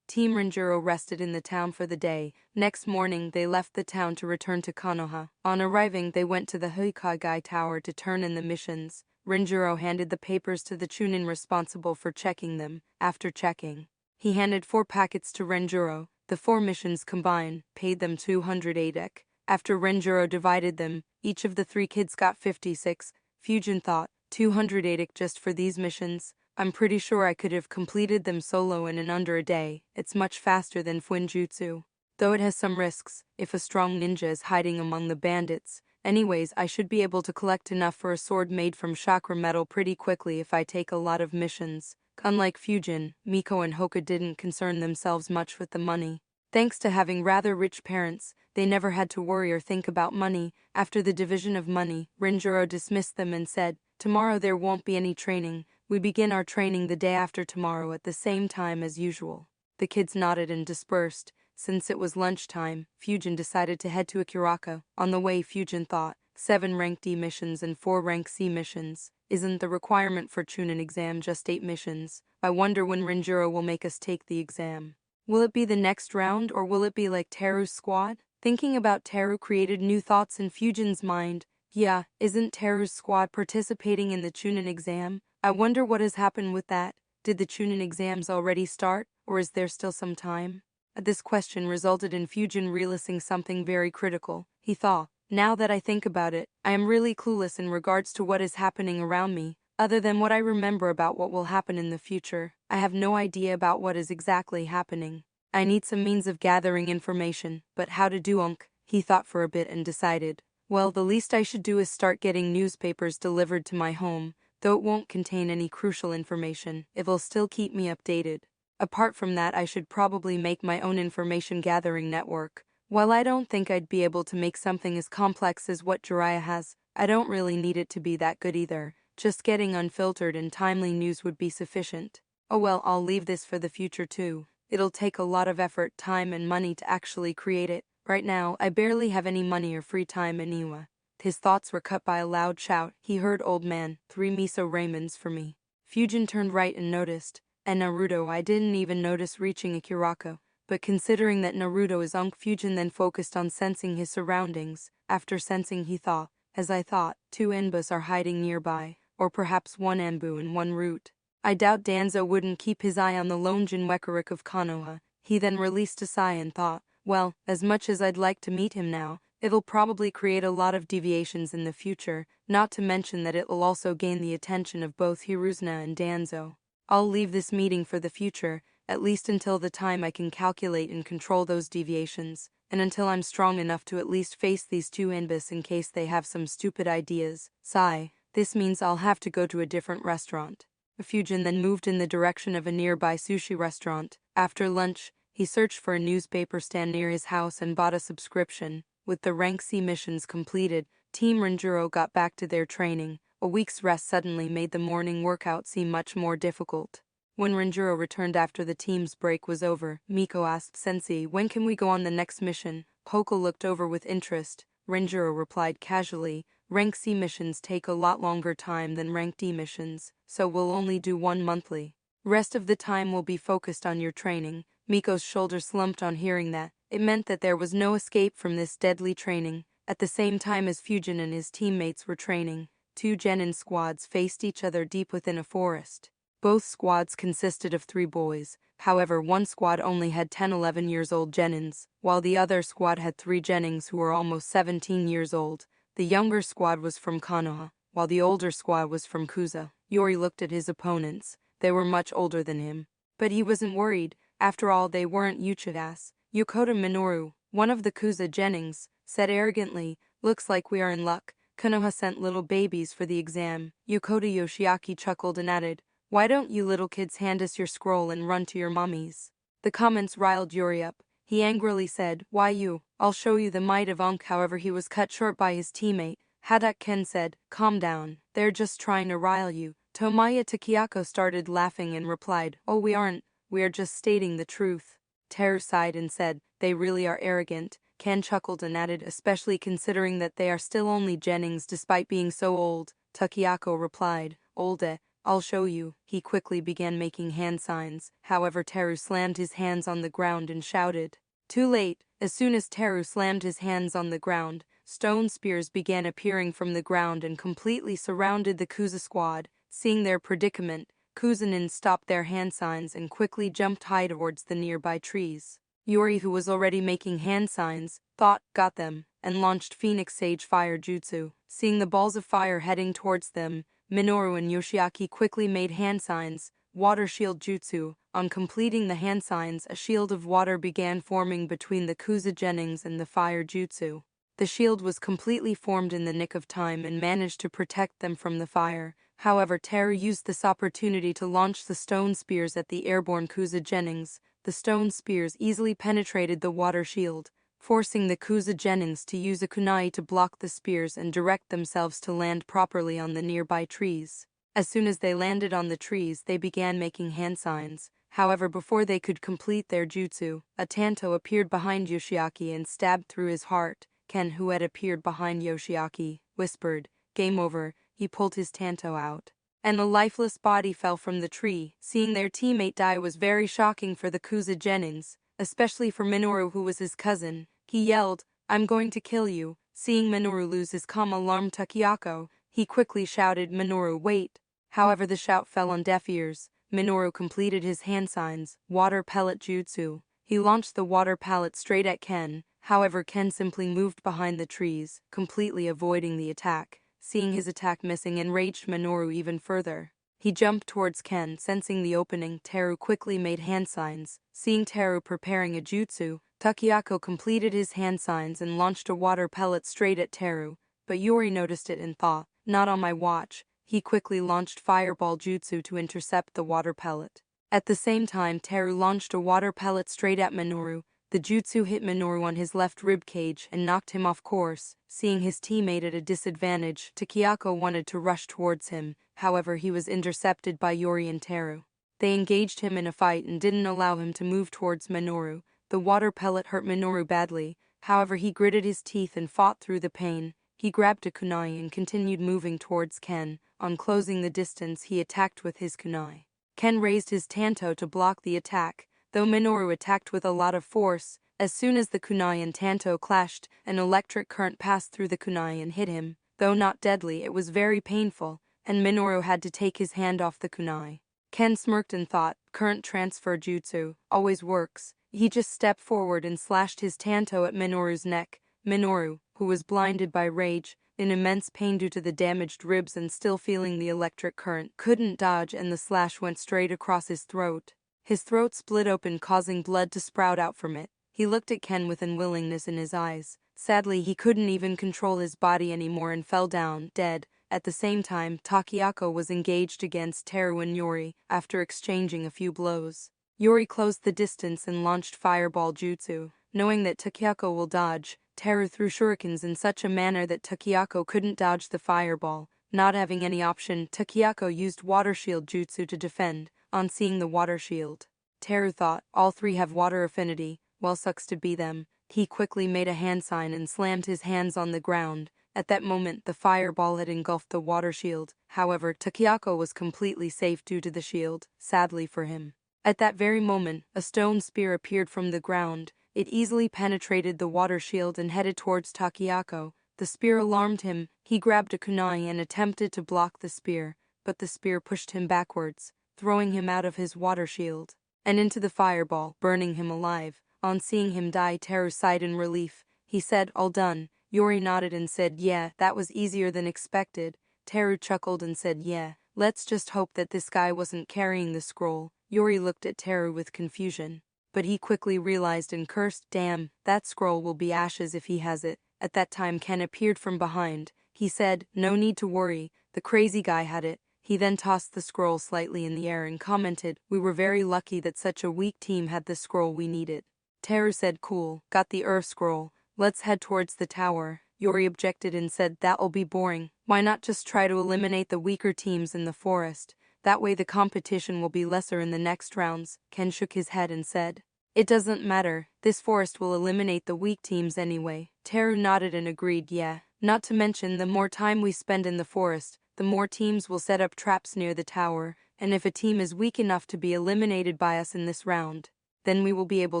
Speaker 1: Team Renjiro rested in the town for the day. Next morning, they left the town to return to Konoha. On arriving, they went to the Hoikagai Tower to turn in the missions. Renjiro handed the papers to the Chunin responsible for checking them. After checking, he handed 4 packets to Renjiro. The 4 missions combined paid them 200 ADEC. After Renjiro divided them, each of the 3 kids got 56. Fujin thought, 200 ADEC just for these missions? I'm pretty sure I could have completed them solo in under a day. It's much faster than Fuinjutsu. Though it has some risks, if a strong ninja is hiding among the bandits. Anyways, I should be able to collect enough for a sword made from chakra metal pretty quickly if I take a lot of missions. Unlike Fujin, Miko and Hoka didn't concern themselves much with the money. Thanks to having rather rich parents, they never had to worry or think about money. After the division of money, Renjiro dismissed them and said, tomorrow there won't be any training. We begin our training the day after tomorrow at the same time as usual. The kids nodded and dispersed. Since it was lunchtime, Fujin decided to head to Akiraka. On the way, Fujin thought, 7 rank D missions and 4 rank C missions. Isn't the requirement for Chunin exam just 8 missions? I wonder when Renjiro will make us take the exam. Will it be the next round or will it be like Teru's squad? Thinking about Teru created new thoughts in Fujin's mind. Yeah, isn't Teru's squad participating in the Chunin exam? I wonder what has happened with that. Did the Chunin exams already start, or is there still some time? This question resulted in Fujin realizing something very critical. He thought, now that I think about it, I am really clueless in regards to what is happening around me. Other than what I remember about what will happen in the future, I have no idea about what is exactly happening. I need some means of gathering information, but how to do unk? He thought for a bit and decided, well, the least I should do is start getting newspapers delivered to my home. Though it won't contain any crucial information, it will still keep me updated. Apart from that, I should probably make my own information gathering network. While I don't think I'd be able to make something as complex as what Jiraiya has, I don't really need it to be that good either. Just getting unfiltered and timely news would be sufficient. Oh well, I'll leave this for the future too. It'll take a lot of effort, time and money to actually create it. Right now, I barely have any money or free time in Iwa. His thoughts were cut by a loud shout. He heard, old man, 3 miso ramens for me. Fujin turned right and noticed. And Naruto, I didn't even notice reaching Akiraka. But considering that Naruto is Unk, Fujin then focused on sensing his surroundings. After sensing, he thought, as I thought, 2 Enbas are hiding nearby. Or perhaps 1 Anbu and 1 Root. I doubt Danzo wouldn't keep his eye on the lone Jinwekarik of Konoha. He then released a sigh and thought, well, as much as I'd like to meet him now, it'll probably create a lot of deviations in the future, not to mention that it will also gain the attention of both Hiruzuna and Danzo. I'll leave this meeting for the future, at least until the time I can calculate and control those deviations, and until I'm strong enough to at least face these 2 Inbis in case they have some stupid ideas. Sigh, this means I'll have to go to a different restaurant. Fujin then moved in the direction of a nearby sushi restaurant. After lunch, he searched for a newspaper stand near his house and bought a subscription. With the rank C missions completed, Team Renjiro got back to their training. A week's rest suddenly made the morning workout seem much more difficult. When Renjiro returned after the team's break was over, Miko asked Sensei, when can we go on the next mission? Hoka looked over with interest. Renjiro replied casually, rank C missions take a lot longer time than rank D missions, so we'll only do 1 monthly. Rest of the time will be focused on your training. Miko's shoulder slumped on hearing that. It meant that there was no escape from this deadly training. At the same time as Fujin and his teammates were training, 2 genin squads faced each other deep within a forest. Both squads consisted of 3 boys, however one squad only had 10-11 years old genins, while the other squad had 3 genins who were almost 17 years old. The younger squad was from Konoha, while the older squad was from Kusa. Yori looked at his opponents. They were much older than him. But he wasn't worried. After all, they weren't Uchidas. Yokota Minoru, one of the Kusa genins, said arrogantly, looks like we are in luck. Konoha sent little babies for the exam. Yokota Yoshiaki chuckled and added, "Why don't you little kids hand us your scroll and run to your mummies?" The comments riled Yuri up. He angrily said, "Why you? I'll show you the might of Ankh." However, he was cut short by his teammate. Hadak Ken said, "Calm down, they're just trying to rile you." Tomaya Takayako started laughing and replied, "Oh, we aren't, we are just stating the truth." Teru sighed and said, "They really are arrogant." Ken chuckled and added, "Especially considering that they are still only Jennings despite being so old." Takayako replied, "Olde, I'll show you." He quickly began making hand signs. However, Teru slammed his hands on the ground and shouted. Too late. As soon as Teru slammed his hands on the ground, stone spears began appearing from the ground and completely surrounded the Kuza squad. Seeing their predicament, Kuzanin stopped their hand signs and quickly jumped high towards the nearby trees. Yuri, who was already making hand signs, thought, "Got them," and launched Phoenix Sage Fire Jutsu. Seeing the balls of fire heading towards them, Minoru and Yoshiaki quickly made hand signs, Water Shield Jutsu. On completing the hand signs, a shield of water began forming between the Kuza Jennings and the Fire Jutsu. The shield was completely formed in the nick of time and managed to protect them from the fire. However, Teru used this opportunity to launch the stone spears at the airborne Kuza Jennings. The stone spears easily penetrated the water shield, forcing the Kuza Jennings to use a kunai to block the spears and direct themselves to land properly on the nearby trees. As soon as they landed on the trees, they began making hand signs. However, before they could complete their jutsu, a Tanto appeared behind Yoshiaki and stabbed through his heart. Ken, who had appeared behind Yoshiaki, whispered, "Game over." He pulled his Tanto out, and a lifeless body fell from the tree. Seeing their teammate die was very shocking for the Kuza Jennings, especially for Minoru, who was his cousin. He yelled, "I'm going to kill you." Seeing Minoru lose his calm alarmed Takayako, he quickly shouted, "Minoru, wait." However, the shout fell on deaf ears. Minoru completed his hand signs, Water Pellet Jutsu. He launched the water pellet straight at Ken. However, Ken simply moved behind the trees, completely avoiding the attack. Seeing his attack missing enraged Minoru even further. He jumped towards Ken. Sensing the opening, Teru quickly made hand signs. Seeing Teru preparing a jutsu, Takayako completed his hand signs and launched a water pellet straight at Teru. But Yuri noticed it and thought, "Not on my watch." He quickly launched Fireball Jutsu to intercept the water pellet. At the same time, Teru launched a water pellet straight at Minoru. The jutsu hit Minoru on his left rib cage and knocked him off course. Seeing his teammate at a disadvantage, Takayako wanted to rush towards him. However, he was intercepted by Yuri and Teru. They engaged him in a fight and didn't allow him to move towards Minoru. The water pellet hurt Minoru badly. However, he gritted his teeth and fought through the pain. He grabbed a kunai and continued moving towards Ken. On closing the distance, he attacked with his kunai. Ken raised his Tanto to block the attack, though Minoru attacked with a lot of force. As soon as the kunai and Tanto clashed, an electric current passed through the kunai and hit him. Though not deadly, it was very painful, and Minoru had to take his hand off the kunai. Ken smirked and thought, "Current transfer jutsu always works." He just stepped forward and slashed his Tanto at Minoru's neck. Minoru, who was blinded by rage, in immense pain due to the damaged ribs and still feeling the electric current, couldn't dodge, and the slash went straight across his throat. His throat split open, causing blood to sprout out from it. He looked at Ken with unwillingness in his eyes. Sadly, he couldn't even control his body anymore and fell down, dead. At the same time, Takayako was engaged against Teru and Yuri. After exchanging a few blows, Yuri closed the distance and launched Fireball Jutsu. Knowing that Takayako will dodge, Teru threw shurikens in such a manner that Takayako couldn't dodge the fireball. Not having any option, Takayako used Water Shield Jutsu to defend. On seeing the water shield, Teru thought, "All three have water affinity, well, sucks to be them." He quickly made a hand sign and slammed his hands on the ground. At that moment, the fireball had engulfed the water shield. However, Takayako was completely safe due to the shield, sadly for him. At that very moment, a stone spear appeared from the ground. It easily penetrated the water shield and headed towards Takayako. The spear alarmed him. He grabbed a kunai and attempted to block the spear, but the spear pushed him backwards, throwing him out of his water shield and into the fireball, burning him alive. On seeing him die, Teru sighed in relief. He said, "All done." Yuri nodded and said, "Yeah, that was easier than expected." Teru chuckled and said, "Yeah, let's just hope that this guy wasn't carrying the scroll." Yuri looked at Teru with confusion, but he quickly realized and cursed, "Damn, that scroll will be ashes if he has it." At that time, Ken appeared from behind. He said, "No need to worry, the crazy guy had it." He then tossed the scroll slightly in the air and commented, "We were very lucky that such a weak team had the scroll we needed." Teru said, "Cool, got the Earth scroll. Let's head towards the tower." Yori objected and said, "That'll be boring. Why not just try to eliminate the weaker teams in the forest? That way the competition will be lesser in the next rounds." Ken shook his head and said, "It doesn't matter, this forest will eliminate the weak teams anyway." Teru nodded and agreed, "Yeah. Not to mention, the more time we spend in the forest, the more teams will set up traps near the tower, and if a team is weak enough to be eliminated by us in this round, then we will be able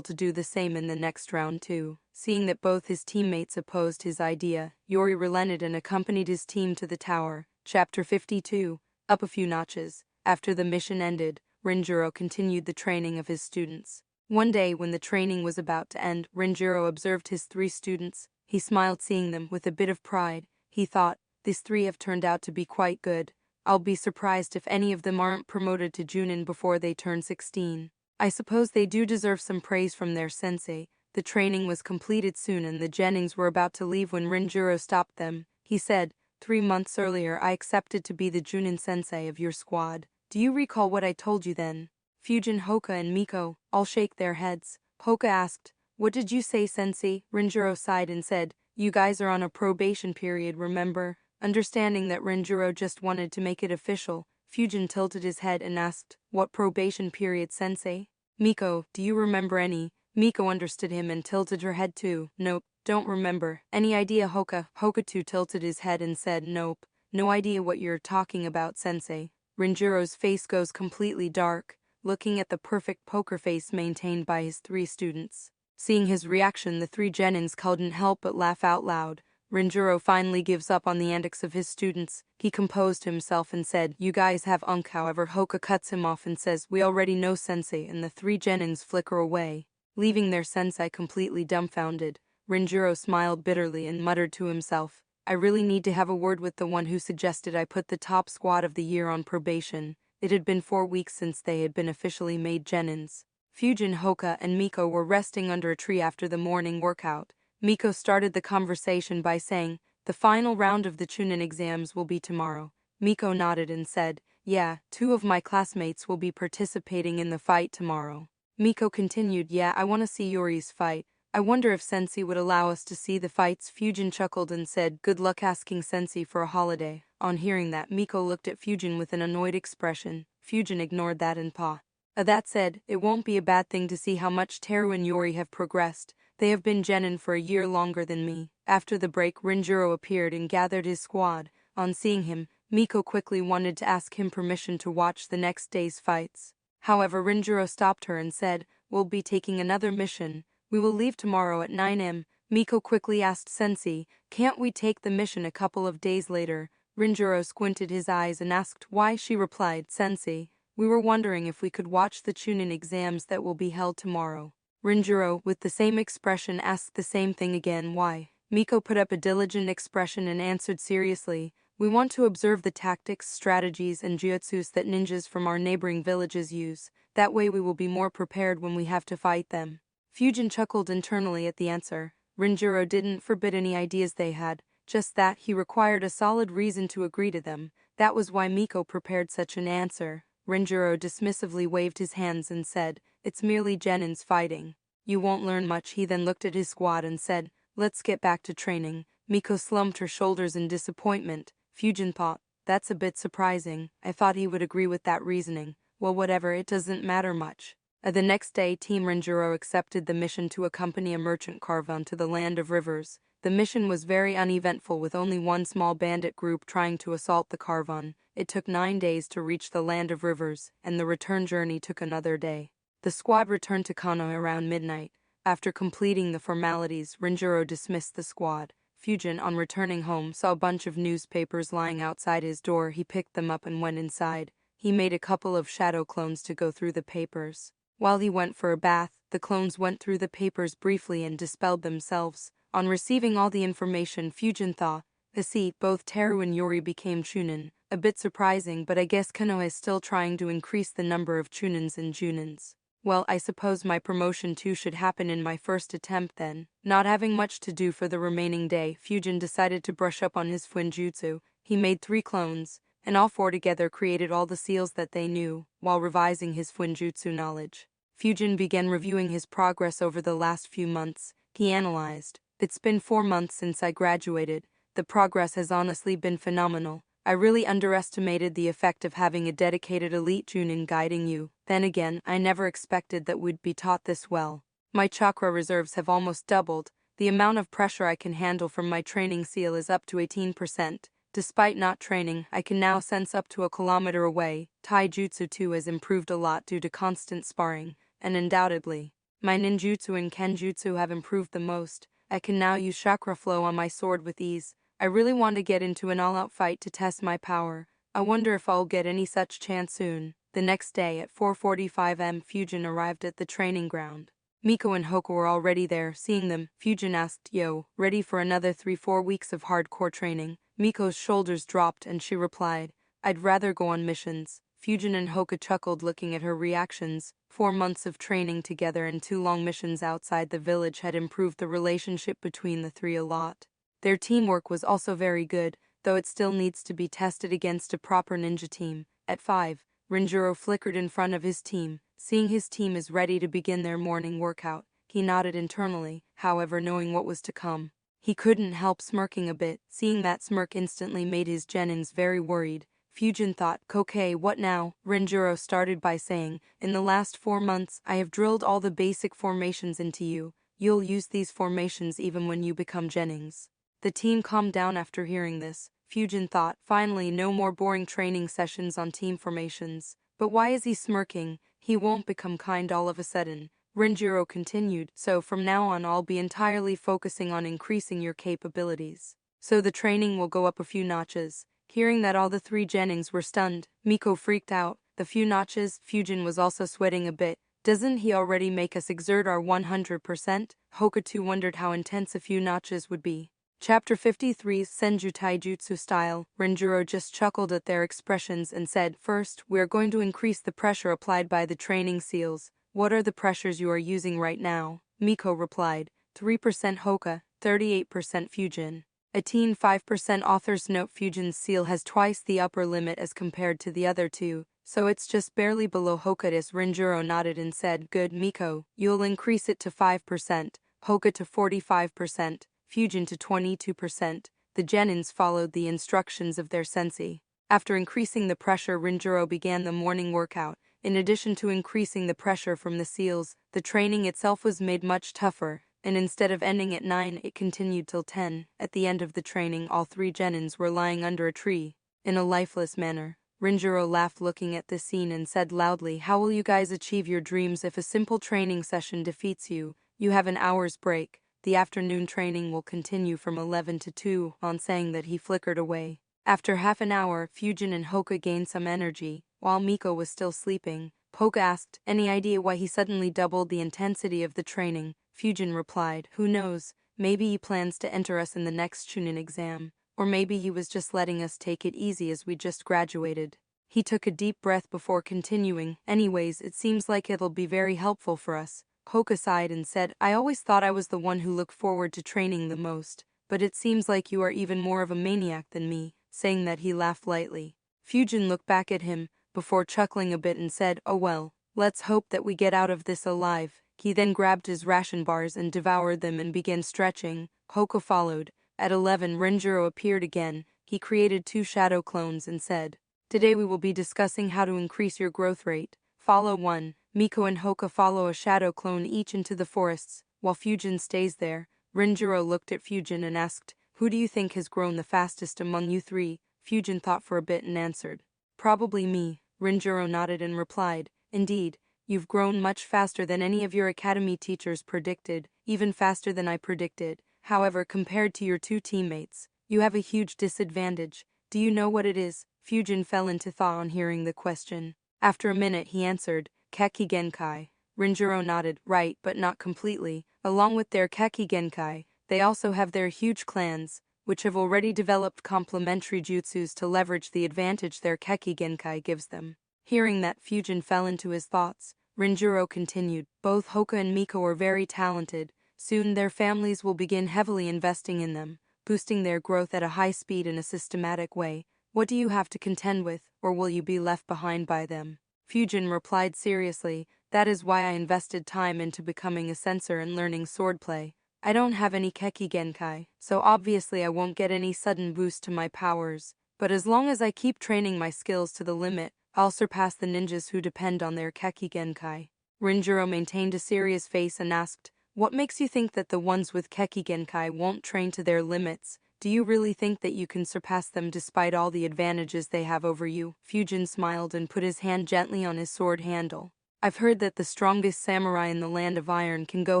Speaker 1: to do the same in the next round too." Seeing that both his teammates opposed his idea, Yori relented and accompanied his team to the tower. Chapter 52. Up a few notches. After the mission ended, Rinjiro continued the training of his students. One day when the training was about to end, Rinjiro observed his 3 students. He smiled seeing them with a bit of pride. He thought, "These 3 have turned out to be quite good. I'll be surprised if any of them aren't promoted to Junin before they turn 16. I suppose they do deserve some praise from their sensei." The training was completed soon and the Jennings were about to leave when Rinjiro stopped them. He said, 3 months earlier I accepted to be the Junin sensei of your squad. Do you recall what I told you then?" Fujin, Hoka and Miko all shake their heads. Hoka asked, "What did you say, sensei?" Rinjiro sighed and said, "You guys are on a probation period, remember?" Understanding that Rinjiro just wanted to make it official, Fujin tilted his head and asked, "What probation period, sensei?" "Miko, do you remember any?" Miko understood him and tilted her head too. "Nope, don't remember." "Any idea, Hoka?" Hoka too tilted his head and said, "Nope, no idea what you're talking about, sensei." Rinjiro's face goes completely dark, looking at the perfect poker face maintained by his 3 students. Seeing his reaction, the 3 Genins couldn't help but laugh out loud. Rinjiro finally gives up on the antics of his students. He composed himself and said, "You guys have unk." However, Hoka cuts him off and says, "We already know, sensei," and the 3 Genins flicker away, leaving their sensei completely dumbfounded. Rinjiro smiled bitterly and muttered to himself, "I really need to have a word with the one who suggested I put the top squad of the year on probation." It had been 4 weeks since they had been officially made Genins. Fujin, Hoka, and Miko were resting under a tree after the morning workout. Miko started the conversation by saying, "The final round of the Chunin exams will be tomorrow." Miko nodded and said, "Yeah, 2 of my classmates will be participating in the fight tomorrow." Miko continued, "Yeah, I want to see Yori's fight. I wonder if Sensei would allow us to see the fights." Fujin chuckled and said, "Good luck asking Sensei for a holiday." On hearing that, Miko looked at Fujin with an annoyed expression. Fujin ignored that and paused. That said, it won't be a bad thing to see how much Teru and Yori have progressed. They have been Genin for a year longer than me. After the break, Rinjiro appeared and gathered his squad. On seeing him, Miko quickly wanted to ask him permission to watch the next day's fights. However, Rinjiro stopped her and said, "We'll be taking another mission. We will leave tomorrow at 9 am. Miko quickly asked Sensei, "Can't we take the mission a couple of days later?" Rinjiro squinted his eyes and asked why. She replied, "Sensei, we were wondering if we could watch the Chunin exams that will be held tomorrow." Rinjiro, with the same expression, asked the same thing again, "Why?" Miko put up a diligent expression and answered seriously, "We want to observe the tactics, strategies, and jutsus that ninjas from our neighboring villages use. That way we will be more prepared when we have to fight them." Fujin chuckled internally at the answer. Rinjiro didn't forbid any ideas they had, just that he required a solid reason to agree to them. That was why Miko prepared such an answer. Rinjiro dismissively waved his hands and said, "It's merely Genins fighting. You won't learn much." He then looked at his squad and said, "Let's get back to training." Miko slumped her shoulders in disappointment. Fujin thought, "That's a bit surprising. I thought he would agree with that reasoning. Well, whatever, it doesn't matter much." The next day, Team Rinjiro accepted the mission to accompany a merchant caravan to the Land of Rivers. The mission was very uneventful, with only one small bandit group trying to assault the caravan. It took 9 days to reach the Land of Rivers, and the return journey took another day. The squad returned to Kano around midnight. After completing the formalities, Rinjiro dismissed the squad. Fujin, on returning home, saw a bunch of newspapers lying outside his door. He picked them up and went inside. He made a couple of shadow clones to go through the papers. While he went for a bath, the clones went through the papers briefly and dispelled themselves. On receiving all the information, Fujin thought, "See, both Teru and Yori became Chunin. A bit surprising, but I guess Kano is still trying to increase the number of Chunins and Junins." Well, I suppose my promotion too should happen in my first attempt then. Not having much to do for the remaining day, Fujin decided to brush up on his Fuinjutsu. He made 3 clones, and all 4 together created all the seals that they knew, while revising his Fuinjutsu knowledge. Fujin began reviewing his progress over the last few months. He analyzed, "It's been 4 months since I graduated. The progress has honestly been phenomenal. I really underestimated the effect of having a dedicated elite Junin guiding you. Then again, I never expected that we'd be taught this well. My chakra reserves have almost doubled. The amount of pressure I can handle from my training seal is up to 18%. Despite not training, I can now sense up to a kilometer away. Taijutsu too has improved a lot due to constant sparring, and undoubtedly, my ninjutsu and kenjutsu have improved the most. I can now use chakra flow on my sword with ease. I really want to get into an all-out fight to test my power. I wonder if I'll get any such chance soon." The next day at 4:45 am, Fujin arrived at the training ground. Miko and Hoka were already there. Seeing them, Fujin asked, "Yo, ready for another 3-4 weeks of hardcore training?" Miko's shoulders dropped and she replied, "I'd rather go on missions." Fujin and Hoka chuckled looking at her reactions. 4 months of training together and 2 long missions outside the village had improved the relationship between the 3 a lot. Their teamwork was also very good, though it still needs to be tested against a proper ninja team. At 5, Renjiro flickered in front of his team. Seeing his team is ready to begin their morning workout, he nodded internally, however knowing what was to come. He couldn't help smirking a bit. Seeing that smirk instantly made his genins very worried. Fujin thought, "Okay, what now?" Renjiro started by saying, "In the last 4 months, I have drilled all the basic formations into you. You'll use these formations even when you become genings." The team calmed down after hearing this. Fujin thought, finally no more boring training sessions on team formations. But why is he smirking? He won't become kind all of a sudden. Renjiro continued, "So from now on I'll be entirely focusing on increasing your capabilities. So the training will go up a few notches." Hearing that, all the 3 genings were stunned. Miko freaked out. The few notches? Fujin was also sweating a bit. Doesn't he already make us exert our 100%? Hoka too wondered how intense a few notches would be. Chapter 53 Senju Taijutsu Style. Renjiro just chuckled at their expressions and said, "First, we are going to increase the pressure applied by the training seals. What are the pressures you are using right now?" Miko replied, 3% Hoka, 38% Fujin. A teen 5% author's note. Fujin's seal has twice the upper limit as compared to the other 2, so it's just barely below Hoka's. Renjiro nodded and said, "Good, Miko. You'll increase it to 5%, Hoka to 45%. Fujin to 22%. The genins followed the instructions of their sensei. After increasing the pressure, Renjiro began the morning workout. In addition to increasing the pressure from the seals, the training itself was made much tougher, and instead of ending at 9, it continued till 10. At the end of the training, all 3 genins were lying under a tree, in a lifeless manner. Renjiro laughed looking at this scene and said loudly, "How will you guys achieve your dreams if a simple training session defeats you? You have an hour's break. The afternoon training will continue from 11 to 2, on saying that he flickered away. After half an hour, Fujin and Hoka gained some energy. While Miko was still sleeping, Hoka asked, "Any idea why he suddenly doubled the intensity of the training?" Fujin replied, "Who knows, maybe he plans to enter us in the next Chunin exam. Or maybe he was just letting us take it easy as we just graduated." He took a deep breath before continuing, "Anyways, it seems like it'll be very helpful for us." Hoka sighed and said, "I always thought I was the one who looked forward to training the most, but it seems like you are even more of a maniac than me." Saying that, he laughed lightly. Fujin looked back at him, before chuckling a bit and said, "Oh well, let's hope that we get out of this alive." He then grabbed his ration bars and devoured them and began stretching. Hoka followed. At 11, Renjiro appeared again. He created 2 shadow clones and said, "Today we will be discussing how to increase your growth rate. Follow 1. Miko and Hoka follow a shadow clone each into the forests, while Fujin stays there. Renjiro looked at Fujin and asked, "Who do you think has grown the fastest among you 3? Fujin thought for a bit and answered, "Probably me." Renjiro nodded and replied, "Indeed, you've grown much faster than any of your academy teachers predicted, even faster than I predicted. However, compared to your 2 teammates, you have a huge disadvantage. Do you know what it is?" Fujin fell into thought on hearing the question. After a minute, he answered, "Keki Genkai." Renjiro nodded, "Right, but not completely. Along with their Keki Genkai, they also have their huge clans, which have already developed complementary jutsus to leverage the advantage their Keki Genkai gives them." Hearing that, Fujin fell into his thoughts. Rinjiro continued. Both Hoka and Miko are very talented. Soon their families will begin heavily investing in them, boosting their growth at a high speed in a systematic way. What do you have to contend with, or will you be left behind by them? Fujin replied seriously. That is why I invested time into becoming a sensor and learning swordplay. I don't have any Keki Genkai, so obviously I won't get any sudden boost to my powers. But as long as I keep training my skills to the limit, I'll surpass the ninjas who depend on their Keki Genkai. Rinjiro maintained a serious face and asked, what makes you think that the ones with Keki Genkai won't train to their limits? Do you really think that you can surpass them despite all the advantages they have over you? Fujin smiled and put his hand gently on his sword handle. I've heard that the strongest samurai in the Land of Iron can go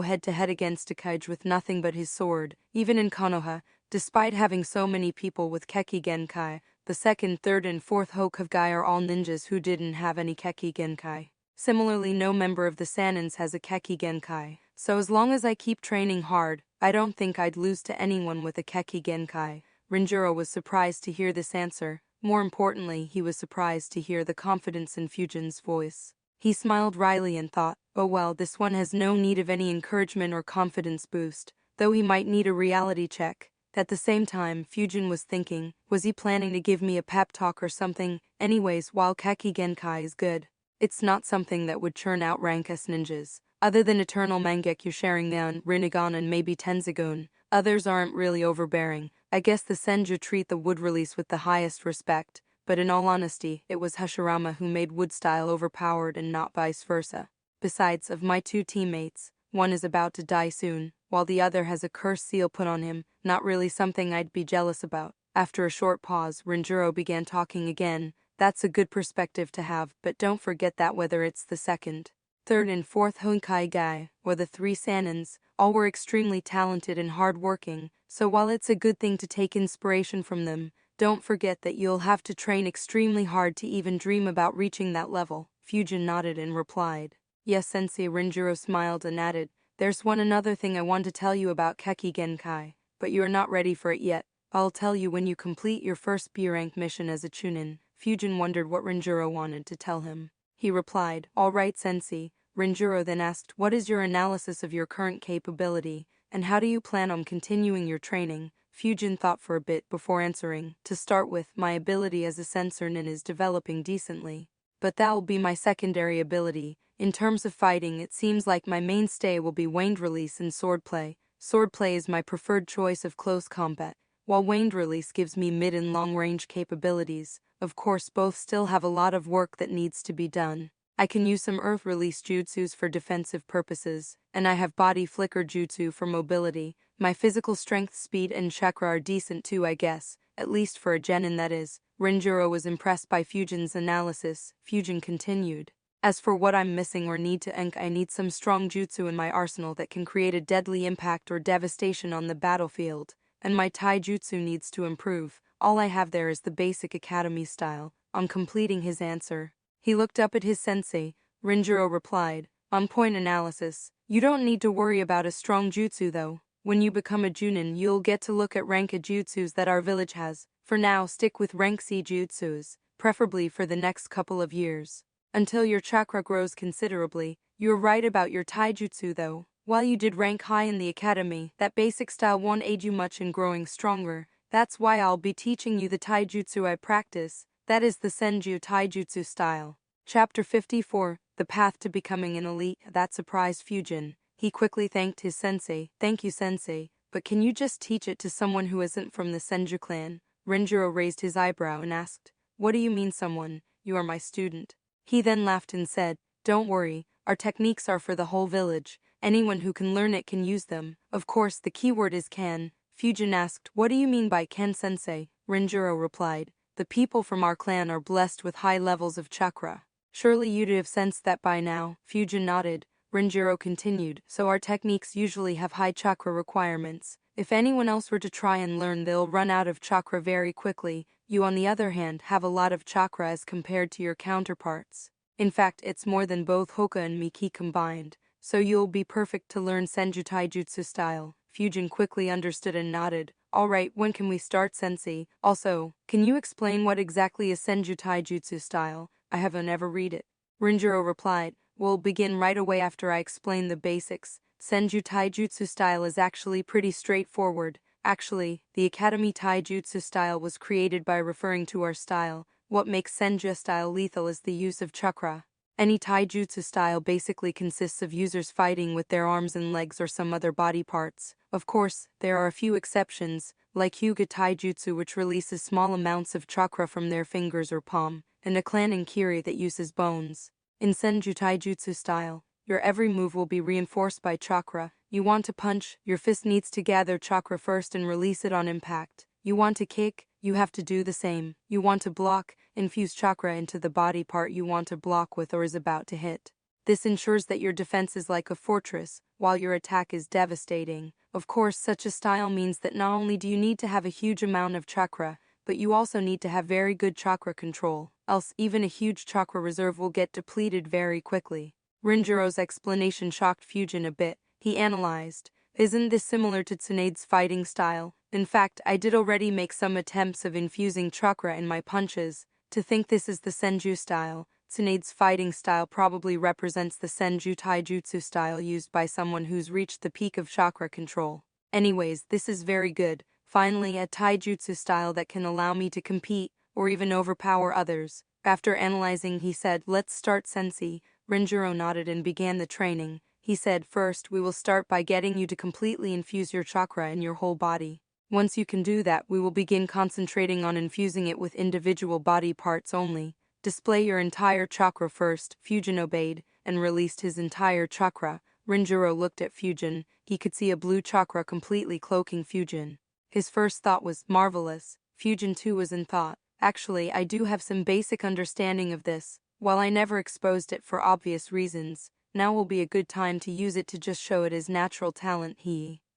Speaker 1: head-to-head against a Kaiji with nothing but his sword. Even in Konoha, despite having so many people with Keki Genkai, the second, third, and fourth Hokage are all ninjas who didn't have any Keki Genkai. Similarly, no member of the Sanins has a Keki Genkai. So as long as I keep training hard, I don't think I'd lose to anyone with a Keki Genkai. Rinjiro was surprised to hear this answer. More importantly, he was surprised to hear the confidence in Fujin's voice. He smiled wryly and thought, oh well, this one has no need of any encouragement or confidence boost, though he might need a reality check. At the same time, Fujin was thinking, was he planning to give me a pep talk or something? Anyways, while Keki Genkai is good, it's not something that would churn out rank S ninjas. Other than Eternal Mangekyo Sharingan, Rinnegan, and maybe Tenzagun, others aren't really overbearing. I guess the Senju treat the wood release with the highest respect, but in all honesty, it was Hashirama who made wood style overpowered and not vice versa. Besides, of my two teammates, one is about to die soon, while the other has a cursed seal put on him, not really something I'd be jealous about. After a short pause, Rinjiro began talking again. That's a good perspective to have, but don't forget that whether it's the second, third, and fourth Hokage, or the three Sanins, all were extremely talented and hard-working, so while it's a good thing to take inspiration from them, don't forget that you'll have to train extremely hard to even dream about reaching that level. Fujin nodded and replied, yes, Sensei. Rinjiro smiled and added, there's another thing I want to tell you about Keki Genkai, but you're not ready for it yet. I'll tell you when you complete your first B-rank mission as a Chunin. Fujin wondered what Rinjiro wanted to tell him. He replied, all right, Sensei. Rinjiro then asked, what is your analysis of your current capability, and how do you plan on continuing your training? Fujin thought for a bit before answering. To start with, my ability as a sensor nin is developing decently. But that will be my secondary ability. In terms of fighting, it seems like my mainstay will be wind release and swordplay. Swordplay is my preferred choice of close combat, while wind release gives me mid and long range capabilities. Of course, both still have a lot of work that needs to be done. I can use some earth release jutsus for defensive purposes, and I have body flicker jutsu for mobility. My physical strength, speed, and chakra are decent too, I guess, at least for a genin, that is. Rinjiro was impressed by Fujin's analysis. Fujin continued, as for what I'm missing or need to I need some strong jutsu in my arsenal that can create a deadly impact or devastation on the battlefield, and my taijutsu needs to improve. All I have there is the basic academy style. On completing his answer, he looked up at his sensei. Rinjiro replied, on point analysis. You don't need to worry about a strong jutsu though. When you become a Junin, you'll get to look at rank jutsus that our village has. For now, stick with rank C jutsus, preferably for the next couple of years, until your chakra grows considerably. You're right about your taijutsu though. While you did rank high in the academy, that basic style won't aid you much in growing stronger. That's why I'll be teaching you the taijutsu I practice. That is the Senju Taijutsu style. Chapter 54, The Path to Becoming an Elite. That surprised Fujin. He quickly thanked his sensei. Thank you, sensei, but can you just teach it to someone who isn't from the Senju clan? Rinjiro raised his eyebrow and asked, what do you mean someone? You are my student. He then laughed and said, don't worry, our techniques are for the whole village. Anyone who can learn it can use them. Of course, the keyword is can. Fujin asked, what do you mean by can, sensei? Rinjiro replied, the people from our clan are blessed with high levels of chakra. Surely you'd have sensed that by now. Fujin nodded. Rinjiro continued, so our techniques usually have high chakra requirements. If anyone else were to try and learn, they'll run out of chakra very quickly. You, on the other hand, have a lot of chakra as compared to your counterparts. In fact, it's more than both Hoka and Miki combined, so you'll be perfect to learn Senju Taijutsu style. Fujin quickly understood and nodded. Alright, when can we start, sensei? Also, can you explain what exactly is Senju Taijutsu style? I haven't ever read it. Rinjiro replied, We'll begin right away after I explain the basics. Senju Taijutsu style is actually pretty straightforward. Actually, the Academy Taijutsu style was created by referring to our style. What makes Senju style lethal is the use of chakra. Any taijutsu style basically consists of users fighting with their arms and legs or some other body parts. Of course, there are a few exceptions, like Hyuga taijutsu, which releases small amounts of chakra from their fingers or palm, and a clan and kiri that uses bones. In Senju taijutsu style, your every move will be reinforced by chakra. You want to punch, your fist needs to gather chakra first and release it on impact. You want to kick, you have to do the same. You want to block, infuse chakra into the body part you want to block with or is about to hit. This ensures that your defense is like a fortress, while your attack is devastating. Of course, such a style means that not only do you need to have a huge amount of chakra, but you also need to have very good chakra control, else even a huge chakra reserve will get depleted very quickly. Rinjuro's explanation shocked Fujin a bit. He analyzed, "Isn't this similar to Tsunade's fighting style? In fact, I did already make some attempts of infusing chakra in my punches. To think this is the Senju style, Tsunade's fighting style probably represents the Senju taijutsu style used by someone who's reached the peak of chakra control. Anyways, this is very good. Finally, a taijutsu style that can allow me to compete, or even overpower others." After analyzing, he said, "Let's start, sensei." Rinjuro nodded and began the training. He said, "First, we will start by getting you to completely infuse your chakra in your whole body. Once you can do that, we will begin concentrating on infusing it with individual body parts only. Display your entire chakra first." Fujin obeyed, and released his entire chakra. Rinjuro looked at Fujin. He could see a blue chakra completely cloaking Fujin. His first thought was, "Marvelous." Fujin too was in thought. "Actually, I do have some basic understanding of this. While I never exposed it for obvious reasons, now will be a good time to use it to just show it as natural talent."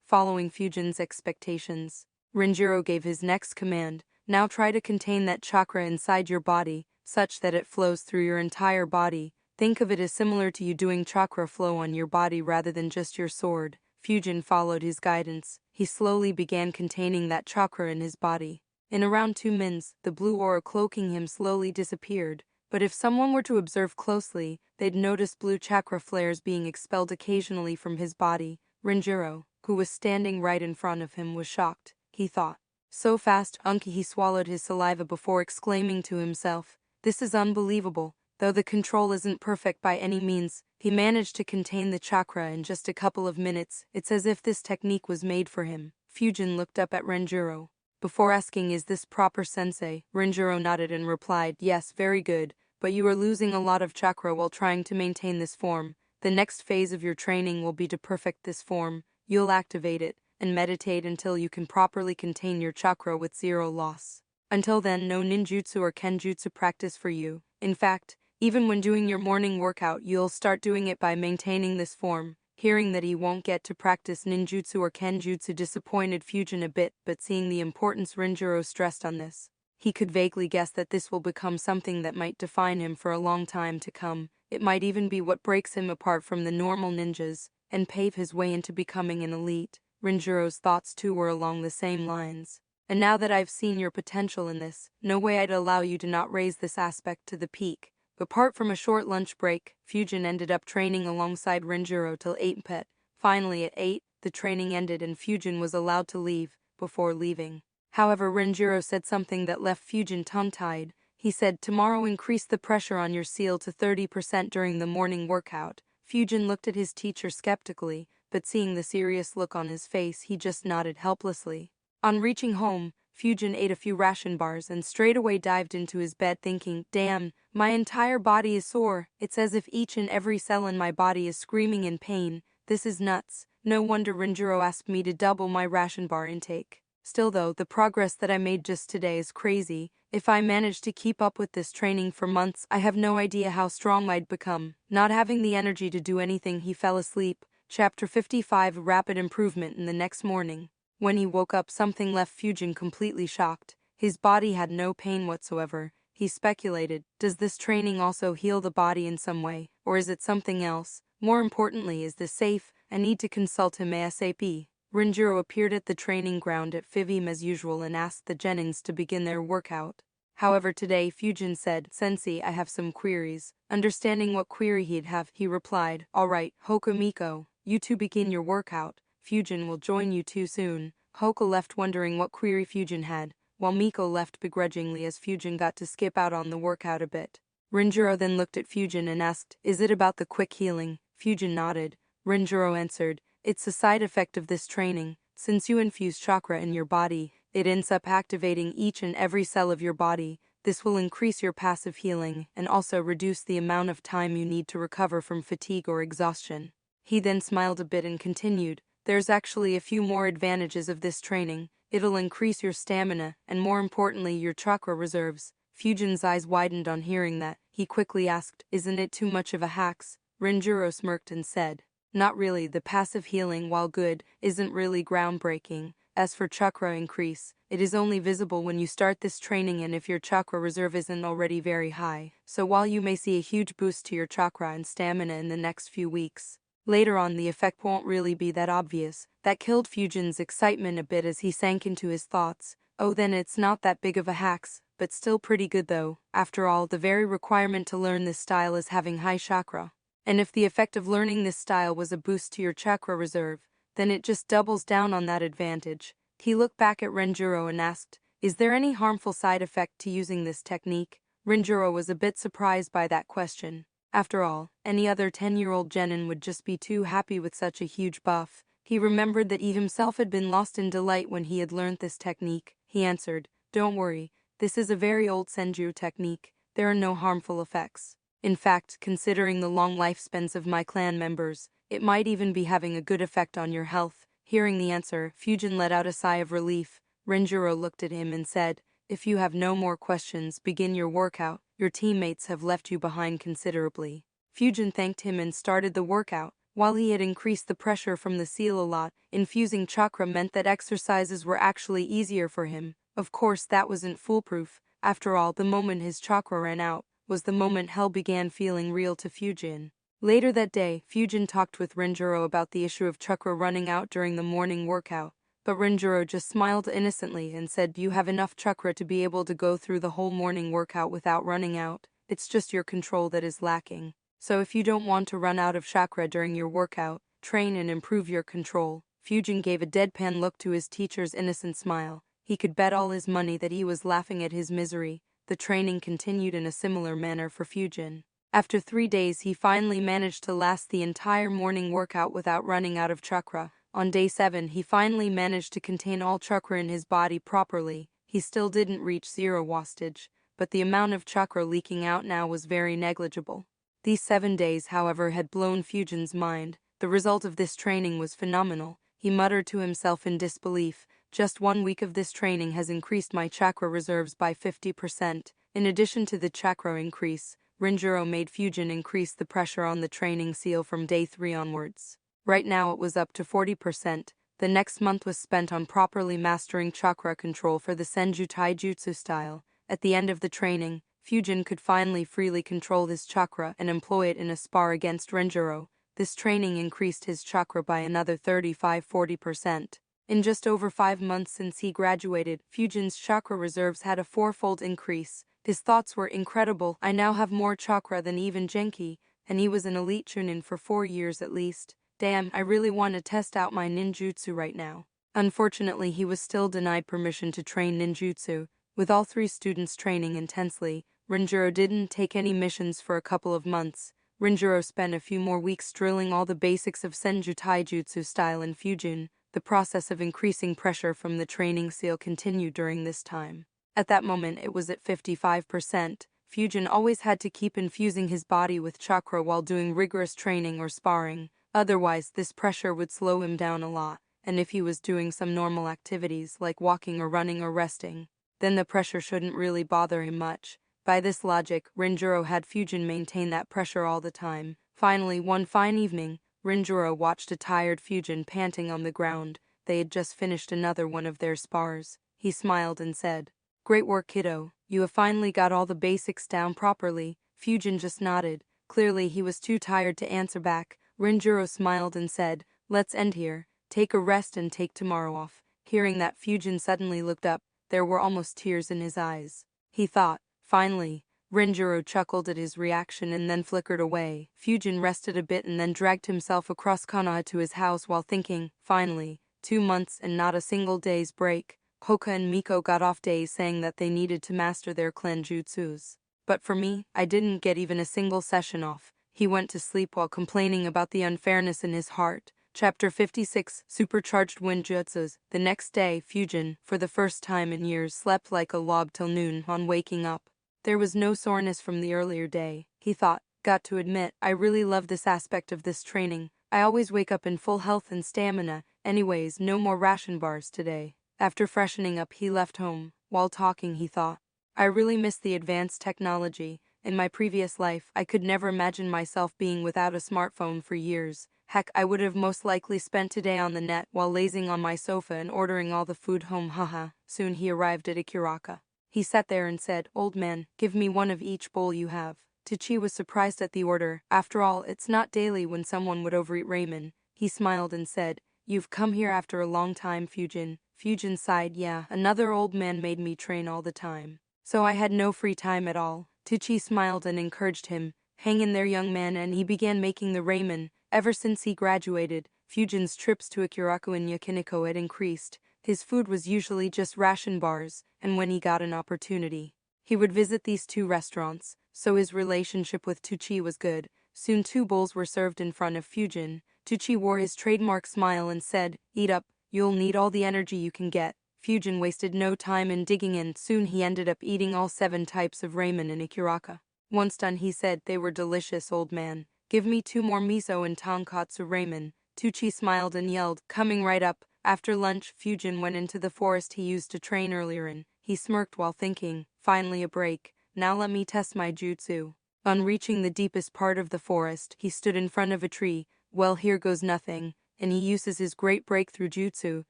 Speaker 1: Following Fujin's expectations, Rinjuro gave his next command, "Now try to contain that chakra inside your body, such that it flows through your entire body. Think of it as similar to you doing chakra flow on your body rather than just your sword." Fujin followed his guidance. He slowly began containing that chakra in his body. In around 2 minutes, the blue aura cloaking him slowly disappeared, but if someone were to observe closely, they'd notice blue chakra flares being expelled occasionally from his body. Rinjuro, who was standing right in front of him, was shocked. He thought, "So fast, Unki." He swallowed his saliva before exclaiming to himself, "This is unbelievable." Though the control isn't perfect by any means, he managed to contain the chakra in just a couple of minutes. It's as if this technique was made for him. Fujin looked up at Rinjuro. Before asking, "Is this proper, sensei?" Rinjuro nodded and replied, "Yes, very good, but you are losing a lot of chakra while trying to maintain this form. The next phase of your training will be to perfect this form. You'll activate it and meditate until you can properly contain your chakra with 0 loss. Until then, no ninjutsu or kenjutsu practice for you. In fact, even when doing your morning workout, you'll start doing it by maintaining this form." Hearing that he won't get to practice ninjutsu or kenjutsu disappointed Fujin a bit, but seeing the importance Rinjuro stressed on this, he could vaguely guess that this will become something that might define him for a long time to come. It might even be what breaks him apart from the normal ninjas, and pave his way into becoming an elite. Rinjuro's thoughts too were along the same lines. "And now that I've seen your potential in this, no way I'd allow you to not raise this aspect to the peak." Apart from a short lunch break, Fujin ended up training alongside Rinjuro till 8 p.m. Finally at 8, the training ended and Fujin was allowed to leave. Before leaving, however, Rinjuro said something that left Fujin tongue-tied. He said, "Tomorrow increase the pressure on your seal to 30% during the morning workout." Fujin looked at his teacher skeptically, but seeing the serious look on his face, he just nodded helplessly. On reaching home, Fujin ate a few ration bars and straight away dived into his bed thinking, "Damn, my entire body is sore. It's as if each and every cell in my body is screaming in pain. This is nuts. No wonder Rinjuro asked me to double my ration bar intake." Still though, the progress that I made just today is crazy. If I manage to keep up with this training for months, I have no idea how strong I'd become. Not having the energy to do anything, he fell asleep. Chapter 55. Rapid improvement. In the next morning, when he woke up, something left Fujin completely shocked. His body had no pain whatsoever. He speculated, does this training also heal the body in some way, or is it something else? More importantly, is this safe? I need to consult him ASAP. Rinjuro appeared at the training ground at 5 am as usual and asked the Jennings to begin their workout. However, today Fujin said, "Sensei, I have some queries." Understanding what query he'd have, he replied, "Alright, Hoka Miko, you two begin your workout. Fujin will join you too soon." Hoka left wondering what query Fujin had, while Miko left begrudgingly as Fujin got to skip out on the workout a bit. Renjiro then looked at Fujin and asked, "Is it about the quick healing?" Fujin nodded. Renjiro answered, "It's a side effect of this training. Since you infuse chakra in your body, it ends up activating each and every cell of your body. This will increase your passive healing and also reduce the amount of time you need to recover from fatigue or exhaustion." He then smiled a bit and continued, "There's actually a few more advantages of this training. It'll increase your stamina and, more importantly, your chakra reserves." Fujin's eyes widened on hearing that. He quickly asked, "Isn't it too much of a hacks?" Renjiro smirked and said, "Not really. The passive healing, while good, isn't really groundbreaking. As for chakra increase, it is only visible when you start this training and if your chakra reserve isn't already very high. So while you may see a huge boost to your chakra and stamina in the next few weeks, later on the effect won't really be that obvious." That killed Fujin's excitement a bit as he sank into his thoughts. "Oh, then it's not that big of a hacks, but still pretty good though. After all, the very requirement to learn this style is having high chakra. And if the effect of learning this style was a boost to your chakra reserve, then it just doubles down on that advantage." He looked back at Renjiro and asked, "Is there any harmful side effect to using this technique?" Renjiro was a bit surprised by that question. After all, any other 10-year-old genin would just be too happy with such a huge buff. He remembered that he himself had been lost in delight when he had learned this technique. He answered, "Don't worry, this is a very old Senju technique. There are no harmful effects. In fact, considering the long lifespans of my clan members, it might even be having a good effect on your health." Hearing the answer, Fujin let out a sigh of relief. Renjiro looked at him and said, "If you have no more questions, begin your workout. Your teammates have left you behind considerably." Fujin thanked him and started the workout. While he had increased the pressure from the seal a lot, infusing chakra meant that exercises were actually easier for him. Of course, that wasn't foolproof. After all, the moment his chakra ran out was the moment hell began feeling real to Fujin. Later that day, Fujin talked with Renjiro about the issue of chakra running out during the morning workout, but Renjiro just smiled innocently and said, "You have enough chakra to be able to go through the whole morning workout without running out. It's just your control that is lacking. So if you don't want to run out of chakra during your workout, train and improve your control." Fujin gave a deadpan look to his teacher's innocent smile. He could bet all his money that he was laughing at his misery. The training continued in a similar manner for Fujin. After 3 days, he finally managed to last the entire morning workout without running out of chakra. On day 7, he finally managed to contain all chakra in his body properly. He still didn't reach 0 wastage, but the amount of chakra leaking out now was very negligible. These 7 days, however, had blown Fujin's mind. The result of this training was phenomenal. He muttered to himself in disbelief, "Just 1 week of this training has increased my chakra reserves by 50%. In addition to the chakra increase, Renjiro made Fujin increase the pressure on the training seal from day 3 onwards. Right now it was up to 40%. The next month was spent on properly mastering chakra control for the Senju Taijutsu style. At the end of the training, Fujin could finally freely control his chakra and employ it in a spar against Renjiro. This training increased his chakra by another 35–40%. In just over 5 months since he graduated, Fujin's chakra reserves had a 4-fold increase. His thoughts were incredible. "I now have more chakra than even Genki, and he was an elite chunin for 4 years at least. Damn, I really want to test out my ninjutsu right now." Unfortunately, he was still denied permission to train ninjutsu. With all 3 students training intensely, Renjiro didn't take any missions for a couple of months. Renjiro spent a few more weeks drilling all the basics of Senju Taijutsu style in Fujin. The process of increasing pressure from the training seal continued during this time. At that moment, it was at 55%. Fujin always had to keep infusing his body with chakra while doing rigorous training or sparring. Otherwise, this pressure would slow him down a lot, and if he was doing some normal activities like walking or running or resting, then the pressure shouldn't really bother him much. By this logic, Renjiro had Fujin maintain that pressure all the time. Finally, one fine evening, Renjiro watched a tired Fujin panting on the ground. They had just finished another one of their spars. He smiled and said, "Great work, kiddo. You have finally got all the basics down properly." Fujin just nodded. Clearly, he was too tired to answer back. Renjiro smiled and said, "Let's end here. Take a rest and take tomorrow off." Hearing that, Fujin suddenly looked up. There were almost tears in his eyes. he thought. Finally, Renjiro chuckled at his reaction and then flickered away. Fujin rested a bit and then dragged himself across Konoha to his house while thinking. Finally, 2 months and not a single day's break. Hoka and Miko got off days saying that they needed to master their clan jutsus. But for me, I didn't get even a single session off. He went to sleep while complaining about the unfairness in his heart. Chapter 56, Supercharged Wind Jutsus. The next day, Fujin, for the first time in years, slept like a log till noon. On waking up, there was no soreness from the earlier day. He thought, got to admit, I really love this aspect of this training. I always wake up in full health and stamina. Anyways, no more ration bars today. After freshening up, he left home. While talking, he thought, I really miss the advanced technology. In my previous life, I could never imagine myself being without a smartphone for years. Heck, I would have most likely spent today on the net while lazing on my sofa and ordering all the food home. Haha. Soon he arrived at Ikiraka. He sat there and said, Old man, give me one of each bowl you have. Tucci was surprised at the order. After all, it's not daily when someone would overeat ramen. He smiled and said, You've come here after a long time, Fujin. Fujin sighed. Yeah, another old man made me train all the time. So I had no free time at all. Tucci smiled and encouraged him. Hang in there, young man, and he began making the ramen. Ever since he graduated, Fujin's trips to Ikiraku and Yakiniko had increased. His food was usually just ration bars, and when he got an opportunity, he would visit these 2 restaurants, so his relationship with Tucci was good. Soon 2 bowls were served in front of Fujin. Tucci wore his trademark smile and said, Eat up, you'll need all the energy you can get. Fujin wasted no time in digging in. Soon he ended up eating all 7 types of ramen in Ikiraka. Once done, he said, They were delicious, old man. Give me 2 more miso and tonkatsu ramen. Tucci smiled and yelled, Coming right up. After lunch, Fujin went into the forest he used to train earlier in. He smirked while thinking, Finally a break. Now let me test my jutsu. On reaching the deepest part of the forest, he stood in front of a tree. Well, here goes nothing. And he uses his great breakthrough jutsu.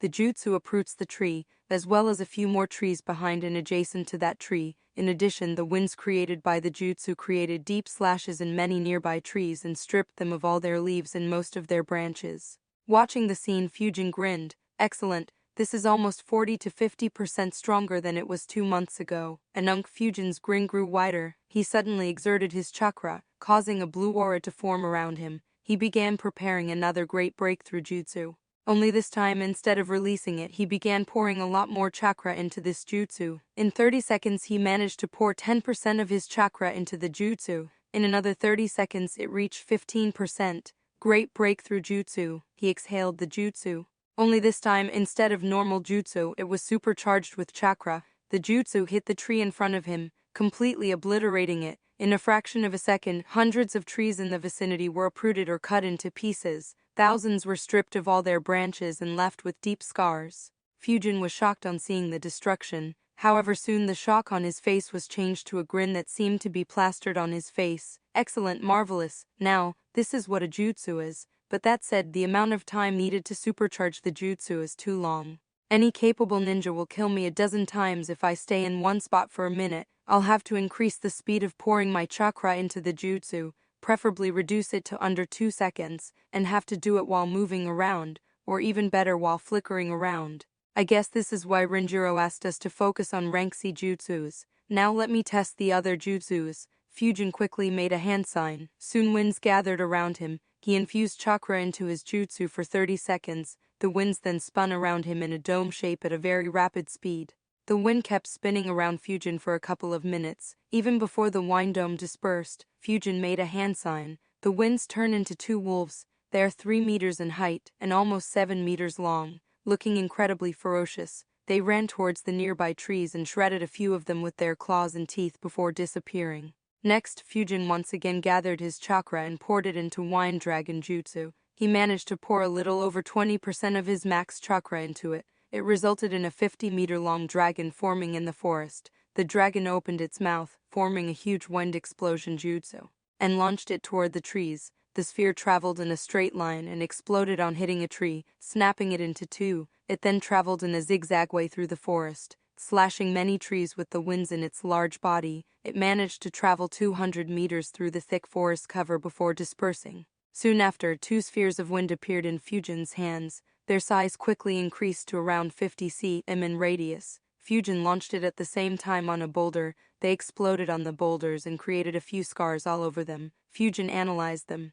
Speaker 1: The jutsu uproots the tree, as well as a few more trees behind and adjacent to that tree. In addition, the winds created by the jutsu created deep slashes in many nearby trees and stripped them of all their leaves and most of their branches. Watching the scene, Fujin grinned. Excellent. This is almost 40 to 50% stronger than it was 2 months ago. And Fujin's grin grew wider. He suddenly exerted his chakra, causing a blue aura to form around him. He began preparing another great breakthrough jutsu. Only this time, instead of releasing it, he began pouring a lot more chakra into this jutsu. In 30 seconds, he managed to pour 10% of his chakra into the jutsu. In another 30 seconds, it reached 15%. Great breakthrough jutsu. He exhaled the jutsu. Only this time, instead of normal jutsu, it was supercharged with chakra. The jutsu hit the tree in front of him, completely obliterating it. In a fraction of a second, hundreds of trees in the vicinity were uprooted or cut into pieces. Thousands were stripped of all their branches and left with deep scars. Fujin was shocked on seeing the destruction. However, soon the shock on his face was changed to a grin that seemed to be plastered on his face. Excellent, marvelous. Now, this is what a jutsu is. But that said, the amount of time needed to supercharge the jutsu is too long. Any capable ninja will kill me a dozen times if I stay in one spot for a minute. I'll have to increase the speed of pouring my chakra into the jutsu, preferably reduce it to under 2 seconds, and have to do it while moving around, or even better while flickering around. I guess this is why Renjiro asked us to focus on rank C jutsus. Now let me test the other jutsus. Fujin quickly made a hand sign. Soon winds gathered around him. He infused chakra into his jutsu for 30 seconds. The winds then spun around him in a dome shape at a very rapid speed. The wind kept spinning around Fujin for a couple of minutes. Even before the wind dome dispersed, Fujin made a hand sign. The winds turned into 2 wolves. They are 3 meters in height and almost 7 meters long. Looking incredibly ferocious, they ran towards the nearby trees and shredded a few of them with their claws and teeth before disappearing. Next, Fujin once again gathered his chakra and poured it into Wind Dragon Jutsu. He managed to pour a little over 20% of his max chakra into it. It resulted in a 50-meter-long dragon forming in the forest. The dragon opened its mouth, forming a huge wind explosion jutsu, and launched it toward the trees. The sphere traveled in a straight line and exploded on hitting a tree, snapping it into 2. It then traveled in a zigzag way through the forest, slashing many trees with the winds in its large body. It managed to travel 200 meters through the thick forest cover before dispersing. Soon after, 2 spheres of wind appeared in Fujin's hands. Their size quickly increased to around 50 cm in radius. Fujin launched it at the same time on a boulder. They exploded on the boulders and created a few scars all over them. Fujin analyzed them.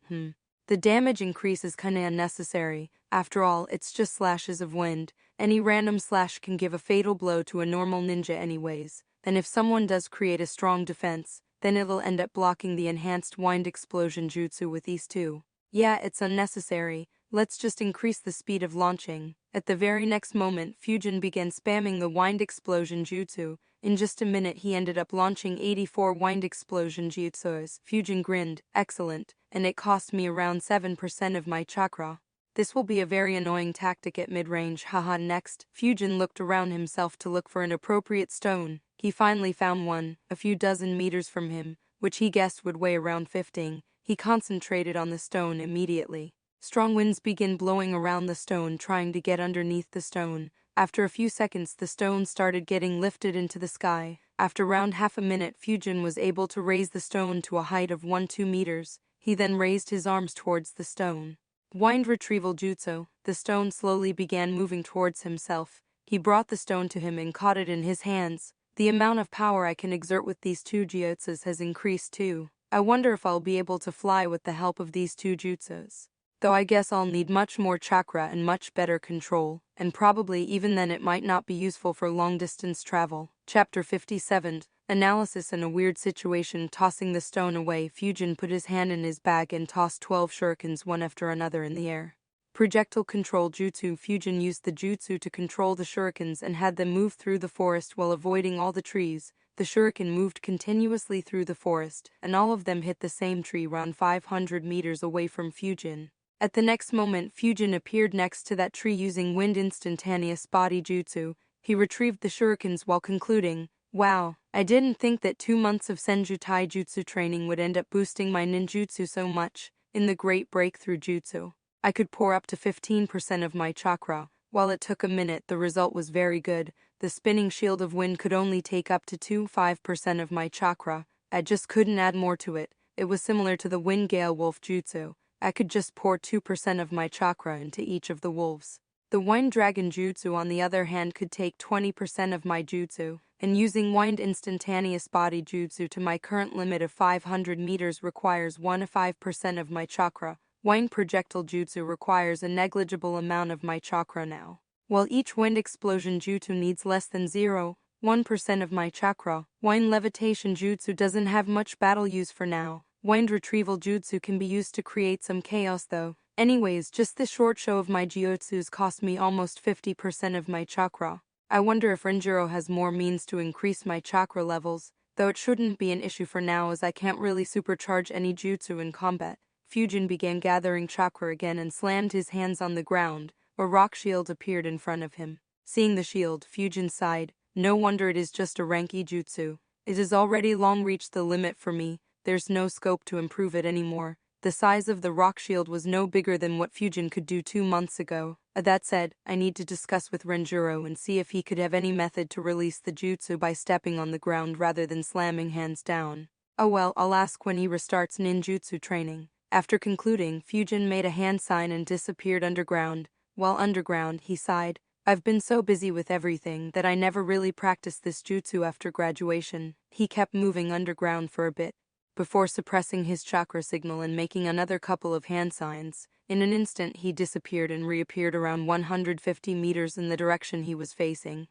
Speaker 1: The damage increase is kinda unnecessary. After all, it's just slashes of wind. Any random slash can give a fatal blow to a normal ninja anyways. And if someone does create a strong defense, then it'll end up blocking the enhanced wind explosion jutsu with these two. Yeah, it's unnecessary. Let's just increase the speed of launching. At the very next moment, Fujin began spamming the wind explosion jutsu. In just a minute he ended up launching 84 wind explosion jutsus. Fujin grinned, excellent, and it cost me around 7% of my chakra. This will be a very annoying tactic at mid-range, haha. Next, Fujin looked around himself to look for an appropriate stone. He finally found one, a few dozen meters from him, which he guessed would weigh around 15. He concentrated on the stone immediately. Strong winds began blowing around the stone, trying to get underneath the stone. After a few seconds, the stone started getting lifted into the sky. After around half a minute, Fujin was able to raise the stone to a height of 1-2 meters. He then raised his arms towards the stone. Wind retrieval jutsu. The stone slowly began moving towards himself. He brought the stone to him and caught it in his hands. The amount of power I can exert with these two jutsus has increased too. I wonder if I'll be able to fly with the help of these two jutsus. Though I guess I'll need much more chakra and much better control, and probably even then it might not be useful for long-distance travel. Chapter 57. Analysis. In a weird situation, tossing the stone away, Fujin put his hand in his bag and tossed 12 shurikens one after another in the air. Projectile control jutsu. Fujin used the jutsu to control the shurikens and had them move through the forest while avoiding all the trees. The shuriken moved continuously through the forest, and all of them hit the same tree around 500 meters away from Fujin. At the next moment, Fujin appeared next to that tree using wind instantaneous body jutsu. He retrieved the shurikens while concluding, "Wow, I didn't think that 2 months of Senju Taijutsu training would end up boosting my ninjutsu so much. In the Great Breakthrough Jutsu, I could pour up to 15% of my chakra. While it took a minute, the result was very good. The spinning shield of wind could only take up to 25% of my chakra. I just couldn't add more to it. It was similar to the Wind Gale Wolf Jutsu. I could just pour 2% of my chakra into each of the wolves. The Wind Dragon Jutsu, on the other hand, could take 20% of my jutsu, and using Wind Instantaneous Body Jutsu to my current limit of 500 meters requires 1-5% of my chakra. Wind Projectile Jutsu requires a negligible amount of my chakra now. While each Wind Explosion Jutsu needs less than 0.1% of my chakra, Wind Levitation Jutsu doesn't have much battle use for now. Wind Retrieval Jutsu can be used to create some chaos though. Anyways, just this short show of my jutsus cost me almost 50% of my chakra. I wonder if Renjiro has more means to increase my chakra levels, though it shouldn't be an issue for now as I can't really supercharge any jutsu in combat. Fujin began gathering chakra again and slammed his hands on the ground. A rock shield appeared in front of him. Seeing the shield, Fujin sighed. No wonder it is just a ranky jutsu. It has already long reached the limit for me. There's no scope to improve it anymore. The size of the rock shield was no bigger than what Fujin could do 2 months ago. That said, I need to discuss with Renjiro and see if he could have any method to release the jutsu by stepping on the ground rather than slamming hands down. Oh well, I'll ask when he restarts ninjutsu training. After concluding, Fujin made a hand sign and disappeared underground. While underground, he sighed. I've been so busy with everything that I never really practiced this jutsu after graduation. He kept moving underground for a bit, before suppressing his chakra signal and making another couple of hand signs. In an instant he disappeared and reappeared around 150 meters in the direction he was facing.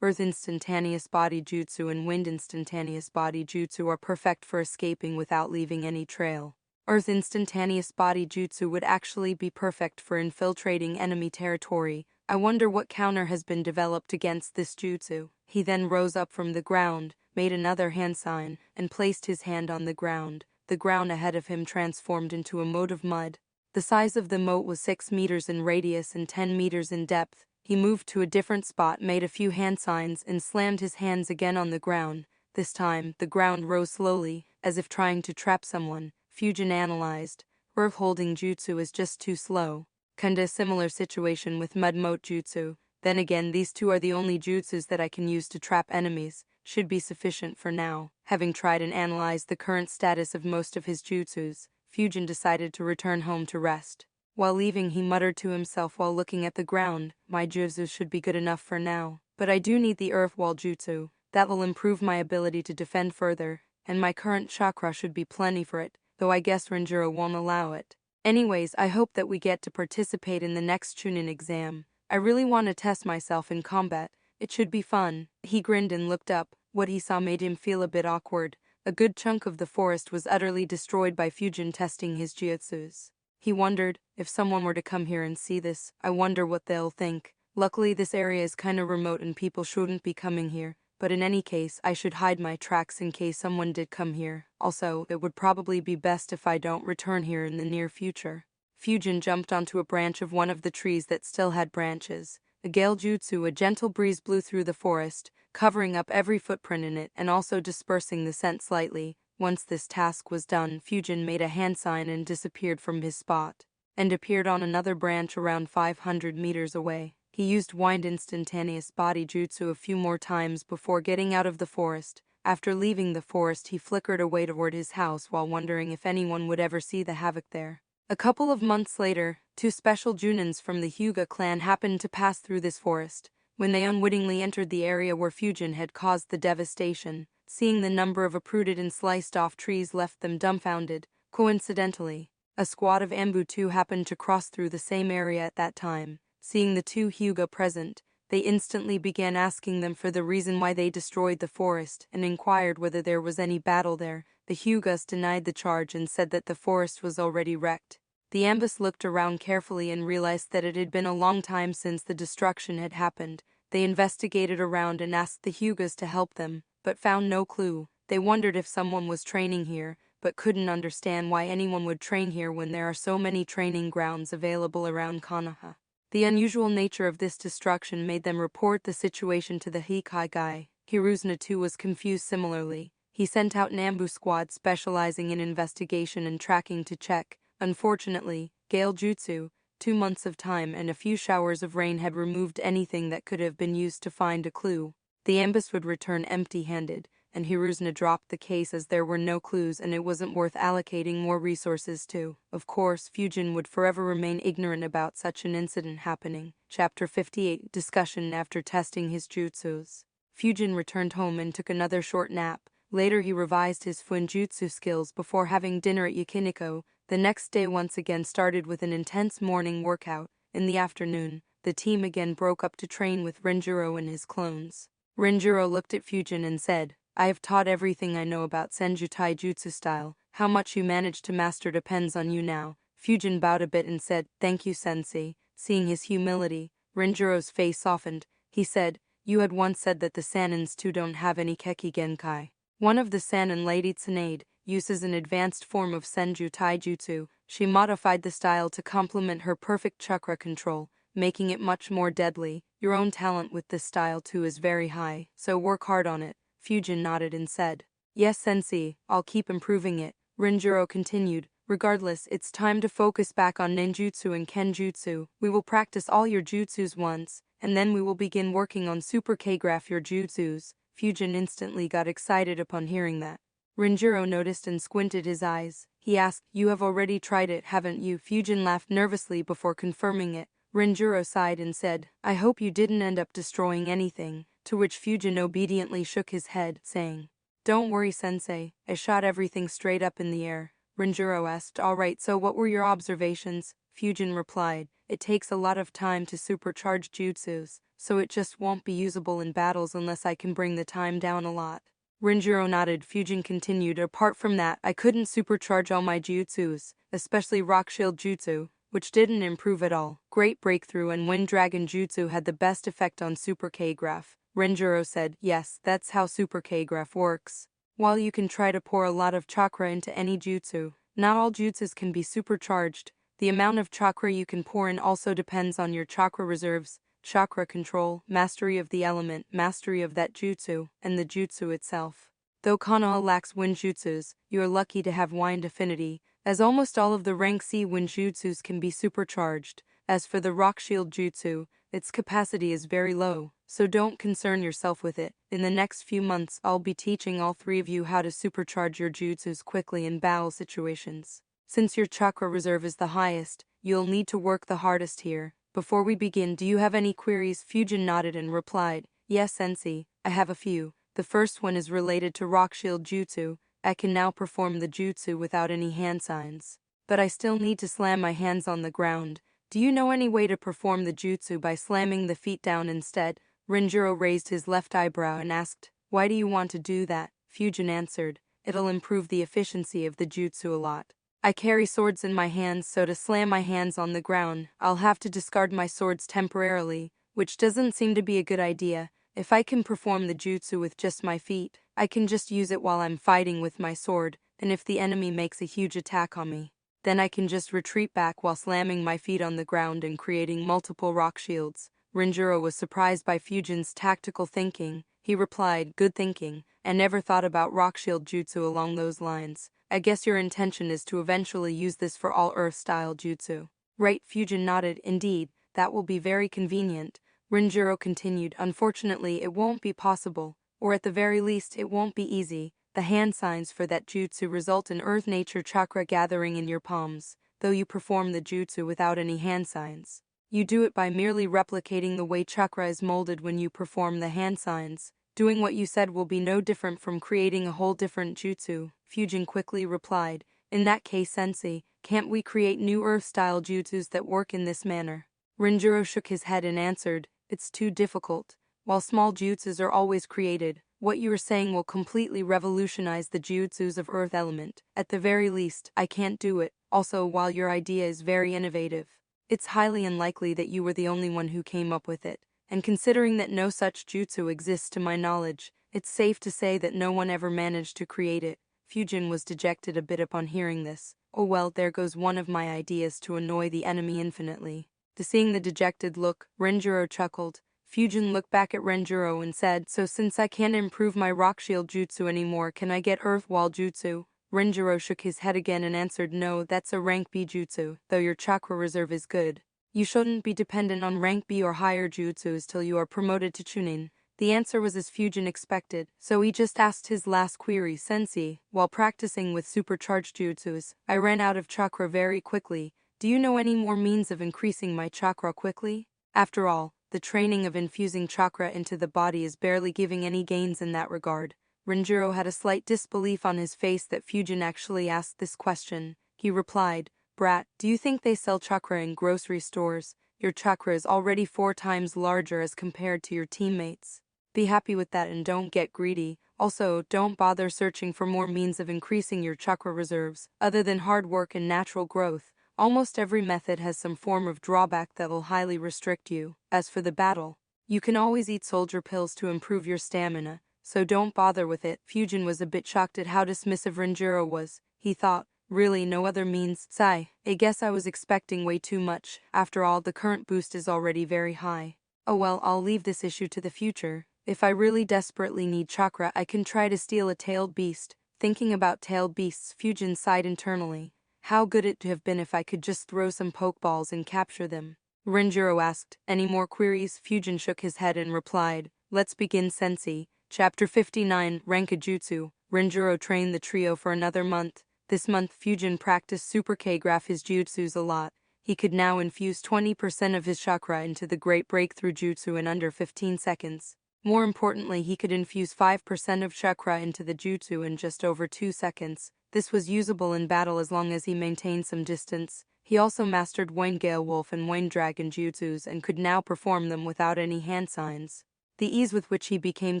Speaker 1: Earth Instantaneous Body Jutsu and Wind Instantaneous Body Jutsu are perfect for escaping without leaving any trail. Earth Instantaneous Body Jutsu would actually be perfect for infiltrating enemy territory. I wonder what counter has been developed against this jutsu. He then rose up from the ground, made another hand sign, and placed his hand on the ground. The ground ahead of him transformed into a moat of mud. The size of the moat was 6 meters in radius and 10 meters in depth. He moved to a different spot, made a few hand signs, and slammed his hands again on the ground. This time, the ground rose slowly, as if trying to trap someone. Fujin analyzed. Earth holding jutsu is just too slow. Kinda similar situation with mud moat jutsu. Then again, these two are the only jutsus that I can use to trap enemies. Should be sufficient for now. Having tried and analyzed the current status of most of his jutsus, Fujin decided to return home to rest. While leaving, he muttered to himself while looking at the ground, my jutsu should be good enough for now. but I do need the earth wall jutsu. That will improve my ability to defend further, and my current chakra should be plenty for it, though I guess Renjiro won't allow it. Anyways, I hope that we get to participate in the next Chunin exam. I really want to test myself in combat. It should be fun. He grinned and looked up. What he saw made him feel a bit awkward. A good chunk of the forest was utterly destroyed by Fujin testing his jutsus. He wondered, if someone were to come here and see this, I wonder what they'll think. Luckily this area is kinda remote and people shouldn't be coming here, but in any case I should hide my tracks in case someone did come here. Also, it would probably be best if I don't return here in the near future. Fujin jumped onto a branch of one of the trees that still had branches. A gale jutsu, a gentle breeze blew through the forest, covering up every footprint in it and also dispersing the scent slightly. Once this task was done, Fujin made a hand sign and disappeared from his spot, and appeared on another branch around 500 meters away. He used Wind Instantaneous Body Jutsu a few more times before getting out of the forest. After leaving the forest, he flickered away toward his house while wondering if anyone would ever see the havoc there. A couple of months later, 2 special Junins from the Hyuga clan happened to pass through this forest. When they unwittingly entered the area where Fujin had caused the devastation, seeing the number of uprooted and sliced-off trees left them dumbfounded. Coincidentally, a squad of Ambu happened to cross through the same area at that time. Seeing the 2 Hyuga present, they instantly began asking them for the reason why they destroyed the forest and inquired whether there was any battle there. The Hyugas denied the charge and said that the forest was already wrecked. The Ambus looked around carefully and realized that it had been a long time since the destruction had happened. They investigated around and asked the Hyugas to help them, but found no clue. They wondered if someone was training here, but couldn't understand why anyone would train here when there are so many training grounds available around Konoha. The unusual nature of this destruction made them report the situation to the Hikaigai. Hiruzuna too was confused similarly. He sent out an ambu squad specializing in investigation and tracking to check. Unfortunately, Gale Jutsu, 2 months of time and a few showers of rain had removed anything that could have been used to find a clue. The ambus would return empty-handed, and Hiruzuna dropped the case as there were no clues and it wasn't worth allocating more resources to. Of course, Fujin would forever remain ignorant about such an incident happening. Chapter 58 Discussion After testing his jutsus. Fujin returned home and took another short nap. Later he revised his Fuinjutsu skills before having dinner at Yakiniko. The next day once again started with an intense morning workout. In the afternoon, the team again broke up to train with Renjiro and his clones. Renjiro looked at Fujin and said, I have taught everything I know about Senju Taijutsu style. How much you manage to master depends on you now. Fujin bowed a bit and said, Thank you, sensei. Seeing his humility, Renjiro's face softened. He said, You had once said that the Sanins too don't have any Keki Genkai. One of the Sanin, Lady Tsunade, uses an advanced form of Senju Taijutsu. She modified the style to complement her perfect chakra control, making it much more deadly. Your own talent with this style too is very high, so work hard on it. Fujin nodded and said, Yes, sensei, I'll keep improving it. Renjiro continued, Regardless, it's time to focus back on ninjutsu and kenjutsu. We will practice all your jutsus once, and then we will begin working on super K-graph your jutsus. Fujin instantly got excited upon hearing that. Renjiro noticed and squinted his eyes. He asked, You have already tried it, haven't you? Fujin laughed nervously before confirming it. Renjiro sighed and said, I hope you didn't end up destroying anything, to which Fujin obediently shook his head, saying, Don't worry, sensei, I shot everything straight up in the air. Renjiro asked, Alright, so what were your observations? Fujin replied, It takes a lot of time to supercharge jutsus, so it just won't be usable in battles unless I can bring the time down a lot. Renjiro nodded. Fujin continued, Apart from that, I couldn't supercharge all my jutsus, especially Rock Shield Jutsu, which didn't improve at all. Great Breakthrough and Wind Dragon Jutsu had the best effect on Super K-graph. Renjiro said, Yes, that's how Super K-graph works. While you can try to pour a lot of chakra into any jutsu, not all jutsus can be supercharged. The amount of chakra you can pour in also depends on your chakra reserves, chakra control, mastery of the element, mastery of that jutsu, and the jutsu itself. Though Konoha lacks wind jutsus, you are lucky to have wind affinity, as almost all of the rank C wind jutsus can be supercharged. As for the rock shield jutsu, its capacity is very low, so don't concern yourself with it. In the next few months, I'll be teaching all 3 of you how to supercharge your jutsus quickly in battle situations. Since your chakra reserve is the highest, you'll need to work the hardest here. Before we begin, do you have any queries? Fujin nodded and replied, Yes, sensei, I have a few. The first one is related to rock shield jutsu. I can now perform the jutsu without any hand signs. But I still need to slam my hands on the ground. Do you know any way to perform the jutsu by slamming the feet down instead? Renjiro raised his left eyebrow and asked, "Why do you want to do that?" Fujin answered, "It'll improve the efficiency of the jutsu a lot. I carry swords in my hands, so to slam my hands on the ground, I'll have to discard my swords temporarily, which doesn't seem to be a good idea. If I can perform the jutsu with just my feet, I can just use it while I'm fighting with my sword, and if the enemy makes a huge attack on me, then I can just retreat back while slamming my feet on the ground and creating multiple rock shields." Renjiro was surprised by Fujin's tactical thinking. He replied, "Good thinking. I never thought about rock shield jutsu along those lines. I guess your intention is to eventually use this for all earth-style jutsu." Right, Fujin nodded. "Indeed, that will be very convenient." Renjiro continued, "Unfortunately, it won't be possible, or at the very least, it won't be easy. The hand signs for that jutsu result in earth nature chakra gathering in your palms, though you perform the jutsu without any hand signs. You do it by merely replicating the way chakra is molded when you perform the hand signs. Doing what you said will be no different from creating a whole different jutsu." Fujin quickly replied, "In that case, sensei, can't we create new earth-style jutsus that work in this manner?" Renjiro shook his head and answered, "It's too difficult. While small jutsus are always created, what you are saying will completely revolutionize the jutsus of earth element. At the very least, I can't do it. Also, while your idea is very innovative, it's highly unlikely that you were the only one who came up with it. And considering that no such jutsu exists to my knowledge, it's safe to say that no one ever managed to create it." Fujin was dejected a bit upon hearing this. "Oh well, there goes one of my ideas to annoy the enemy infinitely." Seeing the dejected look, Renjiro chuckled. Fujin looked back at Renjiro and said, "So since I can't improve my rock shield jutsu anymore, can I get earth wall jutsu?" Renjiro shook his head again and answered, "No, that's a rank B jutsu, though your chakra reserve is good. You shouldn't be dependent on rank B or higher jutsus till you are promoted to Chunin." The answer was as Fujin expected, so he just asked his last query, "Sensei, while practicing with supercharged jutsus, I ran out of chakra very quickly. Do you know any more means of increasing my chakra quickly?" After all, the training of infusing chakra into the body is barely giving any gains in that regard. Renjiro had a slight disbelief on his face that Fujin actually asked this question. He replied, "Brat, do you think they sell chakra in grocery stores? Your chakra is already 4 times larger as compared to your teammates. Be happy with that and don't get greedy. Also, don't bother searching for more means of increasing your chakra reserves, other than hard work and natural growth. Almost every method has some form of drawback that will highly restrict you. As for the battle, you can always eat soldier pills to improve your stamina, so don't bother with it." Fujin was a bit shocked at how dismissive Renjiro was. He thought, "Really no other means? Sigh, I guess I was expecting way too much. After all, the current boost is already very high. Oh well, I'll leave this issue to the future. If I really desperately need chakra, I can try to steal a tailed beast." Thinking about tailed beasts, Fujin sighed internally. How good it'd have been if I could just throw some pokeballs and capture them. Renjiro asked, "Any more queries?" Fujin shook his head and replied, "Let's begin, sensei." Chapter 59, Rankajutsu. Renjiro trained the trio for another month. This month Fujin practiced Super K-graph his jutsus a lot. He could now infuse 20% of his chakra into the Great Breakthrough Jutsu in under 15 seconds. More importantly, he could infuse 5% of chakra into the jutsu in just over 2 seconds. This was usable in battle as long as he maintained some distance. He also mastered Wind Gale Wolf and Wind Dragon jutsus and could now perform them without any hand signs. The ease with which he became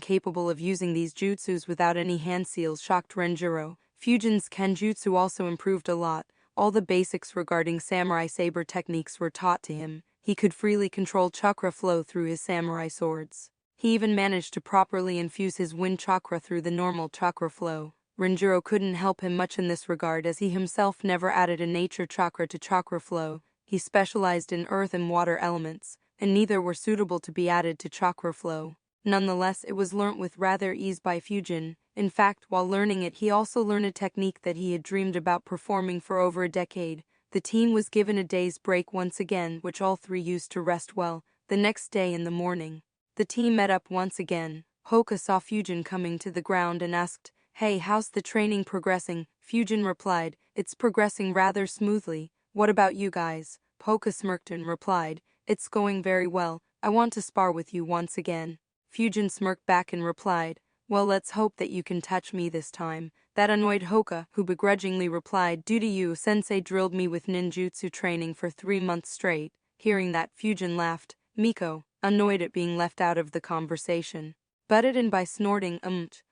Speaker 1: capable of using these jutsus without any hand seals shocked Renjiro. Fujin's Kenjutsu also improved a lot. All the basics regarding samurai saber techniques were taught to him. He could freely control chakra flow through his samurai swords. He even managed to properly infuse his wind chakra through the normal chakra flow. Renjiro couldn't help him much in this regard as he himself never added a nature chakra to chakra flow. He specialized in earth and water elements, and neither were suitable to be added to chakra flow. Nonetheless, it was learnt with rather ease by Fujin. In fact, while learning it, he also learned a technique that he had dreamed about performing for over a decade. The team was given a day's break once again, which all 3 used to rest well. The next day in the morning, the team met up once again. Hoka saw Fujin coming to the ground and asked, "Hey, how's the training progressing?" Fujin replied, "It's progressing rather smoothly. What about you guys?" Hoka smirked and replied, "It's going very well. I want to spar with you once again." Fujin smirked back and replied, well, let's hope that you can touch me this time. That annoyed Hoka, who begrudgingly replied, due to you, sensei drilled me with ninjutsu training for 3 months straight. Hearing that, Fujin laughed. Miko, annoyed at being left out of the conversation, butted in by snorting,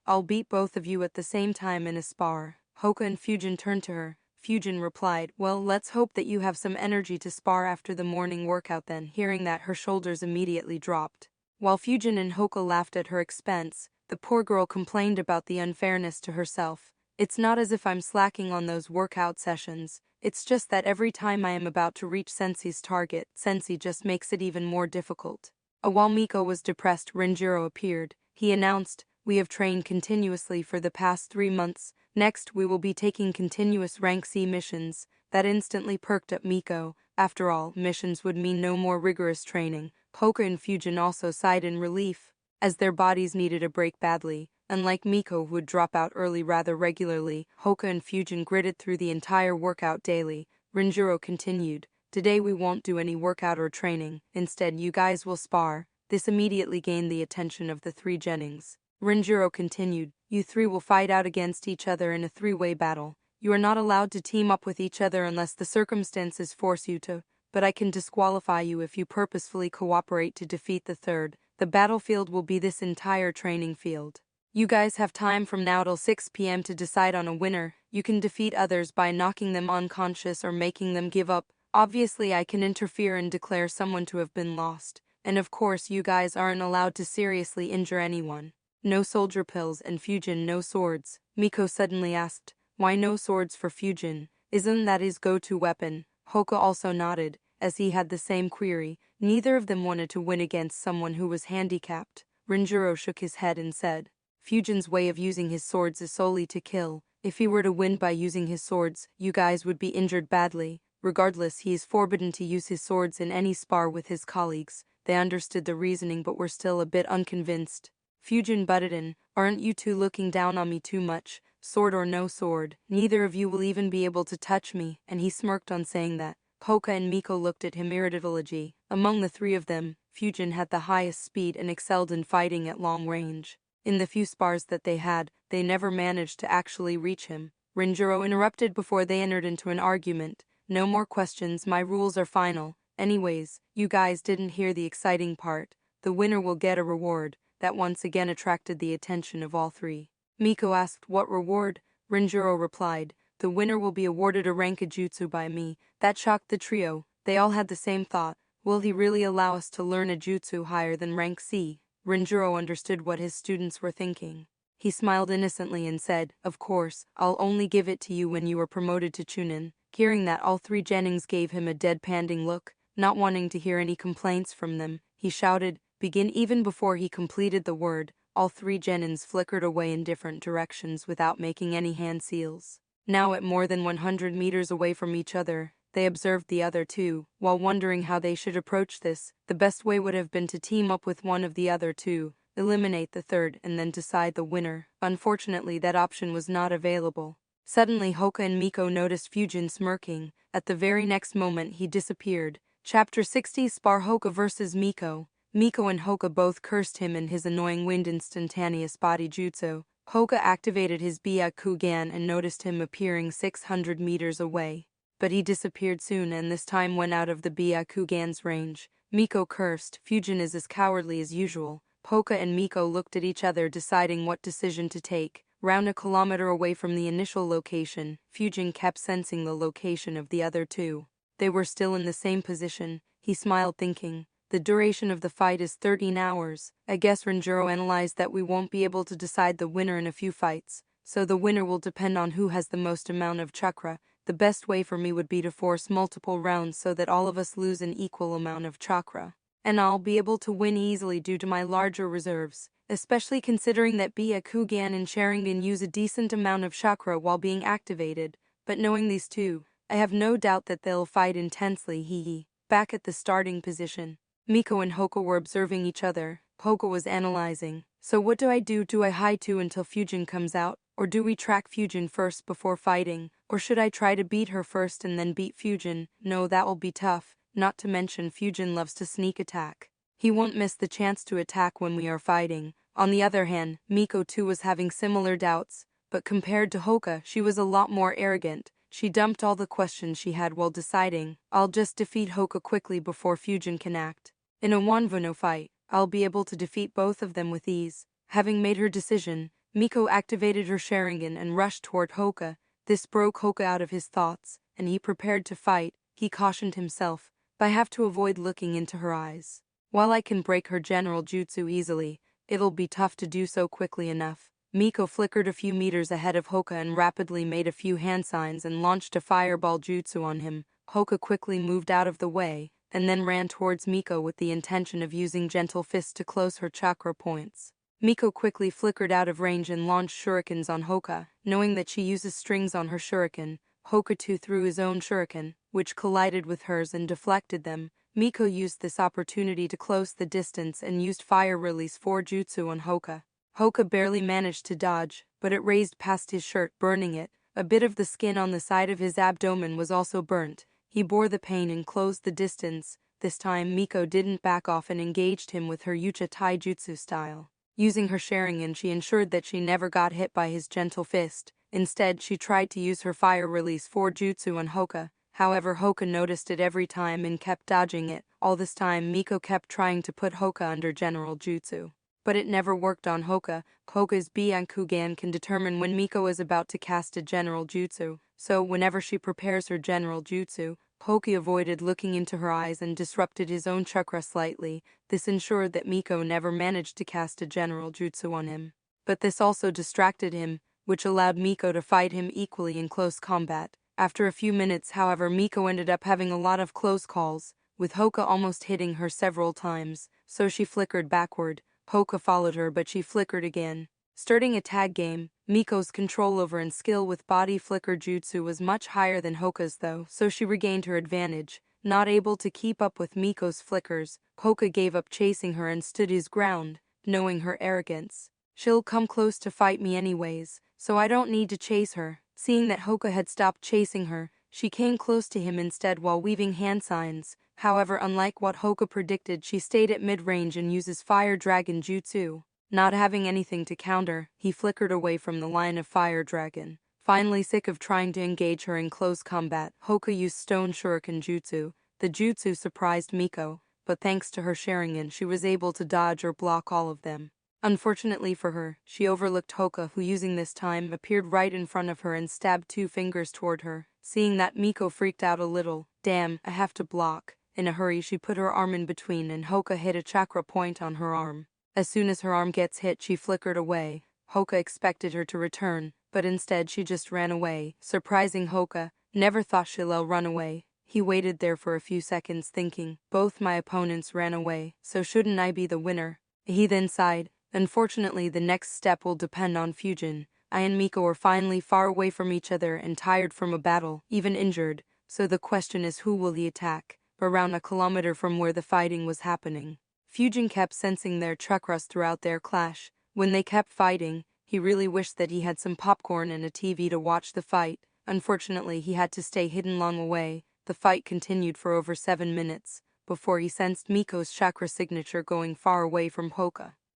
Speaker 1: I'll beat both of you at the same time in a spar. Hoka and Fujin turned to her. Fujin replied, well, let's hope that you have some energy to spar after the morning workout then. Hearing that, her shoulders immediately dropped. While Fujin and Hoka laughed at her expense, the poor girl complained about the unfairness to herself. It's not as if I'm slacking on those workout sessions, it's just that every time I am about to reach Sensei's target, Sensei just makes it even more difficult. While Miko was depressed, Renjiro appeared. He announced, we have trained continuously for the past 3 months, next we will be taking continuous rank C missions. That instantly perked up Miko. After all, missions would mean no more rigorous training. Hoka and Fujin also sighed in relief, as their bodies needed a break badly. Unlike Miko, who would drop out early rather regularly, Hoka and Fujin gritted through the entire workout daily. Renjiro continued, today we won't do any workout or training, instead you guys will spar. This immediately gained the attention of the 3 Genings. Renjiro continued, you 3 will fight out against each other in a 3-way battle. You are not allowed to team up with each other unless the circumstances force you to, but I can disqualify you if you purposefully cooperate to defeat the 3rd. The battlefield will be this entire training field. You guys have time from now till 6 p.m. to decide on a winner. You can defeat others by knocking them unconscious or making them give up. Obviously, I can interfere and declare someone to have been lost. And of course, you guys aren't allowed to seriously injure anyone. No soldier pills, and Fujin, no swords. Miko suddenly asked, why no swords for Fujin? Isn't that his go-to weapon? Hoka also nodded, as he had the same query. Neither of them wanted to win against someone who was handicapped. Renjiro shook his head and said, Fujin's way of using his swords is solely to kill. If he were to win by using his swords, you guys would be injured badly. Regardless, he is forbidden to use his swords in any spar with his colleagues. They understood the reasoning but were still a bit unconvinced. Fujin butted in, aren't you 2 looking down on me too much? Sword or no sword, neither of you will even be able to touch me, and he smirked on saying that. Hoka and Miko looked at him irritably. Among the 3 of them, Fujin had the highest speed and excelled in fighting at long range. In the few spars that they had, they never managed to actually reach him. Renjiro interrupted before they entered into an argument. No more questions, my rules are final. Anyways, you guys didn't hear the exciting part. The winner will get a reward. That once again attracted the attention of all 3. Miko asked, what reward? Renjiro replied, the winner will be awarded a rank jutsu by me. That shocked the trio. They all had the same thought. Will he really allow us to learn a jutsu higher than rank C? Renjiro understood what his students were thinking. He smiled innocently and said, of course, I'll only give it to you when you are promoted to Chunin. Hearing that, all 3 Genings gave him a deadpanning look. Not wanting to hear any complaints from them, he shouted, begin. Even before he completed the word, all 3 Genins flickered away in different directions without making any hand seals. Now at more than 100 meters away from each other, they observed the other 2. While wondering how they should approach this, the best way would have been to team up with one of the other 2, eliminate the 3rd, and then decide the winner. Unfortunately, that option was not available. Suddenly, Hoka and Miko noticed Fujin smirking. At the very next moment, he disappeared. Chapter 60, Spar. Hoka vs. Miko. Miko and Hoka both cursed him and his annoying wind instantaneous body jutsu. Hoka activated his Byakugan and noticed him appearing 600 meters away. But he disappeared soon and this time went out of the Byakugan's range. Miko cursed, Fujin is as cowardly as usual. Hoka and Miko looked at each other deciding what decision to take. Round a kilometer away from the initial location, Fujin kept sensing the location of the other 2. They were still in the same position. He smiled thinking, the duration of the fight is 13 hours. I guess Renjiro analyzed that we won't be able to decide the winner in a few fights, so the winner will depend on who has the most amount of chakra. The best way for me would be to force multiple rounds so that all of us lose an equal amount of chakra. And I'll be able to win easily due to my larger reserves, especially considering that Byakugan and Sharingan use a decent amount of chakra while being activated. But knowing these 2, I have no doubt that they'll fight intensely. Hee. Back at the starting position, Miko and Hoka were observing each other. Hoka was analyzing. So what do I do? Do I hide 2 until Fujin comes out? Or do we track Fujin first before fighting? Or should I try to beat her first and then beat Fujin? No, that will be tough. Not to mention Fujin loves to sneak attack. He won't miss the chance to attack when we are fighting. On the other hand, Miko too was having similar doubts, but compared to Hoka, she was a lot more arrogant. She dumped all the questions she had while deciding, I'll just defeat Hoka quickly before Fujin can act. In a 1v1 fight, I'll be able to defeat both of them with ease. Having made her decision, Miko activated her Sharingan and rushed toward Hoka. This broke Hoka out of his thoughts, and he prepared to fight. He cautioned himself, I have to avoid looking into her eyes. While I can break her general jutsu easily, it'll be tough to do so quickly enough. Miko flickered a few meters ahead of Hoka and rapidly made a few hand signs and launched a fireball jutsu on him. Hoka quickly moved out of the way, and then ran towards Miko with the intention of using gentle fists to close her chakra points. Miko quickly flickered out of range and launched shurikens on Hoka. Knowing that she uses strings on her shuriken, Hoka too threw his own shuriken, which collided with hers and deflected them. Miko used this opportunity to close the distance and used Fire Release 4 jutsu on Hoka. Hoka barely managed to dodge, but it raised past his shirt, burning it. A bit of the skin on the side of his abdomen was also burnt. He bore the pain and closed the distance. This time Miko didn't back off and engaged him with her Yucha Taijutsu style. Using her Sharingan, she ensured that she never got hit by his gentle fist. Instead, she tried to use her Fire Release 4 jutsu on Hoka. However, Hoka noticed it every time and kept dodging it. All this time, Miko kept trying to put Hoka under general jutsu. But it never worked on Hoka. Hoka's Byakugan can determine when Miko is about to cast a general jutsu, so whenever she prepares her general jutsu, Hoka avoided looking into her eyes and disrupted his own chakra slightly. This ensured that Miko never managed to cast a general jutsu on him. But this also distracted him, which allowed Miko to fight him equally in close combat. After a few minutes, however, Miko ended up having a lot of close calls, with Hoka almost hitting her several times, so she flickered backward. Hoka followed her, but she flickered again. Starting a tag game, Miko's control over and skill with body flicker jutsu was much higher than Hoka's though, so she regained her advantage. Not able to keep up with Miko's flickers, Hoka gave up chasing her and stood his ground, knowing her arrogance. She'll come close to fight me anyways, so I don't need to chase her. Seeing that Hoka had stopped chasing her, she came close to him instead while weaving hand signs. However, unlike what Hoka predicted, she stayed at mid-range and uses Fire Dragon Jutsu. Not having anything to counter, he flickered away from the line of Fire Dragon. Finally sick of trying to engage her in close combat, Hoka used Stone Shuriken Jutsu. The jutsu surprised Miko, but thanks to her Sharingan, she was able to dodge or block all of them. Unfortunately for her, she overlooked Hoka, who using this time appeared right in front of her and stabbed 2 fingers toward her. Seeing that, Miko freaked out a little. Damn, I have to block. In a hurry, she put her arm in between and Hoka hit a chakra point on her arm. As soon as her arm gets hit, she flickered away. Hoka expected her to return, but instead she just ran away. Surprising Hoka, never thought she'll run away. He waited there for a few seconds thinking, both my opponents ran away, so shouldn't I be the winner? He then sighed. Unfortunately, the next step will depend on Fujin. I and Miko are finally far away from each other and tired from a battle, even injured, so the question is who will he attack? Around a kilometer from where the fighting was happening, Fujin kept sensing their chakras throughout their clash. When they kept fighting, he really wished that he had some popcorn and a TV to watch the fight. Unfortunately, he had to stay hidden long away. The fight continued for over 7 minutes, before he sensed Miko's chakra signature going far away from Hoka.